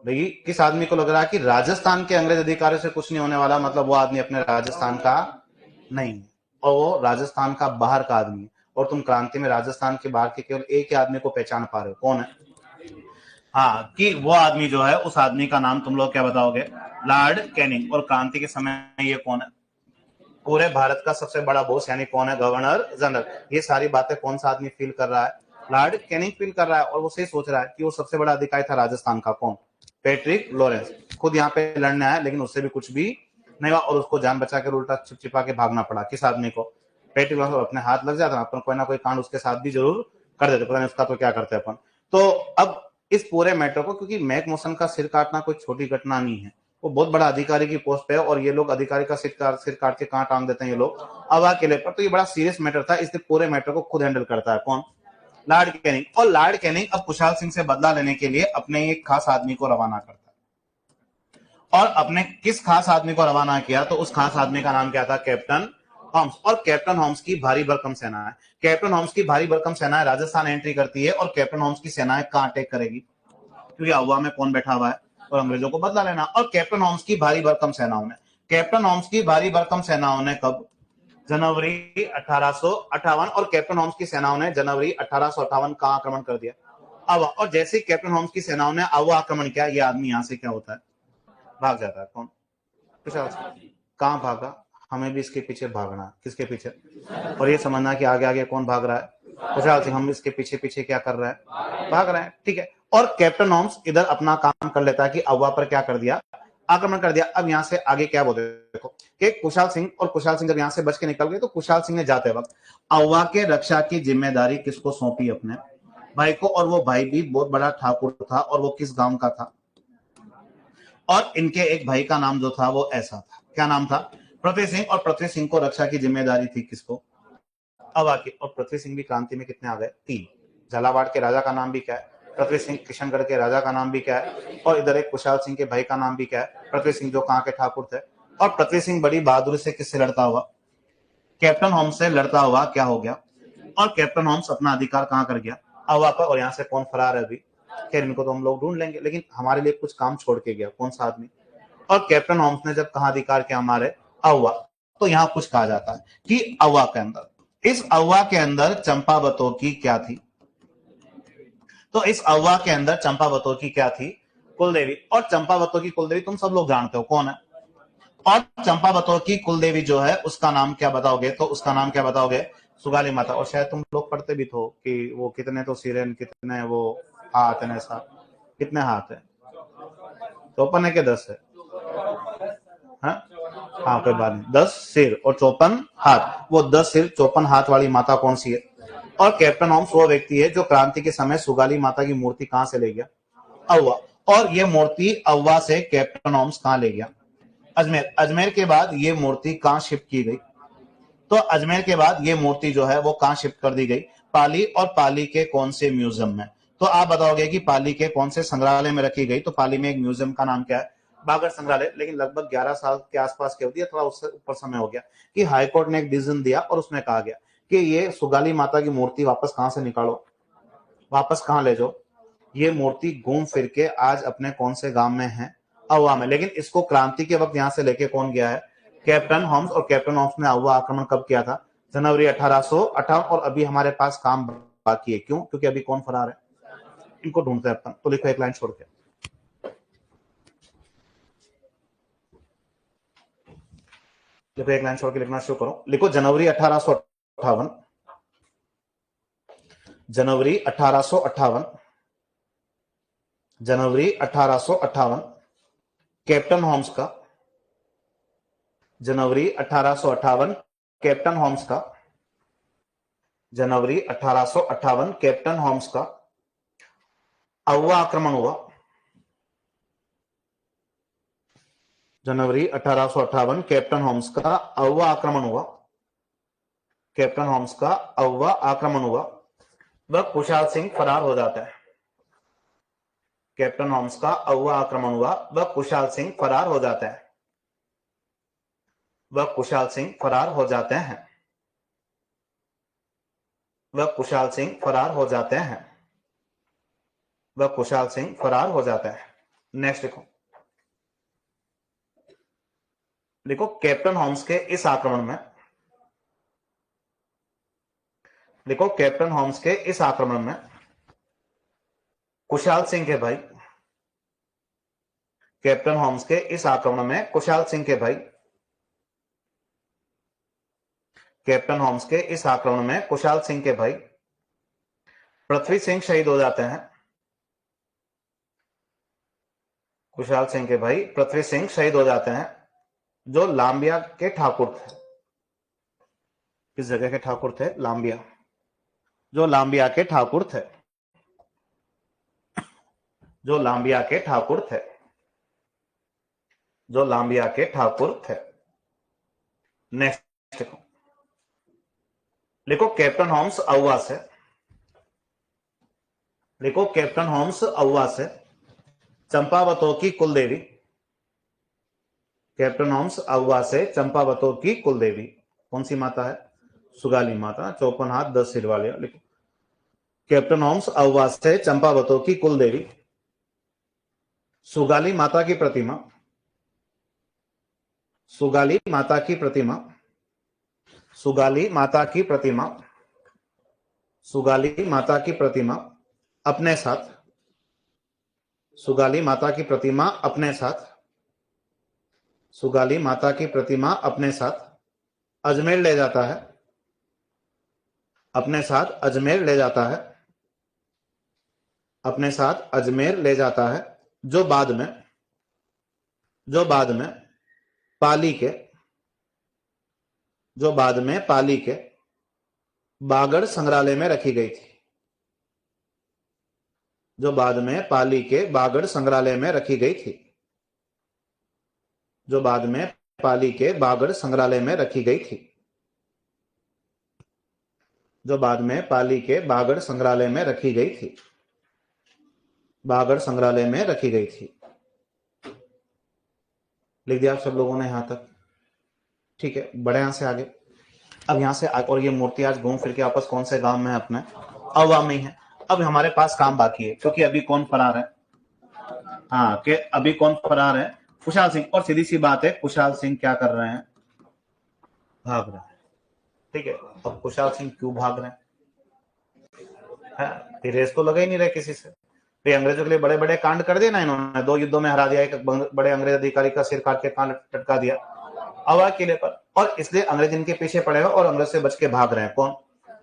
भाई किस आदमी को लग रहा है कि राजस्थान के अंग्रेज अधिकारियों से कुछ नहीं होने वाला, मतलब वो आदमी अपने राजस्थान का नहीं और वो राजस्थान का बाहर का आदमी है। और तुम क्रांति में राजस्थान के बाहर के केवल एक ही आदमी को पहचान पा रहे हो, कौन है? हाँ, कि वो आदमी जो है उस आदमी का नाम तुम लोग क्या बताओगे, लॉर्ड कैनिंग। और क्रांति के समय ये कौन है, पूरे भारत का सबसे बड़ा बॉस यानी कौन है, गवर्नर जनरल। ये सारी बातें कौन सा आदमी फील कर रहा है, लॉर्ड कैनिंग फील कर रहा है। और वो सही सोच रहा है कि वो सबसे बड़ा अधिकारी था राजस्थान का, कौन, पैट्रिक लॉरेंस। खुद यहाँ पे लड़ने आया लेकिन उससे भी कुछ भी नहीं हुआ और उसको जान बचा के उल्टा छिपा के भागना पड़ा। किस आदमी को, पैट्रिक लॉरेंस। अपने हाथ लग जाता अपन कोई ना कोई कांड उसके साथ भी जरूर कर देते, पता नहीं उसका तो क्या करते अपन। तो अब इस पूरे मैटर को, क्योंकि मैक मोशन का सिर काटना कोई छोटी घटना नहीं है, वो बहुत बड़ा अधिकारी की पोस्ट पे है और ये लोग अधिकारी का सिर काट के कहां टांग देते हैं ये लोग, अवा किले पर। तो ये बड़ा सीरियस मैटर था, इसलिए पूरे मैटर को खुद हैंडल करता है कौन, लॉर्ड कैनिंग। और लॉर्ड कैनिंग अब खुशहाल सिंह से बदला लेने के लिए अपने एक खास आदमी को रवाना करता है। और अपने किस खास आदमी को रवाना किया, तो उस खास आदमी का नाम क्या था, कैप्टन होम्स। और कैप्टन होम्स की भारी भरकम सेना है। कैप्टन होम्स की भारी भरकम सेना राजस्थान एंट्री करती है। और कैप्टन होम्स की सेनाएं कहां अटैक करेगी, क्योंकि अव्वा में कौन बैठा हुआ है, और अंग्रेजों को बदला लेना। और कैप्टन होम्स की भारी भरकम सेनाओं ने कब, जनवरी 1858। और कैप्टन होम्स की सेनाओं ने जनवरी 1858 का आक्रमण कर दिया अव्वा। और जैसे ही कैप्टन होम्स की सेनाओं ने अव्वा आक्रमण किया, ये आदमी यहां से क्या होता है, भाग जाता है। कौन, कहां भागा, हमें भी इसके पीछे भागना। किसके पीछे, और ये समझना कि आगे आगे कौन भाग रहा है, खुशहाल सिंह। हम इसके पीछे पीछे क्या कर रहे हैं, भाग रहे हैं, ठीक है। और कैप्टन होम्स इधर अपना काम कर लेता है कि अव्वा पर क्या कर दिया, आक्रमण कर दिया। अब यहां से आगे क्या बोलते देखो कि खुशहाल सिंह जब यहां से बच के निकल गए, तो खुशहाल सिंह ने जाते वक्त अव्वा के रक्षा की जिम्मेदारी किसको सौंपी, अपने भाई को। और वो भाई भी बहुत बड़ा ठाकुर था। और वो किस गांव का था, और इनके एक भाई का नाम जो था वो ऐसा था, क्या नाम था, पृथ्वी सिंह। और पृथ्वी सिंह को रक्षा की जिम्मेदारी थी किसको, अव्वा की। और पृथ्वी सिंह भी क्रांति में कितने आ गए, 3। झालावाड़ के राजा का नाम भी क्या है, पृथ्वी सिंह। किशनगढ़ के राजा का नाम भी क्या है, और इधर एक खुशहाल सिंह के भाई का नाम भी क्या है, पृथ्वी सिंह, जो कहां के ठाकुर थे। और पृथ्वी सिंह बड़ी बहादुरी से किससे लड़ता हुआ, कैप्टन होम्स से लड़ता हुआ क्या हो गया, और कैप्टन होम्स अपना अधिकार कहां कर गया, अव्वा पर। और यहां से कौन फरार है अभी, खैर इनको तो हम लोग ढूंढ लेंगे, लेकिन हमारे लिए कुछ काम छोड़ के गया, कौन सा आदमी। और कैप्टन होम्स ने जब कहां अधिकार किया, हमारे अव्वा। तो यहां कुछ कहा जाता है कि अव्वा के अंदर, इस अव्वा के अंदर चंपावतों की क्या थी, तो इस अव्वा के अंदर चंपावतों की क्या थी, कुलदेवी। और चंपावतों की कुलदेवी तुम सब लोग जानते हो कौन है। और चंपावतों की कुलदेवी जो है उसका नाम क्या बताओगे, तो उसका नाम क्या बताओगे, सुगाली माता। और शायद तुम लोग पढ़ते भी तो कि वो कितने तो सिर, कितने वो हाथ है, ऐसा कितने हाथ है, 54 है कि 10 है, हाँ कोई बात नहीं, 10 सिर और 54 हाथ। वो 10 सिर 54 हाथ वाली माता कौन सी है। और कैप्टन होम्स वो व्यक्ति है जो क्रांति के समय सुगाली माता की मूर्ति कहां से ले गया, अव्वा। और ये मूर्ति अव्वा से कैप्टन होम्स कहां ले गया, अजमेर। अजमेर के बाद ये मूर्ति कहां शिफ्ट की गई, तो अजमेर के बाद ये मूर्ति जो है वो कहां शिफ्ट कर दी गई, पाली। और पाली के कौन से म्यूजियम में, तो आप बताओगे कि पाली के कौन से संग्रहालय में रखी गई, तो पाली में एक म्यूजियम का नाम क्या है, बागड़ संग्रहालय, लेकिन लगभग 11 साल के आसपास की अवधि, थोड़ा उससे ऊपर समय हो गया कि हाईकोर्ट ने एक डिसीजन दिया और उसमें कहा गया कि ये सुगाली माता की मूर्ति वापस कहां से निकालो, वापस कहां ले जाओ। ये मूर्ति घूम फिर के आज अपने कौन से गांव में है, अहुआ में। लेकिन इसको क्रांति के वक्त यहां से लेके कौन गया है, कैप्टन होम्स। और कैप्टन होम्स ने अहुआ आक्रमण कब किया था, जनवरी 1858। और अभी हमारे पास काम बाकी है, क्यों, क्योंकि अभी कौन फरार है, इनको ढूंढते हैं अपन। तो लिखो एक लाइन छोड़ के, लिखो एक लाइन छोड़ के लिखना शुरू करो। लिखो जनवरी 1858, जनवरी 1858, जनवरी 1858 कैप्टन होम्स का, जनवरी 1858 कैप्टन होम्स का, जनवरी 1858 कैप्टन होम्स का अहुआ आक्रमण हुआ। जनवरी 1858 कैप्टन होम्स का अहुआ आक्रमण हुआ, कैप्टन होम्स का अहुआ आक्रमण हुआ। वह कुशाल सिंह फरार हो जाता है। कैप्टन होम्स का अहुआ आक्रमण हुआ, वह कुशाल सिंह फरार हो जाता है, वह कुशाल सिंह फरार हो जाते हैं, वह कुशाल सिंह फरार हो जाते हैं, वह कुशाल सिंह फरार हो जाता है। नेक्स्ट लिखो, देखो कैप्टन होम्स के इस आक्रमण में, देखो कैप्टन होम्स के इस आक्रमण में कुशाल सिंह के भाई, कैप्टन होम्स के इस आक्रमण में कुशाल सिंह के भाई, कैप्टन होम्स के इस आक्रमण में कुशाल सिंह के भाई पृथ्वी सिंह शहीद हो जाते हैं। कुशाल सिंह के भाई पृथ्वी सिंह शहीद हो जाते हैं, जो लांबिया के ठाकुर थे। किस जगह के ठाकुर थे, लांबिया, जो लांबिया के ठाकुर थे, जो लांबिया के ठाकुर थे, जो लांबिया के ठाकुर थे। नेक्स्ट लिखो कैप्टन होम्स अहुआ से, लिखो कैप्टन होम्स अहुआ से चंपावतों की कुलदेवी, कैप्टन होम्स अहुआ से चंपावतों की कुलदेवी कौन सी माता है, सुगाली माता, 54 हाथ 10 सिर वाली। लिखो कैप्टन होम्स अहुआ से चंपावतों की कुलदेवी सुगाली माता की प्रतिमा, सुगाली माता की प्रतिमा, सुगाली माता की प्रतिमा, सुगाली माता की प्रतिमा अपने साथ, सुगाली माता की प्रतिमा अपने साथ, सुगाली माता की प्रतिमा अपने साथ अजमेर ले जाता है, अपने साथ अजमेर ले जाता है, अपने साथ अजमेर ले जाता है, जो बाद में, जो बाद में पाली के, जो बाद में पाली के बागड़ संग्रहालय में रखी गई थी, जो बाद में पाली के बागड़ संग्रहालय में रखी गई थी, जो बाद में पाली के बागड़ संग्रहालय में रखी गई थी, जो बाद में पाली के बागड़ संग्रहालय में रखी गई थी, बागड़ संग्रहालय में रखी गई थी। लिख दिया आप सब लोगों ने यहां तक, ठीक है। बड़े यहां से आगे, अब यहां से और ये मूर्ति आज घूम फिर के वापस कौन से गांव में है, अपने अहुआ में ही है। अब हमारे पास काम बाकी है, क्योंकि अभी कौन फरार है, हाँ, कि अभी कौन फरार है, कुशाल सिंह। और सीधी सी बात है, कुशाल सिंह क्या कर रहे हैं, भाग रहे हैं, ठीक है। अब कुशाल सिंह क्यों भाग रहे हैं, रेस तो लगा ही नहीं रहे किसी से। तो अंग्रेजों के लिए बड़े बड़े कांड कर दिए ना इन्होंने, 2 युद्धों में हरा दिया, एक बड़े अंग्रेज अधिकारी का सिर काट के कान टटका दिया अहुआ किले पर। और इसलिए अंग्रेज इनके पीछे पड़े हुए और अंग्रेज से बच के भाग रहे हैं, कौन,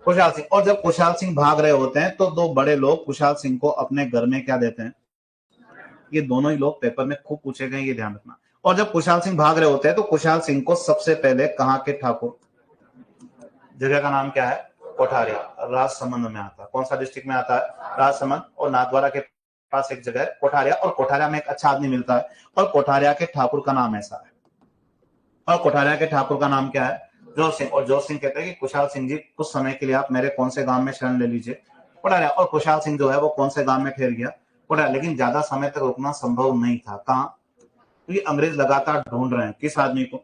कुशाल सिंह। और जब कुशाल सिंह भाग रहे होते हैं तो 2 बड़े लोग कुशाल सिंह को अपने घर में क्या देते हैं, ये दोनों ही लोग पेपर में खूब पूछे गए, ये ध्यान रखना। और जब कुशाल सिंह भाग रहे होते हैं तो कुशाल सिंह को सबसे पहले कहां के ठाकुर, जगह का नाम क्या है, कोठारिया, राजसमंद में आता है। कौन सा डिस्ट्रिक्ट में आता है, राजसमंद। और नाथद्वारा के पास एक जगह है कोठारिया, और कोठारिया में एक अच्छा आदमी मिलता है, और कोठारिया के ठाकुर का नाम ऐसा है, और कोठारिया के ठाकुर का नाम क्या है, जोर सिंह। और जोर सिंह कहते हैं कि कुशाल सिंह जी कुछ समय के लिए आप मेरे कौन से गांव में शरण ले लीजिए, कोठारिया। और कुशाल सिंह जो है वो कौन से गांव में ठहर गया, कोठारिया। लेकिन ज्यादा समय तक रुकना संभव नहीं था, कहां, क्योंकि अंग्रेज लगातार ढूंढ रहे हैं किस आदमी को,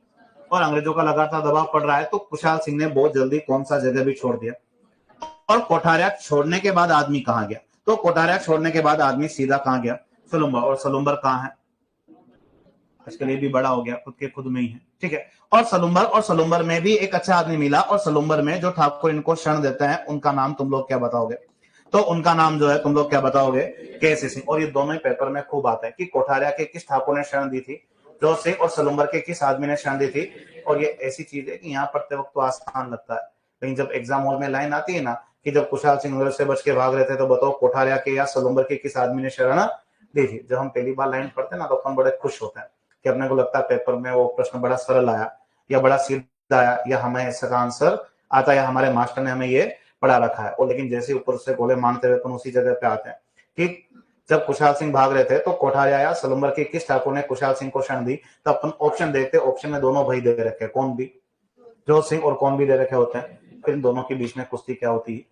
और अंग्रेजों का लगातार दबाव पड़ रहा है, तो कुशाल सिंह ने बहुत जल्दी कौन सा जगह भी छोड़ दिया। और कोठारिया छोड़ने के बाद आदमी कहां गया, तो कोठारिया छोड़ने के बाद आदमी सीधा कहां गया, सलुम्बर। और सलुम्बर कहां है, आजकल ये भी बड़ा हो गया, खुद के खुद में ही है, ठीक है। और सलुम्बर में भी एक अच्छा आदमी मिला, और सलुम्बर में जो ठाकुर इनको शरण देते हैं उनका नाम तुम लोग क्या बताओगे, तो उनका नाम जो है तुम लोग क्या बताओगे, केसी सिंह। और ये दोनों ही पेपर में खूब आता है कि कोठारिया के किस ठाकुर ने शरण दी थी, जोत सिंह, और सलुम्बर के किस आदमी ने शरण दी थी। और ये ऐसी चीज है कि यहाँ पढ़ते वक्त तो आसान लगता है, लेकिन जब एग्जाम हॉल में लाइन आती है ना कि जब कुशाल सिंह अंग्रेज से बच के भाग रहे थे, तो बताओ कोठारिया के या सलुम्बर के किस आदमी ने शरण दी थी। जब हम पहली बार लाइन पढ़ते हैं ना तो अपन बड़े खुश होते हैं कि अपने को लगता है पेपर में वो प्रश्न बड़ा सरल आया या बड़ा सीधा आया, या हमें इसका आंसर आता है, या हमारे मास्टर ने हमें ये पढ़ा रखा है। और लेकिन जैसे ऊपर से गोले मारते हुए अपन उसी जगह पे आते हैं कि जब कुशाल सिंह भाग रहे थे तो कोठारिया या सलुम्बर के किस ठाकुर ने कुशाल सिंह को शरण दी, तो अपन ऑप्शन देखते, ऑप्शन में दोनों भाई दे रखे, कौन भी, जोत सिंह और कौन भी दे रखे होते हैं। फिर इन दोनों के बीच में कुश्ती क्या होती है,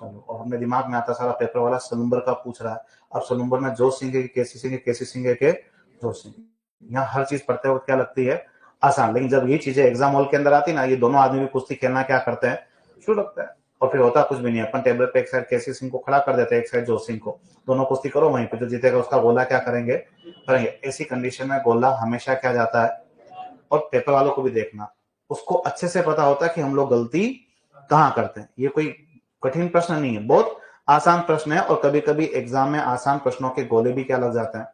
और हमें दिमाग में आता सारा पेपर वाला सलुम्बर का पूछ रहा है, अब सलुम्बर में जोत सिंह के केसी सिंह के, केसी सिंह के जोत सिंह। यहाँ हर चीज पढ़ते वक्त क्या लगती है, आसान, लेकिन जब ये चीजें एग्जाम हॉल के अंदर आती ना, ये दोनों आदमी भी कुश्ती खेलना क्या करते हैं, शुरू लगता है। और फिर होता कुछ भी नहीं, अपन टेबल पे एक साइड केसी सिंह को खड़ा कर देते हैं, एक साइड जोत सिंह को, दोनों कुश्ती करो, वहीं पे जो जीतेगा उसका गोला क्या करेंगे, करेंगे। ऐसी कंडीशन में गोला हमेशा क्या जाता है। और पेपर वालों को भी देखना, उसको अच्छे से पता होता है कि हम लोग गलती कहाँ करते हैं। ये कोई कठिन प्रश्न नहीं है, बहुत आसान प्रश्न है। और कभी कभी एग्जाम में आसान प्रश्नों के गोले भी क्या लग जाते हैं,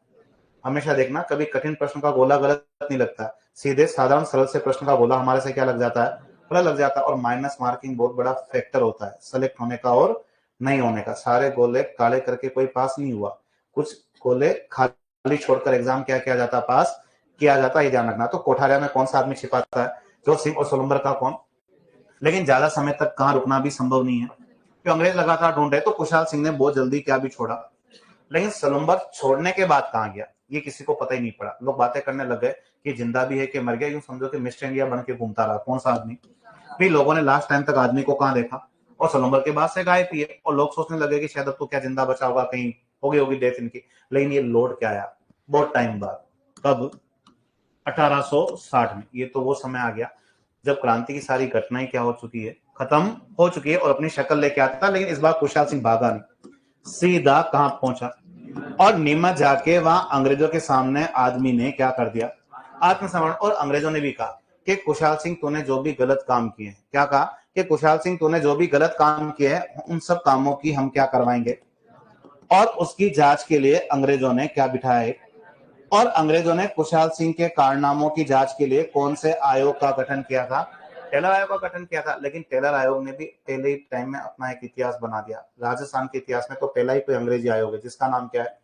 हमेशा देखना, कभी कठिन प्रश्न का गोला गलत नहीं लगता, सीधे साधारण सरल से प्रश्न का गोला हमारे से क्या लग जाता है, गलत लग जाता है। और माइनस मार्किंग बहुत बड़ा फैक्टर होता है सेलेक्ट होने का और नहीं होने का। सारे गोले काले करके कोई पास नहीं हुआ, कुछ गोले खाली छोड़कर एग्जाम क्या किया जाता, पास किया जाता है, ये ध्यान रखना। तो कोठारिया में कौन सा आदमी छिपाता है, जोत सिंह, और सलुम्बर का कौन। लेकिन ज्यादा समय तक कहां रुकना भी संभव नहीं है, क्योंकि अंग्रेज लगातार ढूंढ रहे, तो कुशाल सिंह ने बहुत जल्दी क्या भी छोड़ा। लेकिन सलुम्बर छोड़ने के बाद कहां गया, ये किसी को पता ही नहीं पड़ा। लोग बातें करने लग गए कि जिंदा भी है कि मर गया, यूं समझो कि मिस्टर इंडिया बन के घूमता रहा, कौन सा आदमी। फिर लोगों ने लास्ट टाइम तक आदमी को कहां देखा, और सलुम्बर के बाद से गायब ही है। और लोग सोचने लगे कि शायद अब तो क्या जिंदा बचा होगा, कहीं होगी डेथ इनकी। लेकिन ये लौट के आया बहुत टाइम बाद, कब, 1860 में। ये तो वो समय आ गया जब क्रांति की सारी घटनाएं क्या हो चुकी है, खत्म हो चुकी है, और अपनी शक्ल लेके आता। लेकिन इस बार कुशाल सिंह भागा नहीं, सीधा कहां पहुंचा, और नीमच जाके वहां अंग्रेजों के सामने आदमी ने क्या कर दिया, आत्मसमर्पण। और अंग्रेजों ने भी कहा कि कुशाल सिंह तूने जो भी गलत काम किए हैं, क्या कहा कि कुशाल सिंह तूने जो भी गलत काम किए हैं उन सब कामों की हम क्या करवाएंगे। और उसकी जांच के लिए अंग्रेजों ने क्या बिठाया, और अंग्रेजों ने कुशाल सिंह के कारनामों की जांच के लिए कौन से आयोग का गठन किया था, टेलर आयोग का गठन किया था। लेकिन टेलर आयोग ने भी पहले ही टाइम में अपना एक इतिहास बना दिया। राजस्थान के इतिहास में तो पहला ही कोई अंग्रेजी आयोग है जिसका नाम क्या है,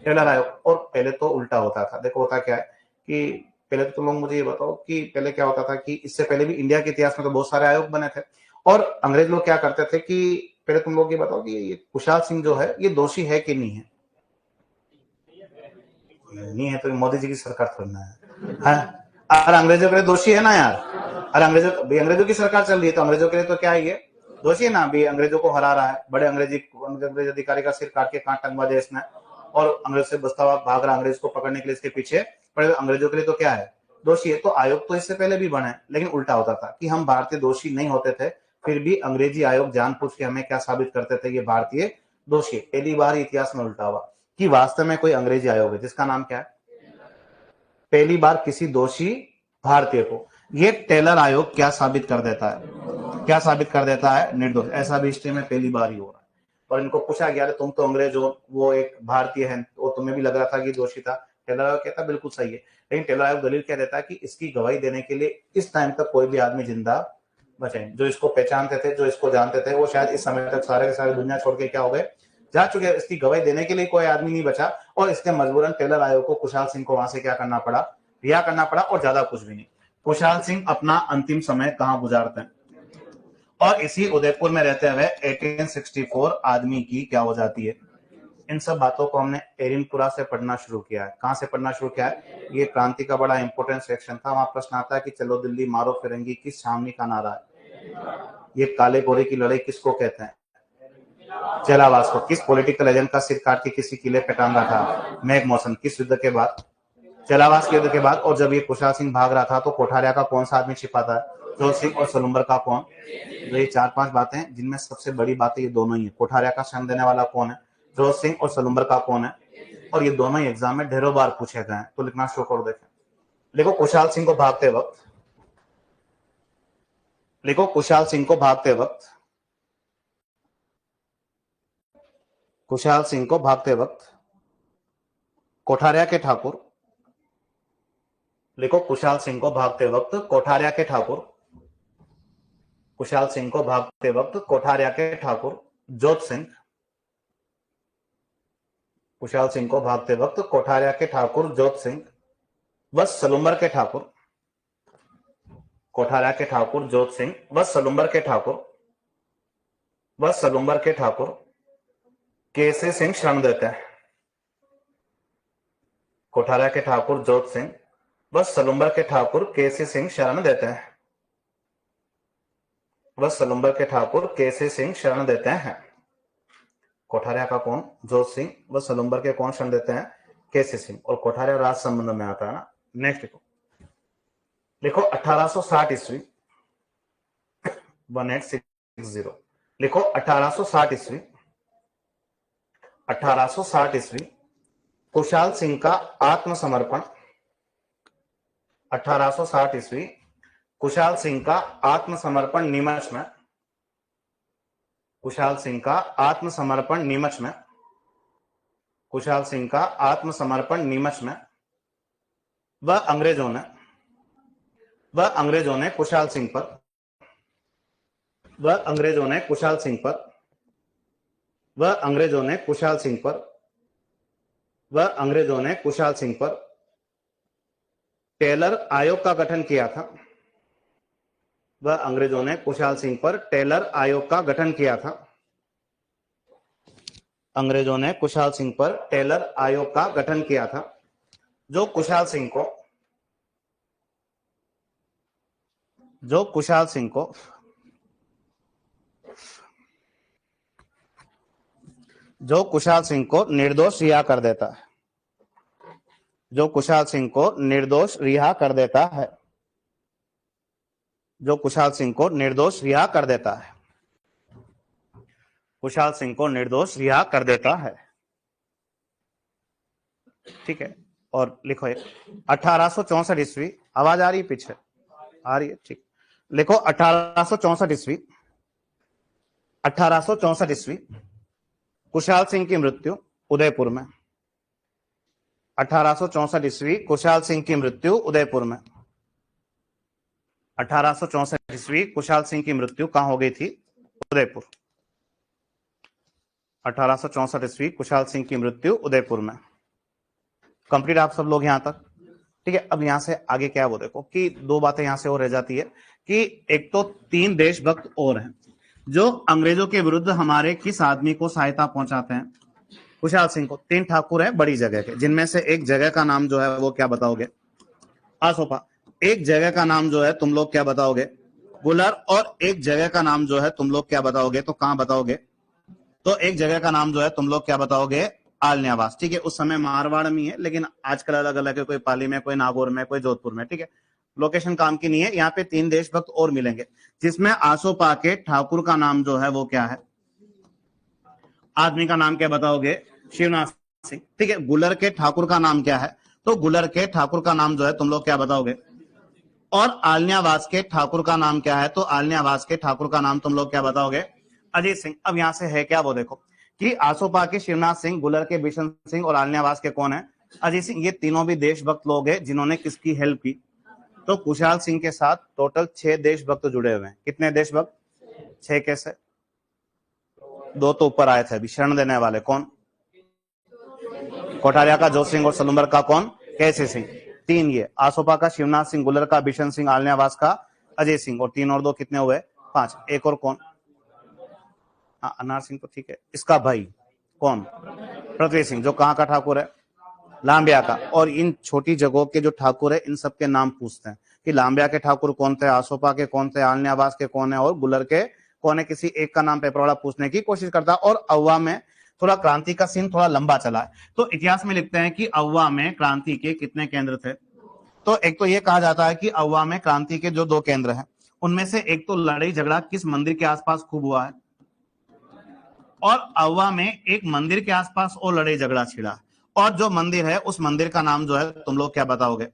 टेलर आयोग। और पहले तो उल्टा होता था, देखो होता क्या है कि पहले तो तुम लोग मुझे ये बताओ कि पहले क्या होता था कि इससे पहले भी इंडिया के इतिहास में तो बहुत सारे आयोग बने थे। और अंग्रेज लोग क्या करते थे कि पहले तुम लोग ये बताओ कि ये कुशाल सिंह जो है ये दोषी है कि नहीं है। नहीं है तो मोदी जी की सरकार थोड़ना है, अरे अंग्रेजों के लिए दोषी है ना यार। अरे अंग्रेजों की सरकार चल रही है तो अंग्रेजों के लिए तो क्या है, ये दोषी है ना। अभी अंग्रेजों को हरा रहा है, बड़े अंग्रेज अधिकारी का सिर काट के कांट टंगवा दिया इसने, और अंग्रेज से बचता हुआ भाग रहा, अंग्रेज को पकड़ने के लिए इसके पीछे पड़े। अंग्रेजों के लिए तो क्या है, दोषी है। तो आयोग तो इससे पहले भी बने, लेकिन उल्टा होता था कि हम भारतीय दोषी नहीं होते थे, फिर भी अंग्रेजी आयोग जानबूझ के हमें क्या साबित करते थे, ये भारतीय दोषी। पहली बार इतिहास में उल्टा हुआ कि वास्तव में कोई अंग्रेजी आयोग है जिसका नाम क्या है, पहली बार किसी दोषी भारतीय को ये टेलर आयोग क्या साबित कर देता है, क्या साबित कर देता है, निर्दोष। ऐसा भी हिस्ट्री में पहली बार ही हो रहा है। और इनको पूछा गया तुम तो अंग्रेज हो, वो एक भारतीय है, वो तुम्हें भी लग रहा था कि दोषी था। टेलर आयोग कहता बिल्कुल सही है, लेकिन टेलर आयोग दलील क्या देता है कि इसकी गवाही देने के लिए इस टाइम तक कोई भी आदमी जिंदा बचे। जो इसको पहचानते थे, जो इसको जानते थे, वो शायद इस समय तक सारे के सारे दुनिया छोड़ के क्या हो गए, जा चुके। इसकी गवाही देने के लिए कोई आदमी नहीं बचा, और इसके मजबूरन टेलर आयोग को कुशाल सिंह को वहां से क्या करना पड़ा, रिहा करना पड़ा। और ज्यादा कुछ भी नहीं। कुशाल सिंह अपना अंतिम समय कहां गुजारते हैं, और इसी उदयपुर में रहते हुए 1864 आदमी की क्या हो जाती है। इन सब बातों को हमने एरिनपुरा से पढ़ना शुरू किया है। कहां से पढ़ना शुरू किया है, ये क्रांति का बड़ा इंपॉर्टेंट सेक्शन था। वहां प्रश्न आता है कि चलो दिल्ली मारो फिरंगी किस छावनी का नारा है, ये काले गोरे की लड़ाई किसको कहते हैं, चेलावास को। किस पॉलिटिकल एजेंट का सिर काट के किसी किले पे टांगा था, मैक मौसन। किस युद्ध के बाद, चेलावास के युद्ध के बाद और जब ये कुशाल सिंह भाग रहा था तो कोठारिया का कौन सा आदमी छिपा था? जोत सिंह। और सलुम्बर का कौन? तो ये 4-5 बातें हैं जिनमें सबसे बड़ी बात ये दोनों ही है। कोठारिया का शरण देने वाला कौन है? जोत सिंह। और सलुम्बर का कौन है? और ये दोनों ही एग्जाम में ढेरों बार पूछे गए हैं। तो लिखना शुरू करो। देखें, लिखो कुशाल सिंह को भागते वक्त, लिखो कुशाल सिंह को भागते वक्त, कुशाल सिंह को भागते वक्त कोठारिया के ठाकुर, लिखो कुशाल सिंह को भागते वक्त कोठारिया के ठाकुर, कुशाल सिंह को भागते वक्त कोठारिया के ठाकुर जोत सिंह, कुशाल सिंह को भागते वक्त कोठारिया के ठाकुर जोत सिंह व सलुम्बर के ठाकुर, कोठारिया के ठाकुर जोत सिंह व सलुम्बर के ठाकुर व सलुम्बर के ठाकुर केसी सिंह शरण देते हैं। कोठारिया के ठाकुर जोत सिंह व सलुम्बर के ठाकुर केसी सिंह शरण देते हैं, व सलुम्बर के ठाकुर केसी सिंह शरण देते हैं। कोठारिया का कौन? जोत सिंह। व सलुम्बर के कौन शरण देते हैं? केसी सिंह। और कोठारिया राज संबंध में आता है ना। नेक्स्ट लिखो, लिखो 1860 ईस्वी 1860, लिखो 1860 ईस्वी, 1860 ईस्वी कुशाल सिंह का आत्मसमर्पण, 1860 ईस्वी कुशाल सिंह का आत्मसमर्पण नीमच में, कुशाल सिंह का आत्मसमर्पण नीमच में, कुशाल सिंह का आत्मसमर्पण नीमच में वह अंग्रेजों ने कुशाल सिंह पर, वह अंग्रेजों ने कुशाल सिंह पर, वह अंग्रेजों ने कुशाल सिंह पर, वह अंग्रेजों ने कुशाल सिंह पर टेलर आयोग का गठन किया था, वह अंग्रेजों ने कुशाल सिंह पर टेलर आयोग का गठन किया था, अंग्रेजों ने कुशाल सिंह पर टेलर आयोग का गठन किया था, जो कुशाल सिंह को निर्दोष रिहा कर देता है, जो कुशाल सिंह को निर्दोष रिहा कर देता है, जो कुशाल सिंह को निर्दोष रिहा कर देता है, कुशाल सिंह को निर्दोष रिहा कर देता है। ठीक है। और लिखो 1864 ईस्वी, आवाज आ रही है? पीछे आ रही है? ठीक। लिखो 1864 ईस्वी, 1864 ईस्वी कुशाल सिंह की मृत्यु उदयपुर में, 1864 ईस्वी कुशाल सिंह की मृत्यु उदयपुर में, 1864 ईस्वी कुशाल सिंह की मृत्यु कहां हो गई थी? उदयपुर। 1864 ईस्वी कुशाल सिंह की मृत्यु उदयपुर में। कंप्लीट आप सब लोग यहां तक? ठीक है। अब यहां से आगे क्या है वो देखो कि दो बातें यहां से और रह जाती है कि एक तो 3 देशभक्त और हैं जो अंग्रेजों के विरुद्ध हमारे किस आदमी को सहायता पहुंचाते हैं? कुशाल सिंह को। 3 ठाकुर है बड़ी जगह के, जिनमें से एक जगह का नाम जो है वो क्या बताओगे? आसोपा। एक जगह का नाम जो है तुम लोग क्या बताओगे? गुलर। और एक जगह का नाम जो है तुम लोग क्या बताओगे? तो कहां बताओगे? तो एक जगह का नाम जो है तुम लोग क्या बताओगे? आलन्यावास। ठीक है। उस समय मारवाड़ में है, लेकिन आजकल अलग अलग है, कोई पाली में, कोई नागौर में, कोई जोधपुर में। ठीक है। लोकेशन काम की नहीं है। यहाँ पे 3 देशभक्त और मिलेंगे, जिसमें आसोपा के ठाकुर का नाम जो है वो क्या है? आदमी का नाम क्या बताओगे? शिवनाथ सिंह। ठीक है। गुलर के ठाकुर का नाम क्या है? तो गुलर के ठाकुर का नाम जो है तुम लोग क्या बताओगे? और आलन्यावास के ठाकुर का नाम क्या है? तो आलन्यावास के ठाकुर का नाम तुम लोग क्या बताओगे? अजीत सिंह। अब यहां से है क्या वो देखो कि आसोपा के शिवनाथ सिंह, गुलर के बिशन सिंह और आलन्यावास के कौन है? अजीत सिंह। ये तीनों भी देशभक्त लोग हैं जिन्होंने किसकी हेल्प की? तो कुशाल सिंह के साथ टोटल 6 देशभक्त जुड़े हुए हैं। कितने देशभक्त? 6। कैसे? 2 तो ऊपर आए थे अभी, शरण देने वाले कौन? कोठारिया का जोत सिंह और सलुम्बर का कौन? केसी सिंह। 3 ये आसोपा का शिवनाथ सिंह, गुलर का बिशन सिंह, आलन्यावास का अजय सिंह। और 3 और 2 कितने हुए? 5। एक और कौन? अनार सिंह तो ठीक है। इसका भाई कौन? पृथ्वी सिंह, जो कहां का ठाकुर है? लांबिया का। और इन छोटी जगहों के जो ठाकुर है इन सबके नाम पूछते हैं कि लांबिया के ठाकुर कौन थे, आसोपा के कौन थे, आलन्यावास के कौन है और गुलर के कौन है। किसी एक का नाम पेपर वाला पूछने की कोशिश करता है। और अव्वा में थोड़ा क्रांति का सीन थोड़ा लंबा चला है। तो इतिहास में लिखते हैं कि अव्वा में क्रांति के कितने केंद्र थे। तो एक तो ये कहा जाता है कि अव्वा में क्रांति के जो 2 केंद्र हैं, उनमें से एक तो लड़ाई झगड़ा किस मंदिर के आसपास खूब हुआ है, और अव्वा में एक मंदिर के आसपास और लड़ाई झगड़ा छिड़ा, और जो मंदिर है उस मंदिर का नाम जो है तुम लोग क्या बताओगे,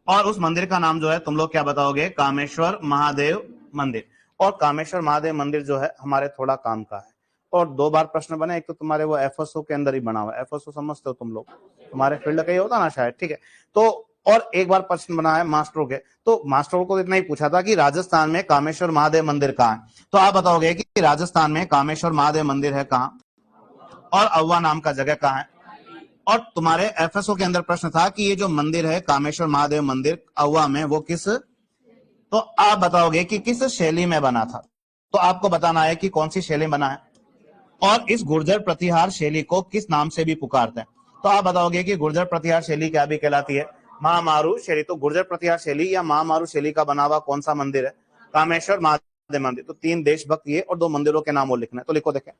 और उस मंदिर का नाम जो है तुम लोग क्या बताओगे, कामेश्वर महादेव मंदिर। और कामेश्वर महादेव मंदिर जो है हमारे थोड़ा काम का है, और 2 बार प्रश्न बने, एक तो तुम्हारे वो एफएसओ के अंदर ही बना हुआ है, एफएसओ समझते हो तुम लोग, तुम्हारे फील्ड का ही होता ना शायद, ठीक है। तो और एक बार प्रश्न बना है मास्टरों के, तो मास्टरों को इतना ही पूछा था कि राजस्थान में कामेश्वर महादेव मंदिर कहाँ है, तो आप बताओगे कि राजस्थान में कामेश्वर महादेव मंदिर है कहाँ, और अव्वा नाम का जगह कहाँ है। और तुम्हारे एफएसओ के अंदर प्रश्न था कि ये जो मंदिर है कामेश्वर महादेव मंदिर अव्वा में, वो किस, तो आप बताओगे कि किस शैली में बना था। तो आपको बताना है कि कौन सी शैली में बना है, और इस गुर्जर प्रतिहार शैली को किस नाम से भी पुकारते हैं। तो आप बताओगे कि गुर्जर प्रतिहार शैली क्या भी कहलाती है, महामारू शैली। तो गुर्जर प्रतिहार शैली या महामारू शैली का बना हुआ कौन सा मंदिर है, कामेश्वर महादेव मंदिर। तो 3 देशभक्त ये और 2 मंदिरों के नाम और लिखना है। तो लिखो, देखें,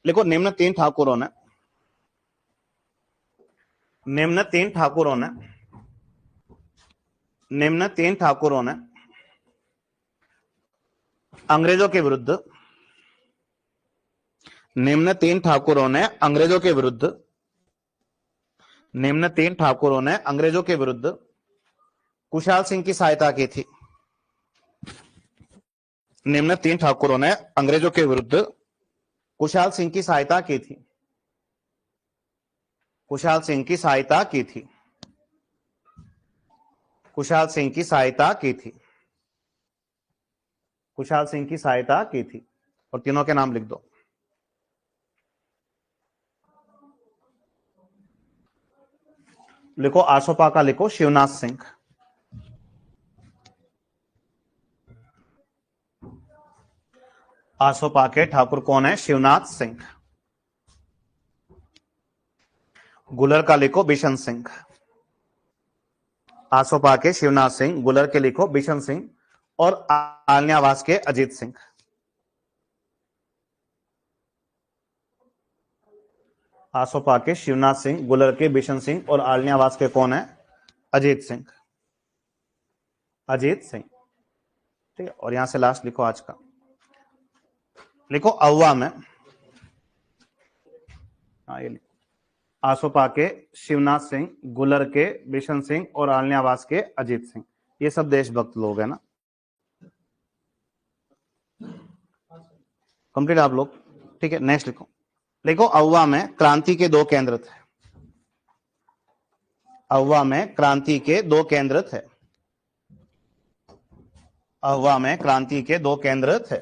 लिखो, निम्न तीन ठाकुरों ने अंग्रेजों के विरुद्ध, निम्न तीन ठाकुरों ने अंग्रेजों के विरुद्ध कुशाल सिंह की सहायता की थी। निम्न 3 ठाकुरों ने अंग्रेजों के विरुद्ध कुशाल सिंह की सहायता की थी। कुशाल सिंह की सहायता की थी। कुशाल सिंह की सहायता की थी। कुशाल सिंह की सहायता की थी। और तीनों के नाम लिख दो। लिखो, आसोपा का लिखो शिवनाथ सिंह। आसोपा के ठाकुर कौन है, शिवनाथ सिंह। गुलर का लिखो बिशन सिंह। आसोपा के शिवनाथ सिंह, गुलर के लिखो बिशन सिंह, और आलनियावास के अजीत सिंह। आसोपा के शिवनाथ सिंह, गुलर के बिशन सिंह, और आलनियावास के कौन है, अजीत सिंह। अजीत सिंह, ठीक है। और यहां से लास्ट लिखो आज का, लिखो अव्वा में, ये लिखो, आसोपा के शिवनाथ सिंह, गुलर के बिशन सिंह, और आलनियावास के अजीत सिंह। ये सब देशभक्त लोग हैं ना, कंप्लीट आप लोग, ठीक है। नेक्स्ट लिखो, लिखो अव्वा में क्रांति के 2 केंद्र थे। अव्वा में क्रांति के 2 केंद्र थे। अव्वा में क्रांति के 2 केंद्र थे।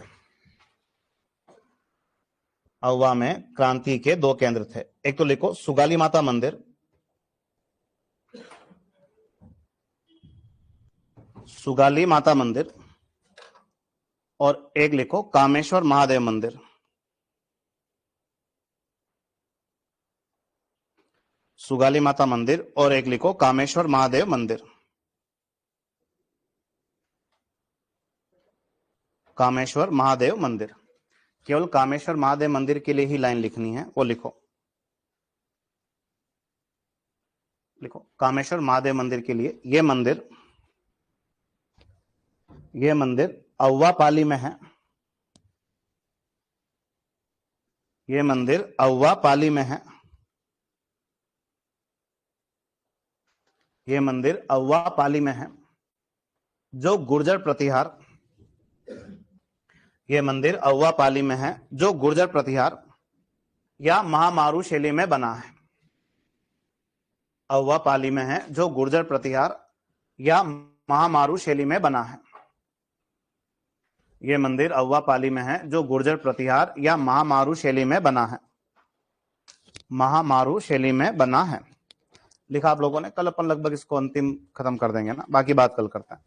अव्वा में क्रांति के 2 केंद्र थे। एक तो लिखो सुगाली माता मंदिर, सुगाली माता मंदिर, और एक लिखो कामेश्वर महादेव मंदिर। सुगाली माता मंदिर और एक लिखो कामेश्वर महादेव मंदिर। कामेश्वर महादेव मंदिर, केवल कामेश्वर महादेव मंदिर के लिए ही लाइन लिखनी है, वो लिखो। लिखो कामेश्वर महादेव मंदिर के लिए, ये मंदिर अव्वा पाली में है। ये मंदिर अव्वा पाली में है। ये मंदिर अव्वा पाली में है, जो गुर्जर प्रतिहार, ये मंदिर अव्वा पाली में है जो गुर्जर प्रतिहार या महामारू शैली में बना है। अव्वा पाली में है जो गुर्जर प्रतिहार या महामारू शैली में बना है। ये मंदिर अव्वा पाली में है जो गुर्जर प्रतिहार या महामारू शैली में बना है। महामारू शैली में बना है। लिखा आप लोगों ने। कल अपन लगभग इसको अंतिम खत्म कर देंगे ना, बाकी बात कल करते हैं।